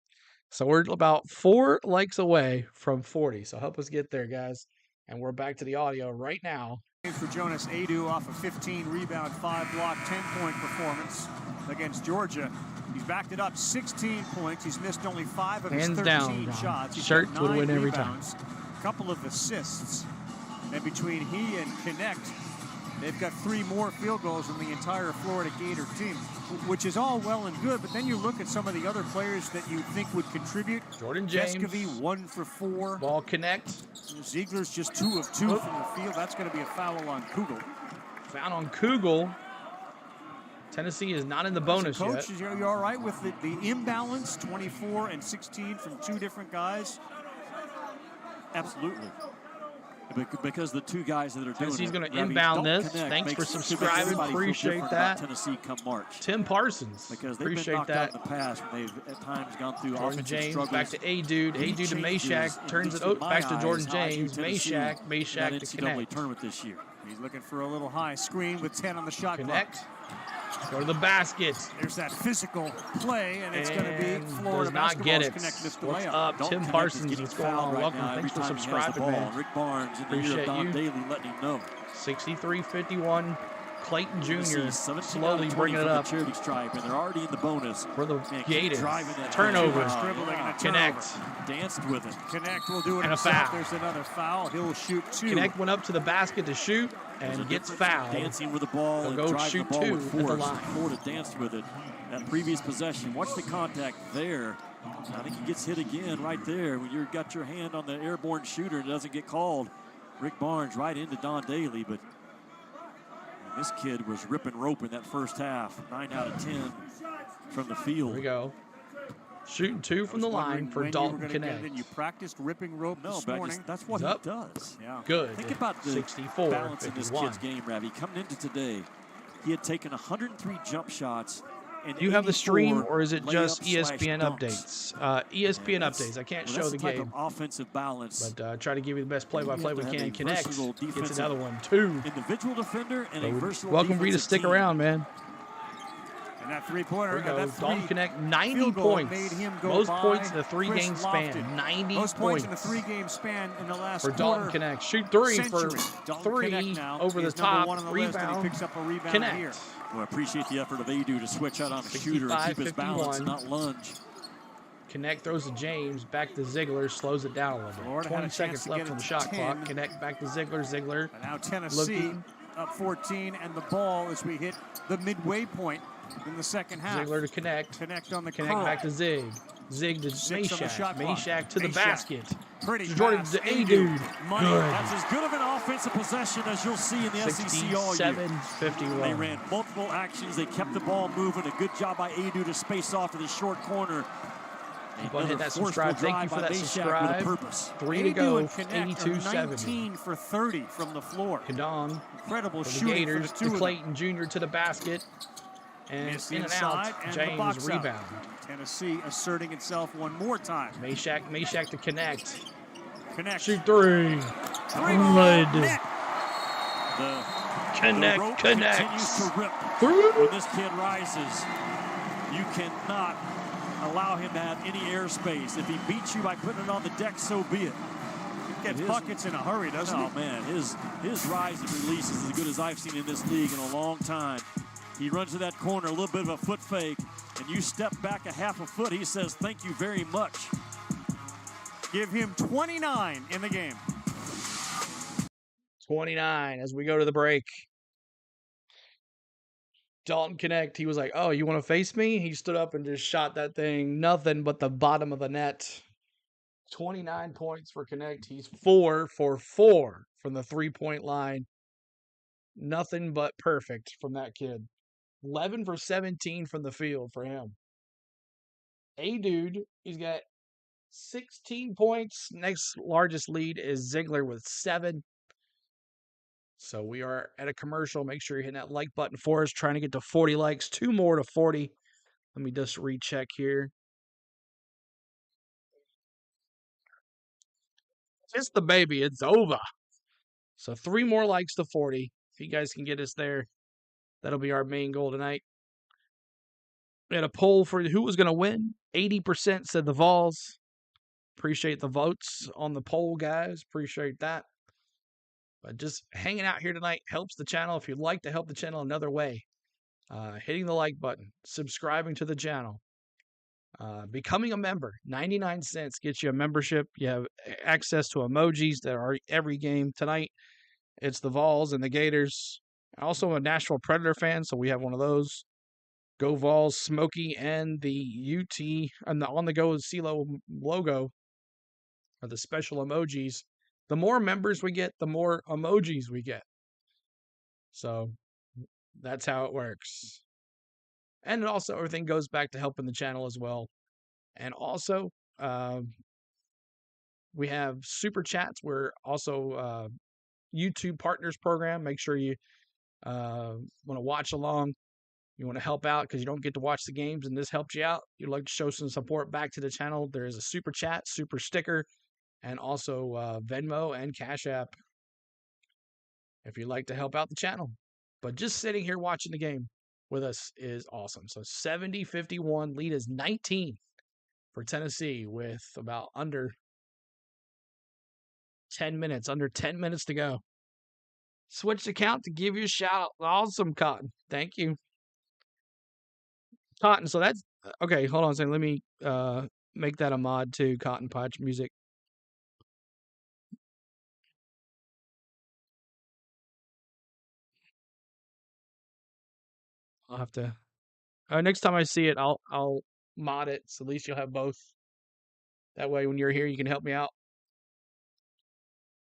So we're about 4 likes away from 40. So help us get there, guys. And we're back to the audio right now. For Jonas Adu off a 15 rebound, 5 block, 10-point performance against Georgia. He's backed it up 16 points. He's missed only 5 of his 13 shots. He's Shirts got would 9 win every rebounds, a couple of assists. And between he and Knecht, they've got 3 more field goals than the entire Florida Gator team, which is all well and good. But then you look at some of the other players that you think would contribute. Jordan James. Vescovy, 1 for 4. Ball Knecht. Ziegler's just 2 of 2 from the field. That's going to be a foul on Kugel. Foul on Kugel. Tennessee is not in the bonus Coach, yet. Are you all right with the imbalance, 24 and 16 from 2 different guys? Absolutely. Because the 2 guys that are doing Tennessee's going to Ravi, inbound Dalton this. Knecht Thanks for makes subscribing. everybody feel Appreciate different that. about Tennessee come March. Tim Parsons. Because they've Appreciate been knocked that. out in the past when they've at times gone through Jordan offensive James struggles. back to A-Dude. A-Dude to Meshack. Turns it back to Jordan James. Meshack to NCAA Knecht. tournament this year. He's looking for a little high screen with 10 on the shot clock. Knecht. Go to the basket. There's that physical play, and it's going to be Florida does not get it. Connect missed the What's layup. up, Dalton Tim Knecht Parsons? is getting What's going on? fouled right Welcome. now Thanks for every time he has the subscribing, ball. man. Rick Barnes in the ear Appreciate of Don you. Daly letting him know. 63-51. Clayton Jr. 17 slowly out of 20 bringing it from the up charity stripe, and they're already in the bonus. for the Man, keep Gators. driving that Turnover. pressure. Scribbling and a Knecht. Danced with it. Knecht will do it And a himself. foul. There's another foul. He'll shoot 2. Knecht went up to the basket to shoot and gets fouled. Dancing with the ball He'll and go driving shoot the ball 2 with at the force. line. Florida danced with it. That previous possession. Watch the contact there. I think he gets hit again right there. When you've got your hand on the airborne shooter and it doesn't get called. Rick Barnes right into Don Daly, but this kid was ripping rope in that first half. 9 out of 10 from the field. Here we go. Shooting 2 from the line for Dalton Knecht. You practiced ripping rope this but morning. that's what He's he up. does. Yeah. Good. Think about the 64, balance in this 51. kid's game, Ravi. Coming into today, he had taken 103 jump shots. And Do you have the stream, 84 or is it just layups/dunks. ESPN updates? ESPN updates. I can't Well, show that's the type game, of offensive balance. but try to give you the best play-by-play You we have to can. have a versatile Knecht gets defensive another one. 2. Individual defender and a versatile Welcome for you to defensive stick team. around, man. And that three-pointer, Here we go. that Dalton Knecht, 90 field goal points. made him go Most by points in a Chris 3-game span. Lofton. 90 Most points in a 3-game span in the last for Dalton quarter Knecht. Shoot 3 for century. Dalton 3 Knecht now over the is number top. 1 on the list, and he Rebound. picks up a rebound here. Knecht. Well, I appreciate the effort of Adu to switch out on a shooter and keep his balance and 55-51. not lunge. Knecht throws to James, back to Ziegler, slows it down a little bit. Florida had a 20 chance seconds to left get on it the to shot 10. clock. Knecht back to Ziegler. Ziegler And now Tennessee looking. up 14, and the ball as we hit the midway point in the second half. Ziegler to Knecht. Knecht on the Knecht curl. back to Zig. Zig to 6 on the shot Meshack. clock. Meshack to the Meshack. basket. Pretty Jordan pass. to Adu. A-Dude. Money. Good. That's as good of an offensive possession as you'll see in the SEC all year. 67-51. They ran multiple actions. They kept the ball moving. A good job by Adu to space off to the short corner. Go ahead, hit that Another subscribe. forceful Thank you drive for by that Meshack with a subscribe. purpose. 3 to Adu go. and Knecht are 82-70. 19 for 30 from the floor. Kadon Incredible for the shooting Gators for the to two of them. Clayton Jr. to the basket. And Missed in and inside out. and the James box out. rebound. Tennessee asserting itself one more time. Meshack to Knecht. Knecht. Shoot 3. Three-ball Good. net. The rope Knecht. continues to rip. Through. When this kid rises, you cannot allow him to have any airspace. If he beats you by putting it on the deck, so be it. Gets buckets in a hurry, doesn't he? Oh, man, his rise and release is as good as I've seen in this league in a long time. He runs to that corner, a little bit of a foot fake, and you step back a half a foot, he says, thank you very much. Give him 29 in the game. 29 as we go to the break. Dalton Knecht, he was like, oh, you want to face me? He stood up and just shot that thing. Nothing but the bottom of the net. 29 points for Knecht. He's 4 for 4 from the three-point line. Nothing but perfect from that kid. 11 for 17 from the field for him. A-Dude, he's got 16 points. Next largest lead is Ziegler with 7. So we are at a commercial. Make sure you're hitting that like button for us. Trying to get to 40 likes. 2 more to 40. Let me just recheck here. It's the baby. It's over. So 3 more likes to 40. If you guys can get us there, that'll be our main goal tonight. We had a poll for who was going to win. 80% said the Vols. Appreciate the votes on the poll, guys. Appreciate that. But just hanging out here tonight helps the channel. If you'd like to help the channel another way, hitting the like button, subscribing to the channel, becoming a member. 99 cents gets you a membership. You have access to emojis that are every game. Tonight, it's the Vols and the Gators. Also a Nashville Predator fan, so we have one of those. Go Vols, Smokey, and the UT and the On the Go CeeLo logo are the special emojis. The more members we get, the more emojis we get. So that's how it works. And also everything goes back to helping the channel as well. And also, we have super chats. We're also YouTube Partners Program. Make sure you want to watch along. You want to help out because you don't get to watch the games, and this helps you out. You'd like to show some support back to the channel. There is a super chat, super sticker, and also Venmo and Cash App if you'd like to help out the channel. But just sitting here watching the game with us is awesome. So 70-51, lead is 19 for Tennessee with about under 10 minutes to go. Switched account to give you a shout out. Awesome, Cotton. Thank you. Cotton, so that's okay. Hold on a second. Let me make that a mod too. Cotton Patch Music. I'll have to. Next time I see it, I'll mod it. So at least you'll have both. That way, when you're here, you can help me out.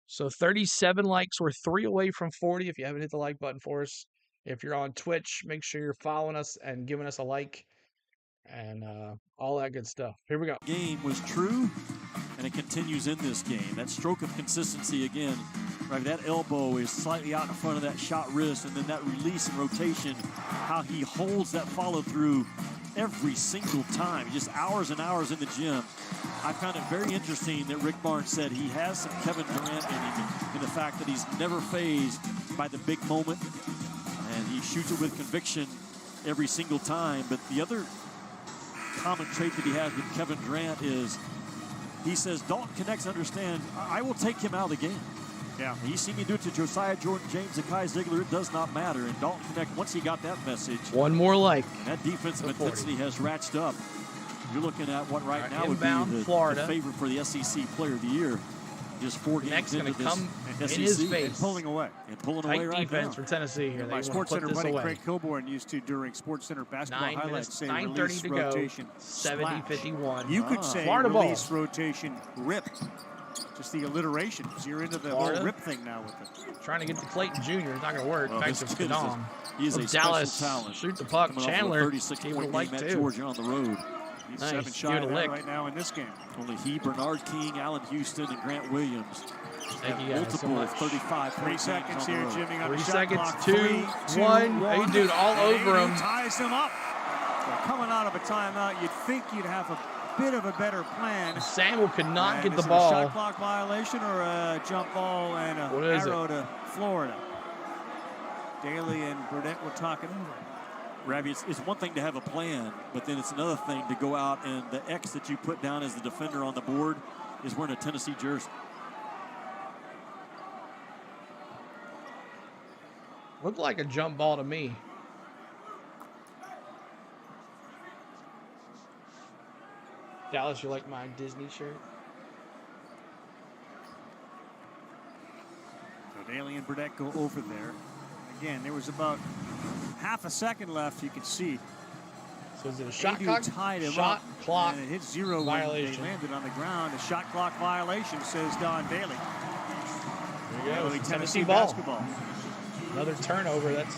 So 37 likes. We're 3 away from 40. If you haven't hit the like button for us, if you're on Twitch, make sure you're following us and giving us a like. And all that good stuff. Here we go. Game was true, and it continues in this game. That stroke of consistency again, right? That elbow is slightly out in front of that shot wrist, and then that release and rotation, how he holds that follow through every single time. Just hours and hours in the gym. I found it very interesting that Rick Barnes said he has some Kevin Durant in him, in the fact that he's never fazed by the big moment, and he shoots it with conviction every single time. But the other common trait that he has with Kevin Durant is he says, Dalton Knecht understand, I will take him out of the game. Yeah, you see me do it to Josiah Jordan James, Zakai Ziegler, it does not matter. And Dalton Knecht, once he got that message, one more like, and that defensive intensity has ratcheted up. You're looking at what right now would be the favorite for the SEC Player of the Year. Just 4 games into this SEC, in his face. And pulling away. And pulling away right defense now. for Tennessee here. My SportsCenter buddy Craig Coburn used to, during SportsCenter basketball highlights, say 9:30 release to rotation, go. 70-51. You could say Florida release ball. rotation, rip. Just the alliteration. So you're into the whole rip thing now with it. Trying to get to Clayton Jr. It's not going to work. Back to Kadam. He is a Dallas talent. Shoot the puck. Chandler 36-point game at Georgia on the road. He's nice. 7 shot right now in this game. Only he, Bernard King, Allen Houston, and Grant Williams. Thank you guys so much. 35 3 seconds here, Jimmy. 3 seconds, 2, 1. Hey, dude, all over him. Ties him up. So coming out of a timeout, you'd think you'd have a bit of a better plan. Samuel could not get the Is it ball. a shot clock violation or a jump ball and an arrow to Florida? Daly and Burdett were talking over it. Ravi, it's one thing to have a plan, but then it's another thing to go out and the X that you put down as the defender on the board is wearing a Tennessee jersey. Looked like a jump ball to me. Dallas, you like my Disney shirt? So Daly and Burdett go over there. Again, there was about half a second left, you could see. So is it a shot Adu clock? tied him Shot up, clock and it hit zero violation. when they landed on the ground. A shot clock violation, says Don Bailey. There you go. Tennessee ball. basketball. Another turnover. That's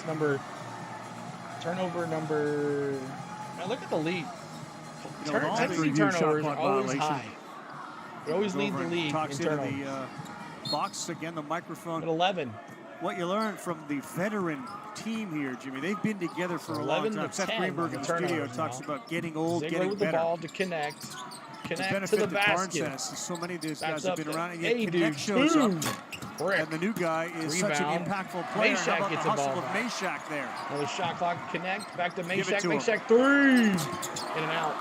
turnover number. Now look at the lead. Tennessee turnovers are always high. They always lead the league Talks in into turnovers. the box again, the microphone. At 11. What you learn from the veteran team here, Jimmy, they've been together for a long time. Seth Greenberg in the studio talks about getting old, Ziegler getting with better. the ball to connect The to benefit the that Barnes basket. has is so many of these Backs guys have up been to around, and yet Adu. Knecht shows up. Brick. And the new guy is such an Rebound. impactful player. Meshack How about gets the the ball hustle of back. Meshack there? Another shot clock connect. Back to Give it Meshack. to him. Meshack 3. In and out.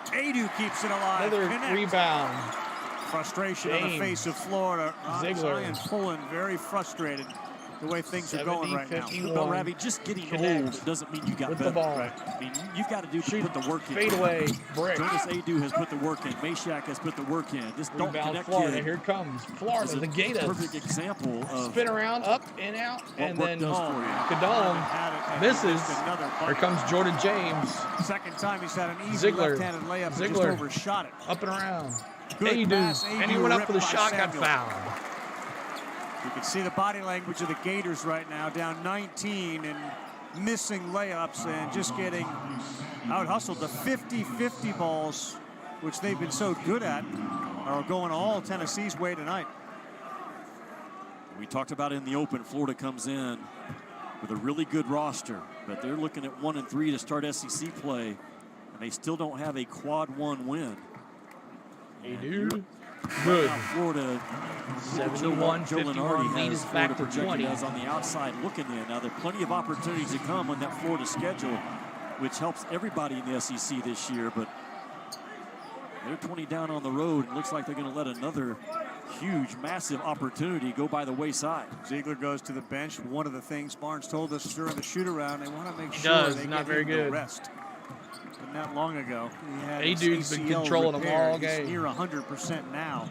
Adu keeps it alive. Another Knecht. rebound. Frustration on the James. face of Florida. Ziegler. Zion pulling very frustrated the way things are going right now. 70-51. But Ravi, just getting Connect. old doesn't mean you got With better. the ball. Right? I mean, you've got to do put the work in. Fade away. Brick. Jonas Adu has put the work in. Meshack has put the work in. This Dalton Rebound Knecht Florida. kid Here it comes. Florida, is a the Gators. perfect example of Spin around, up and out, and work then does for you. Kadam Had it, and misses. missed another Here bucket. comes Jordan James. Second time he's had an easy Ziegler. left-handed layup and Ziegler. just overshot it. Up and around. Good pass, Adu. And he went up for the ripped by shot, got Samuel. fouled. You can see the body language of the Gators right now, down 19 and missing layups and just getting out-hustled. The 50-50 balls, which they've been so good at, are going all Tennessee's way tonight. We talked about in the open, Florida comes in with a really good roster, but they're looking at 1 and 3 to start SEC play, and they still don't have a quad 1 win. Adu. Good. Now Florida, 71-51. Lead is back to 20. As on the outside looking in. Now there are plenty of opportunities to come on that Florida schedule, which helps everybody in the SEC this year, but they're 20 down on the road. It looks like they're going to let another huge, massive opportunity go by the wayside. Ziegler goes to the bench. One of the things Barnes told us during the shoot-around, they want to make sure does. they Not get very him the good. rest. But not long ago, he had Adu's been ACL controlling them repair. all He's game. near 100% now.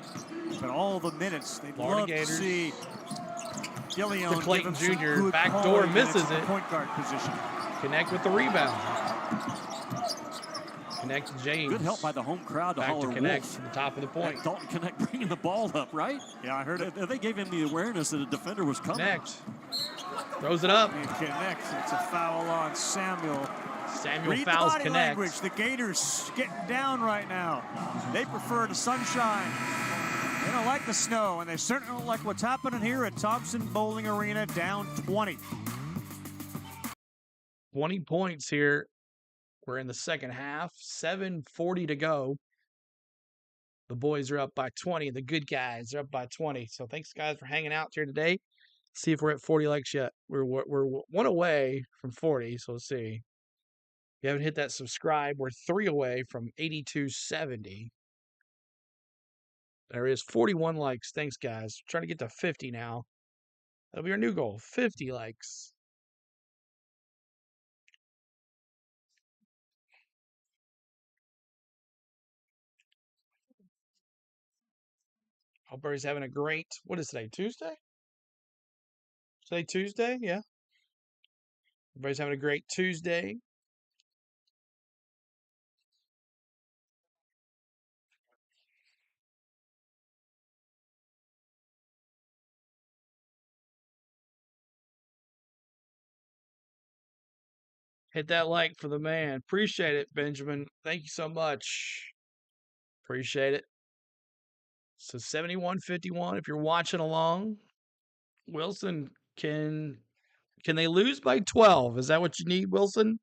But all the minutes, they'd Florida love Gators. to see Gillion To give Clayton him some Jr. good Backdoor quality minutes misses in the it. point guard position. Connect with the rebound. Connect to James. Good help by the home crowd to Back to holler Connect Wolf. to the top of the point. And Dalton Knecht bringing the ball up, right? Yeah, I heard it. They gave him the awareness that a defender was coming. Connect. Throws it up. And Connect. It's a foul on Samuel. Samuel Read the fouls body Connect. language. The Gators getting down right now. They prefer the sunshine. They don't like the snow, and they certainly don't like what's happening here at Thompson Bowling Arena, down 20. 20 points here. We're in the second half. 7:40 to go. The boys are up by 20. The good guys are up by 20. So thanks, guys, for hanging out here today. See if we're at 40 likes yet. We're one away from 40, so let's see. If you haven't hit that subscribe, we're 3 away from 8270. There is 41 likes. Thanks, guys. Trying to get to 50 now. That'll be our new goal. 50 likes. Hope everybody's having a great, what is today, Tuesday? Today, Tuesday? Yeah. Everybody's having a great Tuesday. Hit that like for the man. Appreciate it, Benjamin. Thank you so much. Appreciate it. So 71-51. If you're watching along, Wilson, can they lose by 12? Is that what you need, Wilson?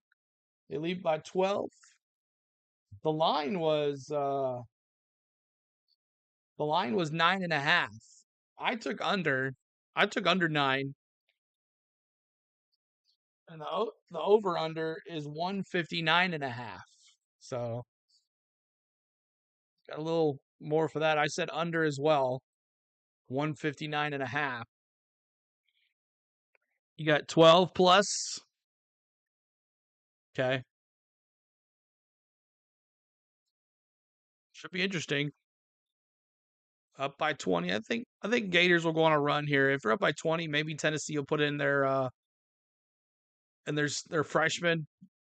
They lead by 12. The line was 9.5. I took under 9. And the over-under is 159.5. So, got a little more for that. I said under as well, 159.5. You got 12 plus. Okay. Should be interesting. Up by 20. I think Gators will go on a run here. If they're up by 20, maybe Tennessee will put in their freshman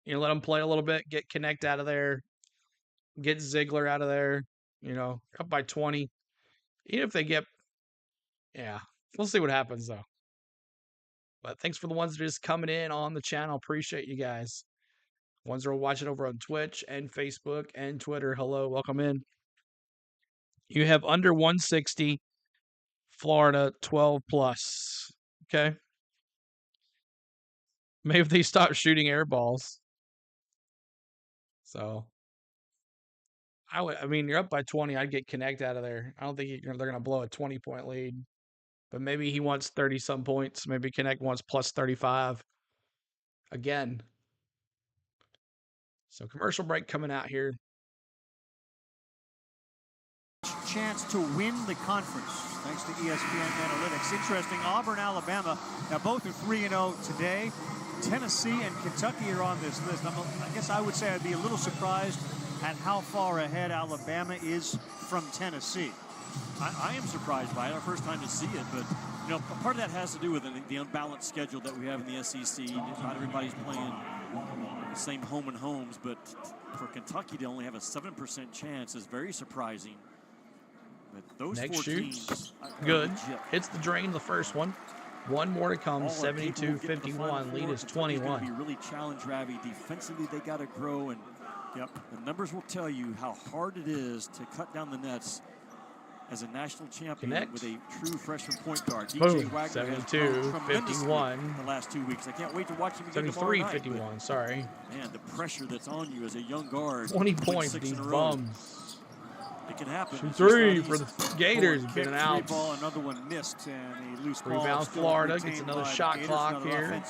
You know, let them play a little bit, get Knecht out of there, get Ziegler out of there. You know, up by 20. Even if they get, yeah, we'll see what happens though. But thanks for the ones that are just coming in on the channel. Appreciate you guys. Ones that are watching over on Twitch and Facebook and Twitter. Hello, welcome in. You have under 160, Florida 12 plus. Okay. Maybe if they stop shooting air balls. So, I mean, you're up by 20. I'd get Knecht out of there. I don't think they're going to blow a 20-point lead. But maybe he wants 30-some points. Maybe Knecht wants plus 35 again. So commercial break coming out here. Chance to win the conference, thanks to ESPN Analytics. Interesting, Auburn, Alabama. Now both are 3-0 today. Tennessee and Kentucky are on this list. I guess I would say I'd be a little surprised at how far ahead Alabama is from Tennessee. I am surprised by it. Our first time to see it, but you know, part of that has to do with the unbalanced schedule that we have in the SEC. Not everybody's playing the same home and homes, but for Kentucky to only have a 7% chance is very surprising. But those Next 4 shoots, teams good. Hits the drain the first one. One more to come, all 72-51. Lead is 21. Be really challenge Ravi. Defensively, they got to grow, and the numbers will tell you how hard it is to cut down the nets as a national champion Knecht. with a true freshman point guard. Boom, DJ Wagner has 72-51. the last 2 weeks. I can't wait to watch him again tomorrow night. 73-51, sorry. Man, the pressure that's on you as a young guard. 20 points, these bums. bums. It can happen. Shoot 3 for the Gators, getting out. Ball, another one missed, and a loose ball. Rebound Florida, gets another shot clock here.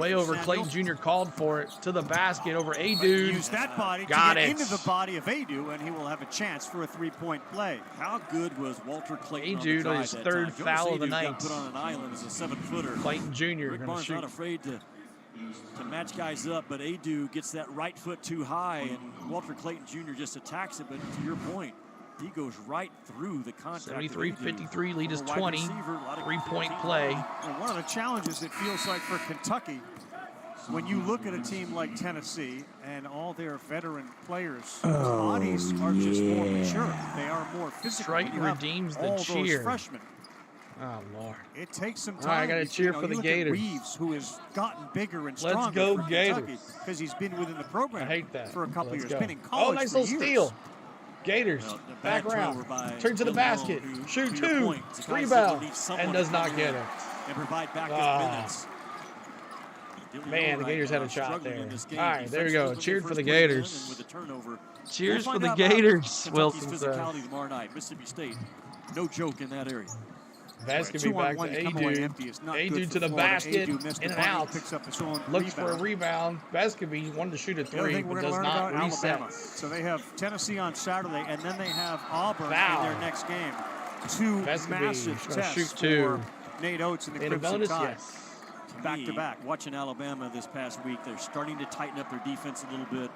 Way over Clayton Jr. called for it to the basket over Adu. Use that body Got to get it. into the body of Adu, and he will have a chance for a 3-point play. How good was Walter Clayton Adu on the drive his that third time? foul Jonas of the Adu night. got put on an island as a 7-footer. Clayton Jr. Rick going to Barnes shoot. not afraid to match guys up, but Adu gets that right foot too high, and Walter Clayton Jr. just attacks it. But to your point, he goes right through the contact. 73-53, lead is 20. 3-point play. And one of the challenges it feels like for Kentucky, when you look at a team like Tennessee and all their veteran players, bodies are just more mature. They are more physical. Triton redeems the all cheer. Those freshmen. Oh, Lord. It takes some time. All right, I got to cheer for the Gators. Reeves, who has gotten bigger and stronger. Let's go for Gators. Because he's been within the program I hate that. for a couple Let's years. go. Been in college Oh, nice for little years. steal. Gators, back round, turn to the basket, shoot 2, rebound, and does not get it. And provide backup minutes. Man, the Gators had a shot there. All right, there we go. Cheered for the Gators. Cheers for the Gators, Wilson says. Physicality tomorrow night, Mississippi State. No joke in that area. Basket be back to Adu. Adu to the basket, in and out. Looks for a rebound. Basketby wanted to shoot a 3, but does not reset. So they have Tennessee on Saturday, and then they have Auburn Foul. in their next game. 2 massive tests shoot 2. for Nate Oates and the In a Crimson bonus, Tide. yes. Back to back. Watching Alabama this past week, they're starting to tighten up their defense a little bit.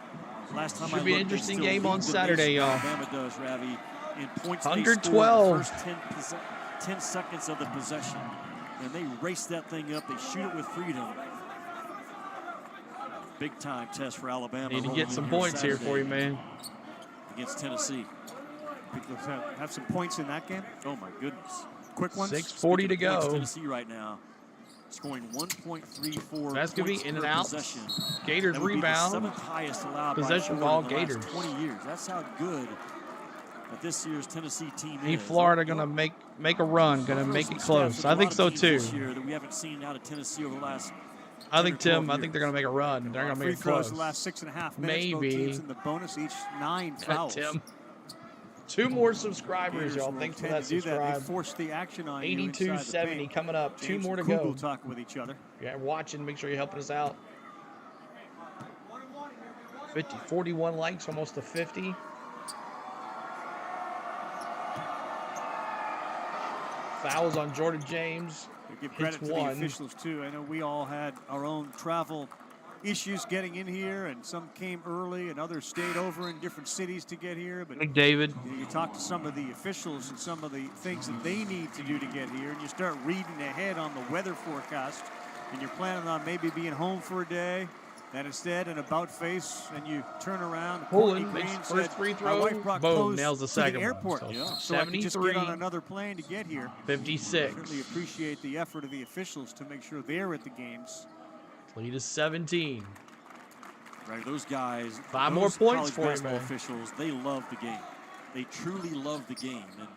Last time Should I be an looked, they interesting still game lead on the Saturday, nation. y'all. Alabama does, Ravi, in points they 112. score the first 10 seconds of the possession. And they race that thing up. They shoot it with freedom. Big time test for Alabama. Need to get some points here for you, man. Against Tennessee. Have some points in that game. Oh my goodness. Quick ones. 6:40 to go. Tennessee right now, scoring 1.34 That's gonna be points in and per out. possession. Gators That would be rebound. the 7th highest allowed Possession by ball, in the last Gators. 20 years. That's how good that this year's Tennessee team Need is. Florida gonna make a run, gonna make it close. I think so too. This year that we haven't seen out of Tennessee over the last. I think they're gonna make a run. They're gonna make it Free throws close. the last 6.5 minutes. Maybe. Both teams in the bonus, each 9 fouls. Tim. 2 more subscribers, Gators y'all. will Thanks for tend that to do that. They subscribe. force the action on you 82-70 inside the coming up. 2 James more to and go. Kugel talking with each other. Yeah, watching. Make sure you're helping us out. 41 likes, almost to 50. Fouls on Jordan James. We give credit to the officials too. I know we all had our own travel issues getting in here, and some came early, and others stayed over in different cities to get here. But McDavid. you talk to some of the officials and some of the things that they need to do to get here, and you start reading ahead on the weather forecast, and you're planning on maybe being home for a day. And instead, an about face, and you turn around. Pulling, Courtney makes Green first said, free "My throw, wife brought boom, clothes nails the to second the airport, one. so I could just get 73, on another plane to get here." 56. Certainly appreciate the effort of the officials to make sure they're at the games. Lead is 17. Right, those guys, 5 those more points college for you, basketball man. officials, they love the game. They truly love the game. And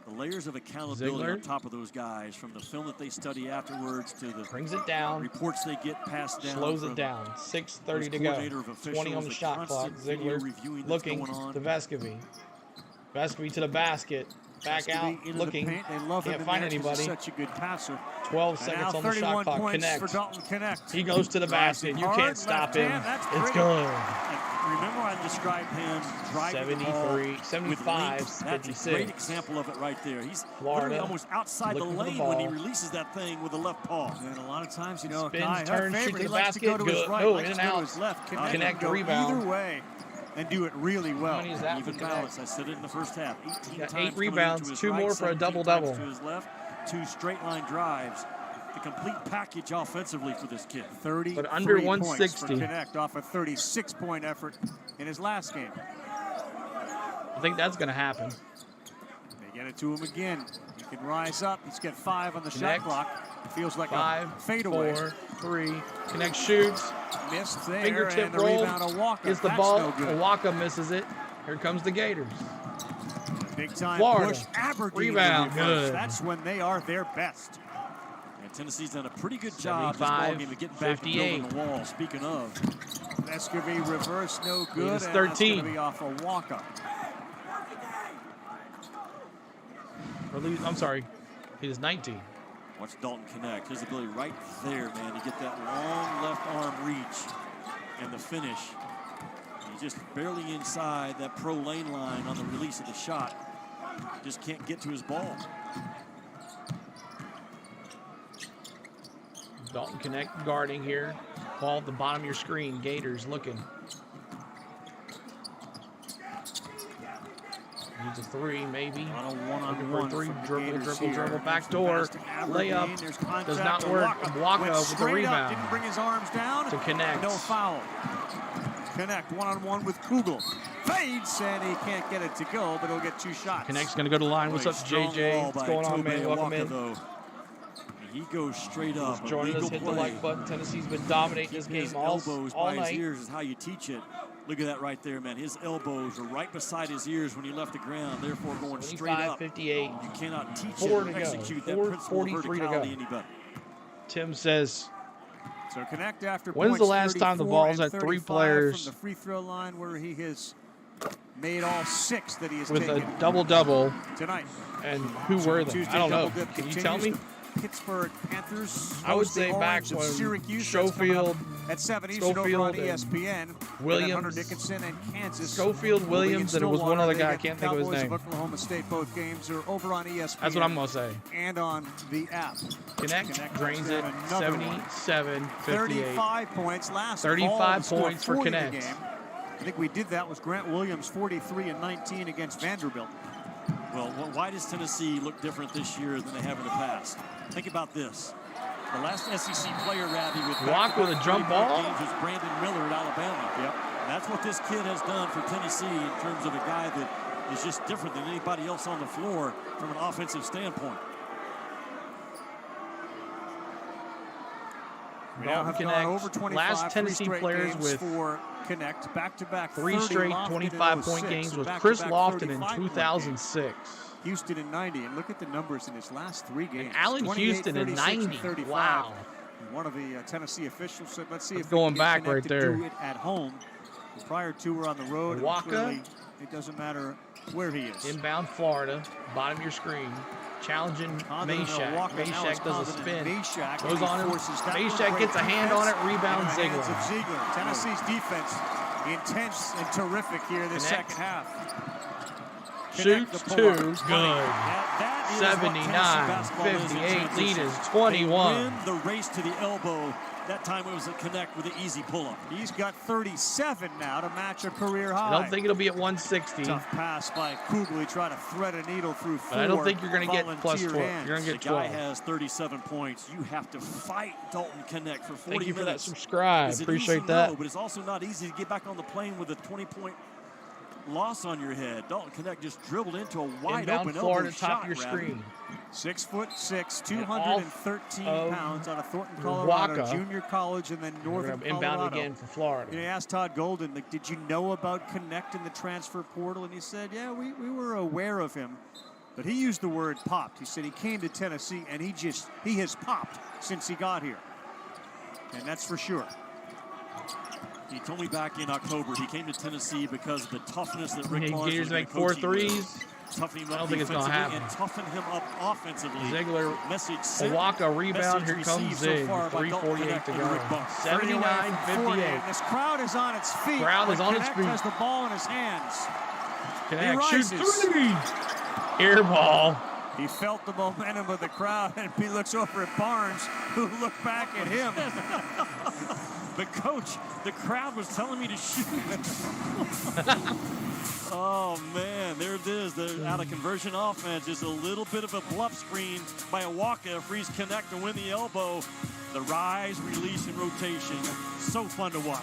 the layers of accountability Ziegler. on top of those guys, from the film that they study afterwards to the Brings it down. reports they get passed down. Slows from it down. 6:30 those to go. coordinator of 20 on officials, the the shot clock. constant video Ziegler reviewing that's looking going on. to Vescovy. Vescovy to the basket. Back out, Vescovy into looking. the paint. They love him Can't in find there 'cause he's anybody. such a good passer. 12 And seconds now on the shot 31 clock. points Connect. for Dalton Knecht. He goes to the Drives basket. it You hard, can't stop left him. hand, that's It's pretty. good. And remember, I described him driving the ball 73, with 75, length. That's a 56. great example of it right there. He's Florida literally almost outside the looking for the lane when he ball. releases that thing with the left paw. And a lot of times, you know, a Spins, guy, turns, our shoots favorite, to he the likes to go basket. to his Good. right, Oh, likes in to and go to out. his left. Connect, Connect, go rebound. either way and do it really well. How many is that Even for Connect? balance. I said it in the first half. 18 Got times 8 coming rebounds, into his 2 right, more for a 17 double-double. times to his left, 2 straight line drives. The complete package offensively for this kid. 30 But under points 160. for Knecht off a 36-point effort in his last game. I think that's going to happen. They get it to him again. He can rise up. He's got 5 on the Connect. shot clock. It feels like 5, a fadeaway. 4, 3. Connect, shoots. Missed there, Fingertip and the roll. rebound of Walker. Gets the That's ball. no good. Waka misses it. Here comes the Gators. Big time Florida. push. Aberdeen Rebound. in the reverse. Good. That's when they are their best. And Tennessee's done a pretty good job this ball 75, game of getting back and 58. building the wall. Speaking of, Vescovy reverse, no good. Lead is And 13. that's going to be off a walk-up. I'm sorry. He is 19. watch Dalton Knecht. His ability right there, man, to get that long left arm reach and the finish. He's just barely inside that pro lane line on the release of the shot. Just can't get to his ball. Dalton Knecht guarding here. Ball at the bottom of your screen. Gators looking. Needs a 3, maybe. On a Looking one-on-one for a 3. from the Dribble, Gators dribble, here. dribble. Back There's door. the pass to Aberdeen. Layup. There's contact Does not to work. Waka. Waka Went with the straight up, rebound. didn't bring his arms down. To Knecht. No foul. Knecht one-on-one with Kugel. Fades, and he can't get it to go, but he'll get 2 shots. Knecht's going to go to the line. What's up, JJ? What's going on, man? Welcome in. Though. He goes straight up. Joining us, hit the like button. Tennessee's been dominating this game all by night. his ears is how you teach it. Look at that right there, man. His elbows are right beside his ears when he left the ground, therefore going straight up. 58. You cannot teach 4 it to or go. execute that 4:43 principle of to go. verticality any better. Tim says, So Knecht after when's points the last time the 34 Vols and had 3 35 players from the free throw line where he has made all 6 that he has with taken a double-double, tonight. and who were they? Tuesday I don't know. double dip Can you tell me? continues. The Pittsburgh Panthers. I would host the say back Orange of when Syracuse. That's coming up Schofield, at 7 Eastern over on and ESPN. Williams, Hunter Dickinson and Kansas. Schofield, will be in Williams, and it was one other Stillwater. guy. I They can't get think of his Cowboys name. of Oklahoma State. Both games are over on ESPN. That's what I'm going to say. And on the app. Knecht drains it, another one. 77-58. 35 points last. 35 Vols points for scored 40 in the Knecht. game. I think we did that with Grant Williams, 43 and 19 against Vanderbilt. Well, why does Tennessee look different this year than they have in the past? Think about this. The last SEC player rally with Walk with a jump ball? games was Brandon Miller at Alabama. Yep. And that's what this kid has done for Tennessee in terms of a guy that is just different than anybody else on the floor from an offensive standpoint. We now have gone over 25 last Tennessee straight players games with for Knecht. Back-to-back 3 straight 25-point games was Chris Lofton in 2006. Houston in 90, and look at the numbers in his last 3 games. And Allen 28, Houston in 36, and 90. 35. Wow. One of the Tennessee officials said, let's see That's if we going can back get Knecht right to there. do it at home. The prior 2 were on the road. And Waka. clearly, it doesn't matter where he is. Inbound Florida, bottom of your screen. Challenging Meshack. Meshack does a spin. Goes on him. Meshack gets a hand on it. Rebound Ziegler. Tennessee's defense intense and terrific here this Knecht. second half. Shoots 2. Good. That is what Tennessee basketball is in 79-58. Lead transition. is 21. They win the race to the elbow That time it was a Knecht with an easy pull-up. He's got 37 now to match a career high. I don't think it'll be at 160. Tough pass by Kugel. He tried to thread a needle through 4. But I don't think you're going to get plus 4. hands. You're going to get The guy 12. has 37 points. You have to fight Dalton Knecht for 40 Thank you for that minutes. subscribe. Is it Appreciate easy? that. No, but it's also not easy to get back on the plane with a 20-point loss on your head. Dalton Knecht just dribbled into a wide Inbound open Florida, elbow top shot. of your screen. 6'6", 213 pounds out of Thornton, Colorado, Waka. junior college, and then Northern Inbound Colorado. again for Florida. You know, I asked Todd Golden, like, did you know about Knecht in the transfer portal? And he said, yeah, we were aware of him. But he used the word popped. He said he came to Tennessee, and he has popped since he got here. And that's for sure. He told me back in October he came to Tennessee because of the toughness that Rick Barnes Gators was make gonna 4 coach him with. threes. Toughen him I up don't think it's going to defensively happen. and toughen him up offensively. Ziegler, Message sent. Waka rebound. Here Message comes received Zig. so far by Dalton 3:48 to Knecht and go. Rick Barnes. 79-58. This crowd is on its feet. Crowd is on its Knecht feet. has the ball in his hands. Knecht shoots rises. 3. Air ball. He felt the momentum of the crowd, and he looks over at Barnes, who looked back at him. But coach, the crowd was telling me to shoot. Oh man, there it is. The out of conversion offense. Just a little bit of a bluff screen by a Waka, frees Knecht to win the elbow. The rise, release, and rotation. So fun to watch.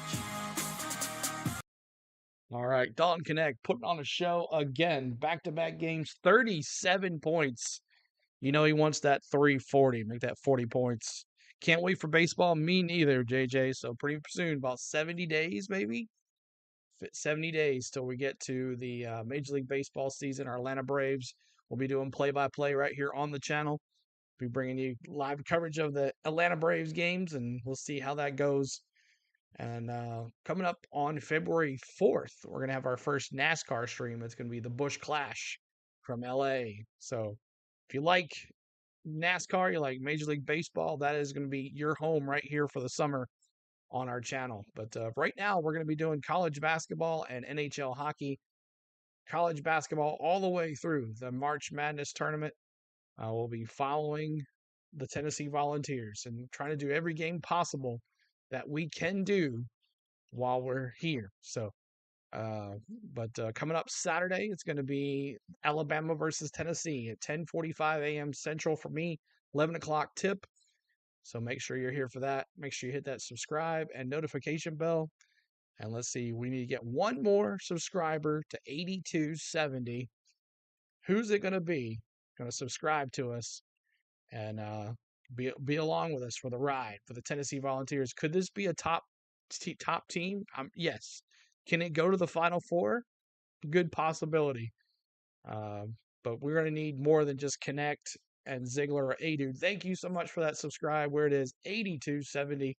All right, Dalton Knecht putting on a show again. Back-to-back games, 37 points. You know he wants that 340, make that 40 points. Can't wait for baseball. Me neither, JJ. So pretty soon, about 70 days maybe. 70 days till we get to the Major League Baseball season. Our Atlanta Braves will be doing play-by-play right here on the channel. Be bringing you live coverage of the Atlanta Braves games, and we'll see how that goes. And coming up on February 4th, we're going to have our first NASCAR stream. It's going to be the Busch Clash from LA. So if you like NASCAR, you like Major League Baseball, that is going to be your home right here for the summer on our channel. But right now, we're going to be doing college basketball and NHL hockey. College basketball all the way through the March Madness tournament. We'll be following the Tennessee Volunteers and trying to do every game possible that we can do while we're here. So, coming up Saturday, it's going to be Alabama versus Tennessee at 10:45 a.m. Central for me, 11 o'clock tip. So make sure you're here for that. Make sure you hit that subscribe and notification bell. And let's see, we need to get one more subscriber to 8270. Who's it going to be? Going to subscribe to us and be along with us for the ride for the Tennessee Volunteers. Could this be a top team? Yes. Can it go to the Final Four? Good possibility. But we're going to need more than just Knecht and Ziegler or Adu. Thank you so much for that subscribe. Where it is 8270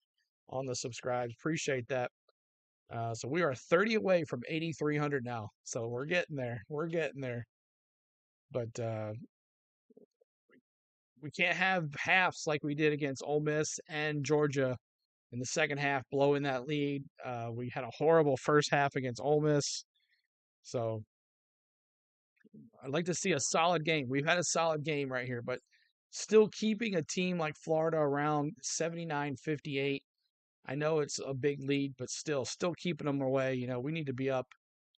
on the subscribes. Appreciate that. So we are 30 away from 8,300 now. So we're getting there. We're getting there. But we can't have halves like we did against Ole Miss and Georgia in the second half, blowing that lead. We had a horrible first half against Ole Miss. So I'd like to see a solid game. We've had a solid game right here, but still keeping a team like Florida around 79-58. I know it's a big lead, but still keeping them away. You know, we need to be up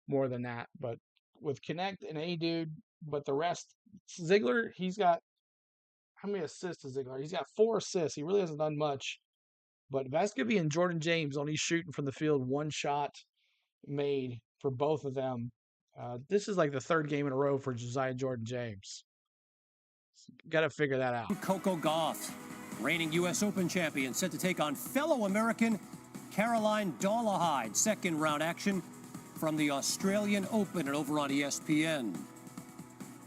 more than that. But with Knecht and A-Dude, but the rest, Ziegler, he's got, how many assists does Ziegler? He's got 4 assists. He really hasn't done much. But Vasquez and Jordan James only shooting from the field, 1 shot made for both of them. This is like the 3rd game in a row for Josiah Jordan James. Got to figure that out. Coco Gauff, reigning U.S. Open champion, set to take on fellow American Caroline Dolehide. 2nd round action from the Australian Open and over on ESPN.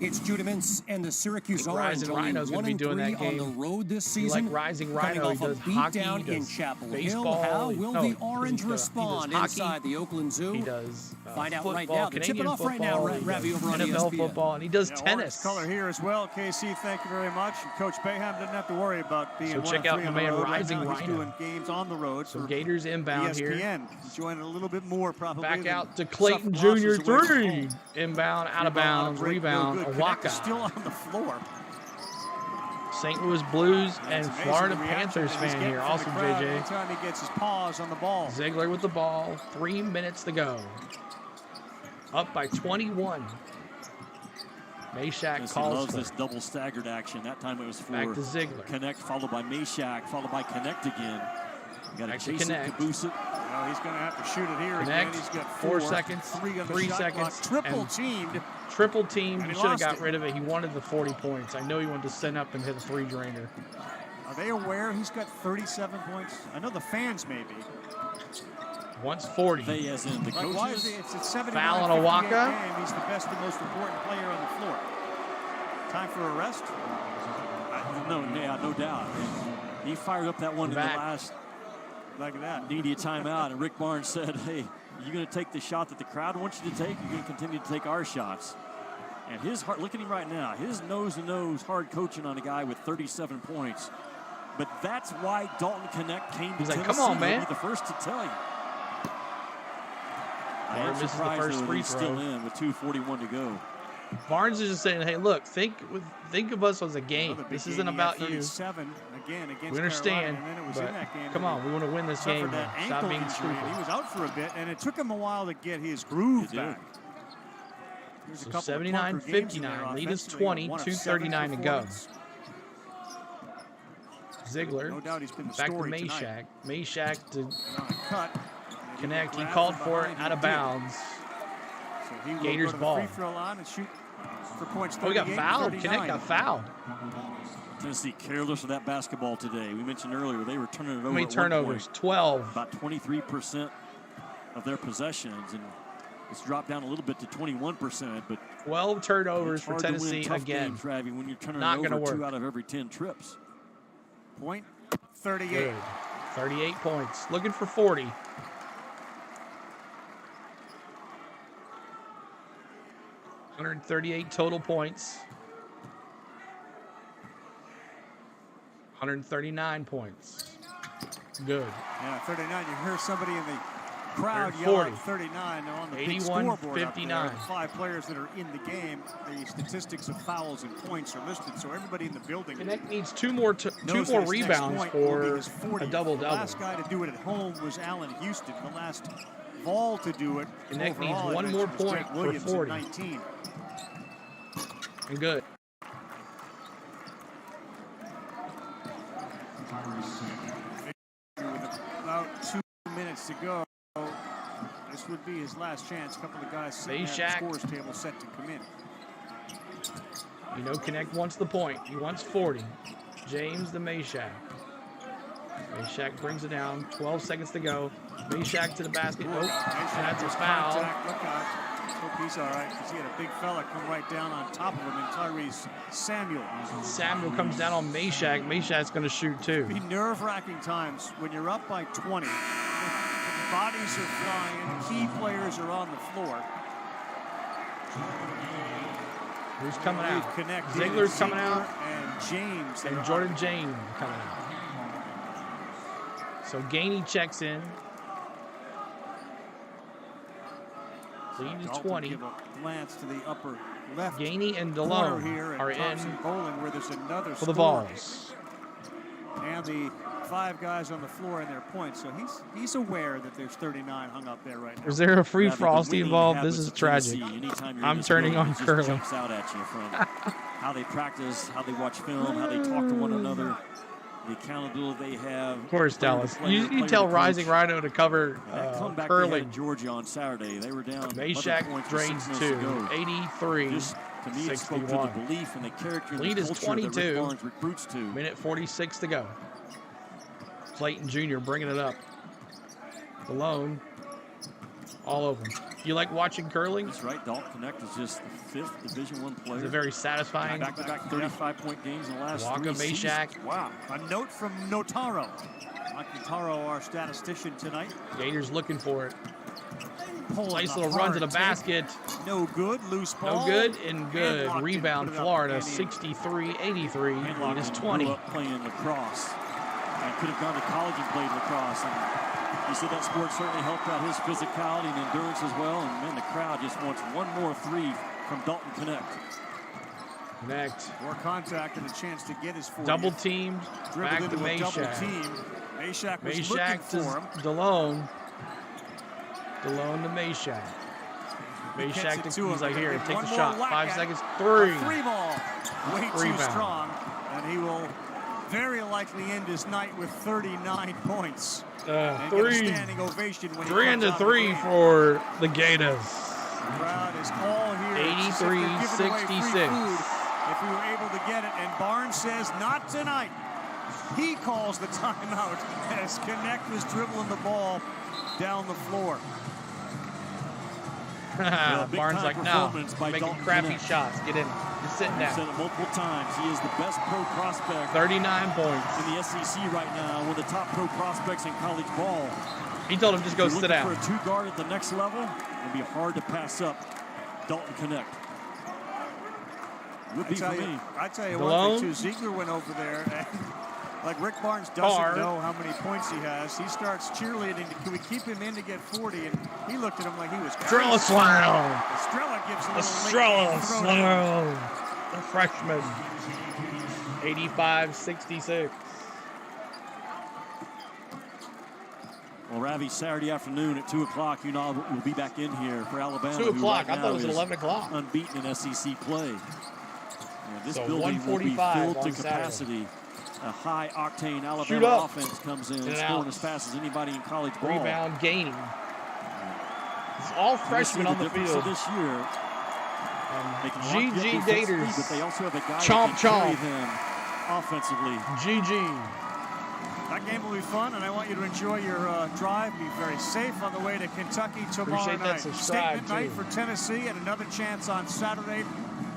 It's Judah Mintz and the Syracuse Orange, Rising only Rhino's going to be doing that 1-3 on game. the road this You season. like Rising Coming Rhino, off he a does hockey, beatdown he in does Chapel baseball. Hill. How will the Orange he does respond hockey, inside the Oakland Zoo? He does Find out football, right now. They're tipping Canadian off right now, football, Ravi, over on NFL ESPN. football, and he does Orange tennis. color here as well. KC, thank you very much. And Coach Bayham didn't have to worry about being So 1 check of 3 out on the the man road. Rising Right now, he's Rhino. doing games on the road. So for Gators inbound here. ESPN. Enjoying it a little bit more probably. Back than out to Clayton suffer Jr. losses away from 3. home. Inbound, out of Rebound on a bounds, break, real rebound, good. a Knecht Waka. is still on the floor. St. Louis Blues and It's amazing Florida the reaction Panthers that he's fan getting here. from the Awesome, crowd JJ. Anytime he gets his paws on the ball. Ziegler with the ball. 3 minutes to go. Up by 21. Meshack calls loves for this double staggered action. That time it was for back to Ziegler. Knecht, followed by Meshack, followed by Knecht again. Got to Back to chase it, Knecht. caboose it. Well, he's going to have to shoot it here again. Knecht, He's got 4 seconds, 3 on the 3 shot seconds, clock. Triple and teamed. Triple team. And He he should have lost got it. rid of it. He wanted the 40 points. I know he wanted to send up and hit a 3-drainer. Are they aware he's got 37 points? I know the fans may be. Wants 40. They, as in the Like, why is coaches. it's 79-58 Foul on Awaka. game. He's the best and most important player on the floor. Time for a rest? No doubt. He fired up that one in the Back. last Like that. media timeout, and Rick Barnes said, hey, you're going to take the shot that the crowd wants you to take, you're going to continue to take our shots. And his heart, look at him right now, his nose-to-nose hard coaching on a guy with 37 points. But that's why Dalton Knecht came to He's like, Tennessee. come on, man. He'll be the first to tell you. I am Barnes misses the surprised first though free he's still throw. in with 2:41 to go. Barnes is just saying, hey, look, think of us as a game. Another big This game. isn't He had about you. 37 again against We understand, Carolina, and then it was but in that game come that on, we want to win this he game. suffered that Stop ankle being injury, stupid. and he was out for a bit, and it took him a while to get his groove back. There's a So couple of clunker games in there 79-59. Lead is offensively, 20, 1 of 7 2:39 to go. performance. Ziegler, No doubt he's been the back to story Meshack. tonight. Meshack to And on a cut, and Knecht. He grabbed called from for it behind, out of he did. bounds. So he will Gators go to ball. the free throw line and shoot for points. Oh, he got 38, fouled. 39. Knecht got fouled. Tennessee careless with that basketball today. We mentioned earlier they were turning it over. How many at one turnovers? point. 12. About 23% of their possessions, and it's dropped down a little bit to 21%. But 12 turnovers it's for hard to win Tennessee tough again. games, Ravi, when you're turning Not it gonna over 2 work. out of every 10 trips. Point 38. Good. 38 points. Looking for 40. $138 total points. 139 points. Good. Yeah, 39. You hear somebody in the crowd Third yell 40. out 39 on the big 81, scoreboard up there. 59. The 5 players that are in the game, the statistics of fouls and points are listed, so everybody in the building Knecht needs two more knows that his next rebounds point will be for his a 40th. double-double. The last guy to do it at home was Allen Houston. The last Vol to do it Knecht needs overall, I one more mentioned, was point Jake for Williams at 40. 19. And good. With about 2 minutes to go, this would be his last chance. A couple of guys sitting at the Meshack. scores table set to come in. You know Knecht wants the point. He wants 40. James the Meshack. Meshack brings it down. 12 seconds to go. Meshack to the basket. Ooh, Nope. Meshack And that's a gets foul. contact. Look out. Hope he's all right, because he had a big fella come right down on top of him in Tyrese Samuel. Samuel comes down on Meshack. Meshack's going to shoot too. Be nerve-wracking times when you're up by 20. The bodies are flying. Key players are on the floor. Who's coming We've out? connected Ziegler's coming Ziegler out. and James. And Jordan James coming out. So Gainey checks in. Lead is Dalton 20. give a glance to the upper left Gainey and corner DeLone here at are Thompson in Bowling, where there's another for the score. Vols. And the 5 guys on the floor and their points. So he's aware that there's 39 hung up there right now. Is there a free Yeah, but the frosty winning involved? This habits is of Tennessee, tragic. anytime you're in I'm this turning building, on it just curling. jumps out at you from how they practice, how they watch film, how they talk to one another, the accountability they have. Of course, player to Dallas. player, You player tell to Rising coach. Rhino to cover That comeback they had curling. in Georgia on Saturday, they were down. Meshack 11 points with 6 drains minutes 2. to go. 83. Just, to me, it spoke to 61. the belief and the character and Lead the is culture that 22. Rick Barnes recruits to. Minute 46 to go. Clayton Jr. bringing it up. DeLone. All over him. You like watching curling? That's right. Dalton Knecht is just the 5th Division I player. It's a very satisfying. Back-to-back 35-point games in the last Waka 3 seasons. Meshack. Wow. A note from Notaro. Mike Notaro, our statistician tonight. Gators looking for it. Pulling Nice a little run to the hard take. basket. No good. Loose ball. No good and good. locked in. Rebound Put it up. Florida, And in. 63-83. Handlock Lead is and 20. grew up playing lacrosse and could have gone to college and played lacrosse. And he said that sport certainly helped out his physicality and endurance as well. And man, the crowd just wants one more 3 from Dalton Knecht. Knecht. More contact and a chance to get his 40th. Double teamed. Back to Dribbled into a double Meshack. team. Meshack was looking Meshack for him. to Delone. Delone to Meshack. Meshack to he's like, here, take the shot. 5 seconds. 3. Three ball. Way too Rebound. strong. And he will very likely end his night with 39 points. And get a standing ovation when he 3 comes into out of the 3 game. for the Gators. The crowd is all here. 83-66. If we were able to get it, and Barnes says, not tonight. He calls the timeout as Knecht was dribbling the ball down the floor. Barnes like, no, making Dalton crappy Knecht. shots. Get in. Just sitting I've said down. it multiple times. He is the best pro prospect 39 points. in the SEC right now. One of the top pro prospects in college ball. He told him just go If you're sit looking down. for a two guard at the next level, it'll be hard to pass up Dalton Knecht. Would be for me. I tell you Malone? one thing too. Ziegler went over there, and like Rick Barnes doesn't know how many points he has. He starts cheerleading. Can we keep him in to get 40? And he looked at him like he was crazy. Estrella Slam. Estrella gives a little Estrella late throw down. Slam. The freshman. 85-66. Well, Ravi, Saturday afternoon at 2 o'clock, you know, we'll be back in here for Alabama. 2 who o'clock. right I thought it now was at is 11 o'clock. Unbeaten in SEC play. And this So building will be 145 filled to on Saturday. capacity. A high-octane Shoot Alabama up. offense comes in, In and scoring out. as fast as anybody in college ball. Rebound gaining. It's all You see freshmen on the difference field. of this year. They can lock you up GG defensively, Gators. but they also have a guy Chomp, that can carry chomp. them offensively. GG. That game will be fun, and I want you to enjoy your drive. Be very safe on the way to Kentucky tomorrow Appreciate that. night. Subscribe, Statement night too. for Tennessee, and another chance on Saturday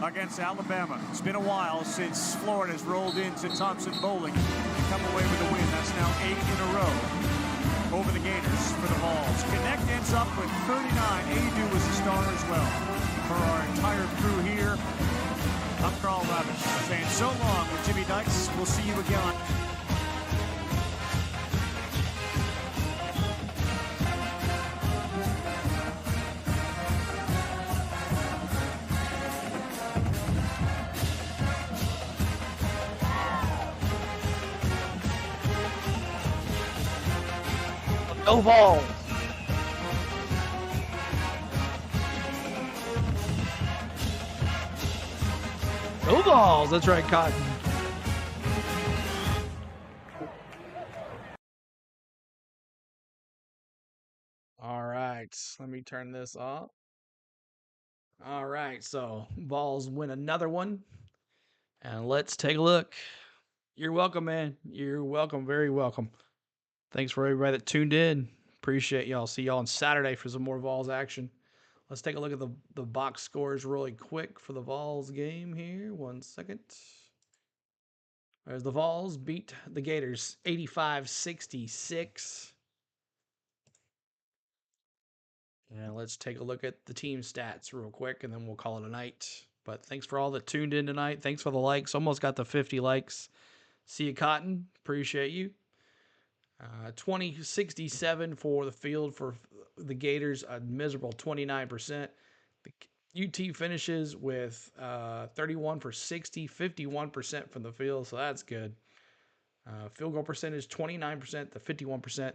against Alabama. It's been a while since Florida has rolled into Thompson Bowling and come away with a win. That's now 8 in a row over the Gators for the Vols. Knecht ends up with 39. Adu was the star as well. For our entire crew here, I'm Carl Ravish saying so long with Jimmy Dykes. We'll see you again. Go Vols. Go Vols. That's right, Cotton. All right. Let me turn this off. All right. So Vols win another one. And let's take a look. You're welcome, man. You're welcome. Very welcome. Thanks for everybody that tuned in. Appreciate y'all. See y'all on Saturday for some more Vols action. Let's take a look at the box scores really quick for the Vols game here. 1 second. There's the Vols beat the Gators 85-66. And let's take a look at the team stats real quick, and then we'll call it a night. But thanks for all that tuned in tonight. Thanks for the likes. Almost got the 50 likes. See you, Cotton. Appreciate you. 20-67 for the field for the Gators, a miserable 29%. The UT finishes with 31 for 60, 51% from the field, so that's good. Field goal percentage 29% to 51%.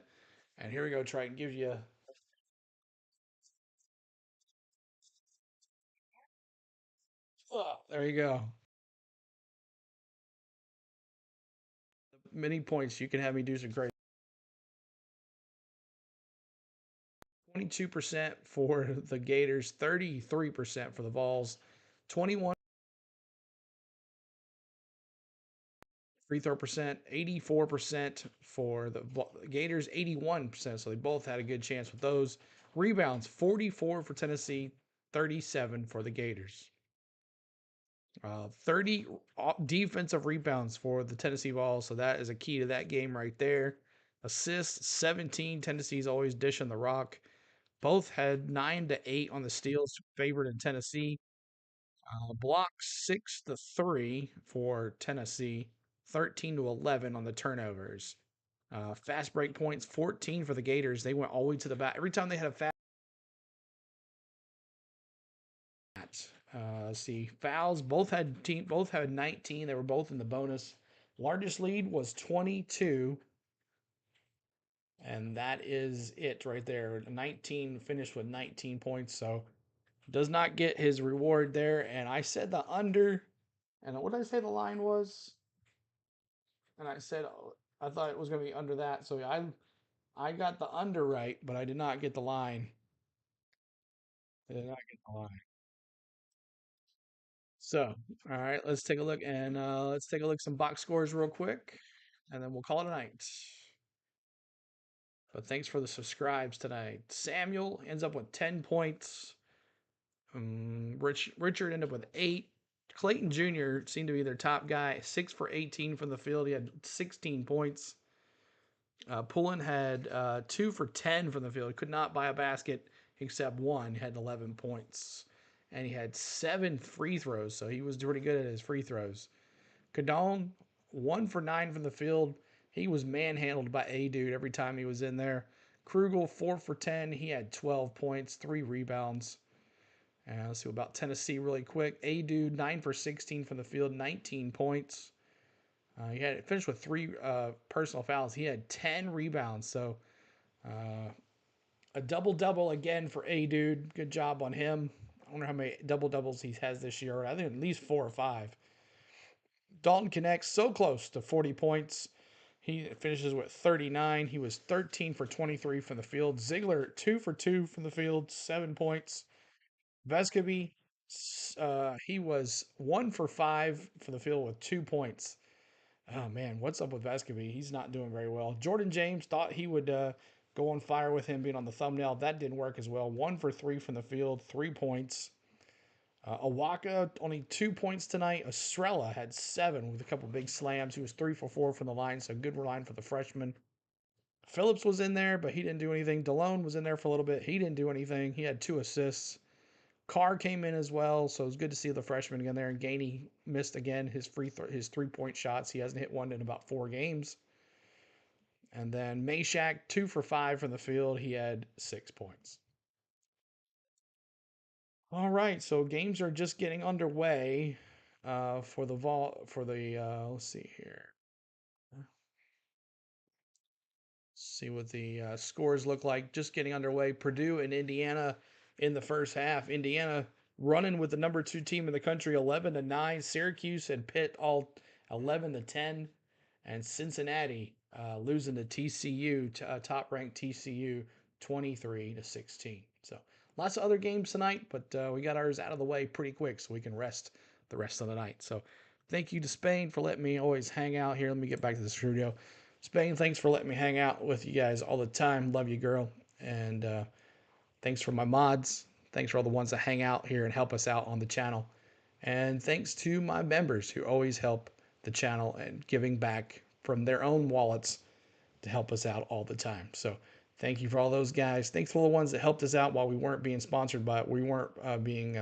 And here we go, Triton, gives you there you go. Many points you can have me do some crazy. 22% for the Gators, 33% for the Vols, 21 free throw percent, 84% for the Gators, 81%. So they both had a good chance with those. Rebounds, 44 for Tennessee, 37 for the Gators. 30 defensive rebounds for the Tennessee Vols, so that is a key to that game right there. Assists, 17. Tennessee's always dishing the rock. Both had 9 to 8 on the steals, favored in Tennessee. Blocks 6 to 3 for Tennessee, 13 to 11 on the turnovers. Fast break points, 14 for the Gators. They went all the way to the back. Every time they had a fast Let's see, fouls. Both had 19. They were both in the bonus. Largest lead was 22. And that is it right there. 19 finished with 19 points. So does not get his reward there. And I said the under. And what did I say the line was? And I said I thought it was going to be under that. So I got the under right, but I did not get the line. I did not get the line. So, all right, let's take a look and let's take a look at some box scores real quick, and then we'll call it a night. But thanks for the subscribes tonight. Samuel ends up with 10 points. Richard ended up with 8. Clayton Jr. seemed to be their top guy, 6 for 18 from the field. He had 16 points. Pullen had 2 for 10 from the field. Could not buy a basket except one. He had 11 points. And he had 7 free throws, so he was pretty good at his free throws. Cadone, 1 for 9 from the field. He was manhandled by A-Dude every time he was in there. Krugel, 4 for 10. He had 12 points, 3 rebounds. And let's see about Tennessee really quick. A-Dude, 9 for 16 from the field, 19 points. He had finished with 3 personal fouls. He had 10 rebounds. So a double-double again for A-Dude. Good job on him. I wonder how many double-doubles he has this year. I think at least 4 or 5. Dalton Knecht, so close to 40 points. He finishes with 39. He was 13 for 23 from the field. Ziegler, 2 for 2 from the field, 7 points. Vescovi, he was 1 for 5 from the field with 2 points. Oh, man, what's up with Vescovi? He's not doing very well. Jordan James thought he would go on fire with him being on the thumbnail. That didn't work as well. 1 for 3 from the field, 3 points. Awaka, only 2 points tonight. Estrella had 7 with a couple big slams. He was 3 for 4 from the line, so good line for the freshman. Phillips was in there, but he didn't do anything. Delone was in there for a little bit. He didn't do anything. He had 2 assists. Carr came in as well, so it was good to see the freshman again there. And Gainey missed again his his 3-point shots. He hasn't hit one in about 4 games. And then Meshack, 2 for 5 from the field. He had 6 points. All right, so games are just getting underway for the let's see here. See what the scores look like. Just getting underway. Purdue and Indiana in the first half. Indiana running with the number 2 team in the country, 11-9. Syracuse and Pitt all 11-10, and Cincinnati losing to TCU, top-ranked TCU, 23-16. So lots of other games tonight, but we got ours out of the way pretty quick so we can rest the rest of the night. So thank you to Spain for letting me always hang out here. Let me get back to the studio. Spain, thanks for letting me hang out with you guys all the time. Love you, girl. And thanks for my mods. Thanks for all the ones that hang out here and help us out on the channel. And thanks to my members who always help the channel and giving back from their own wallets to help us out all the time. So thank you for all those guys. Thanks for all the ones that helped us out while we weren't being sponsored by it. We weren't being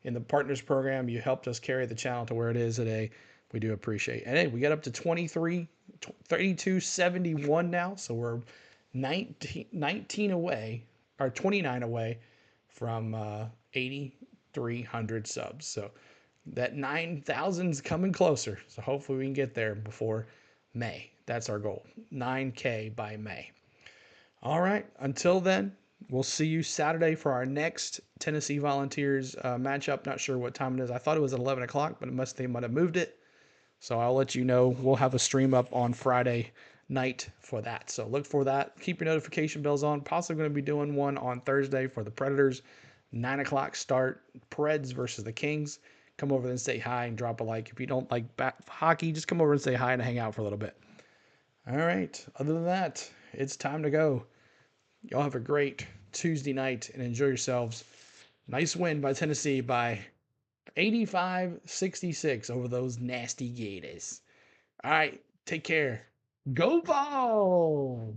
in the partners program. You helped us carry the channel to where it is today. We do appreciate it. And hey, we got up to 3271 now. So we're 19 away, or 29 away from 8,300 subs. So that 9,000's coming closer. So hopefully we can get there before May. That's our goal. 9K by May. All right. Until then, we'll see you Saturday for our next Tennessee Volunteers matchup. Not sure what time it is. I thought it was at 11 o'clock, but they might have moved it. So I'll let you know. We'll have a stream up on Friday night for that. So look for that. Keep your notification bells on. Possibly going to be doing one on Thursday for the Predators. 9 o'clock start. Preds versus the Kings. Come over and say hi and drop a like. If you don't like hockey, just come over and say hi and hang out for a little bit. All right. Other than that, it's time to go. Y'all have a great Tuesday night and enjoy yourselves. Nice win by Tennessee by 85-66 over those nasty Gators. All right, take care. Go Vols!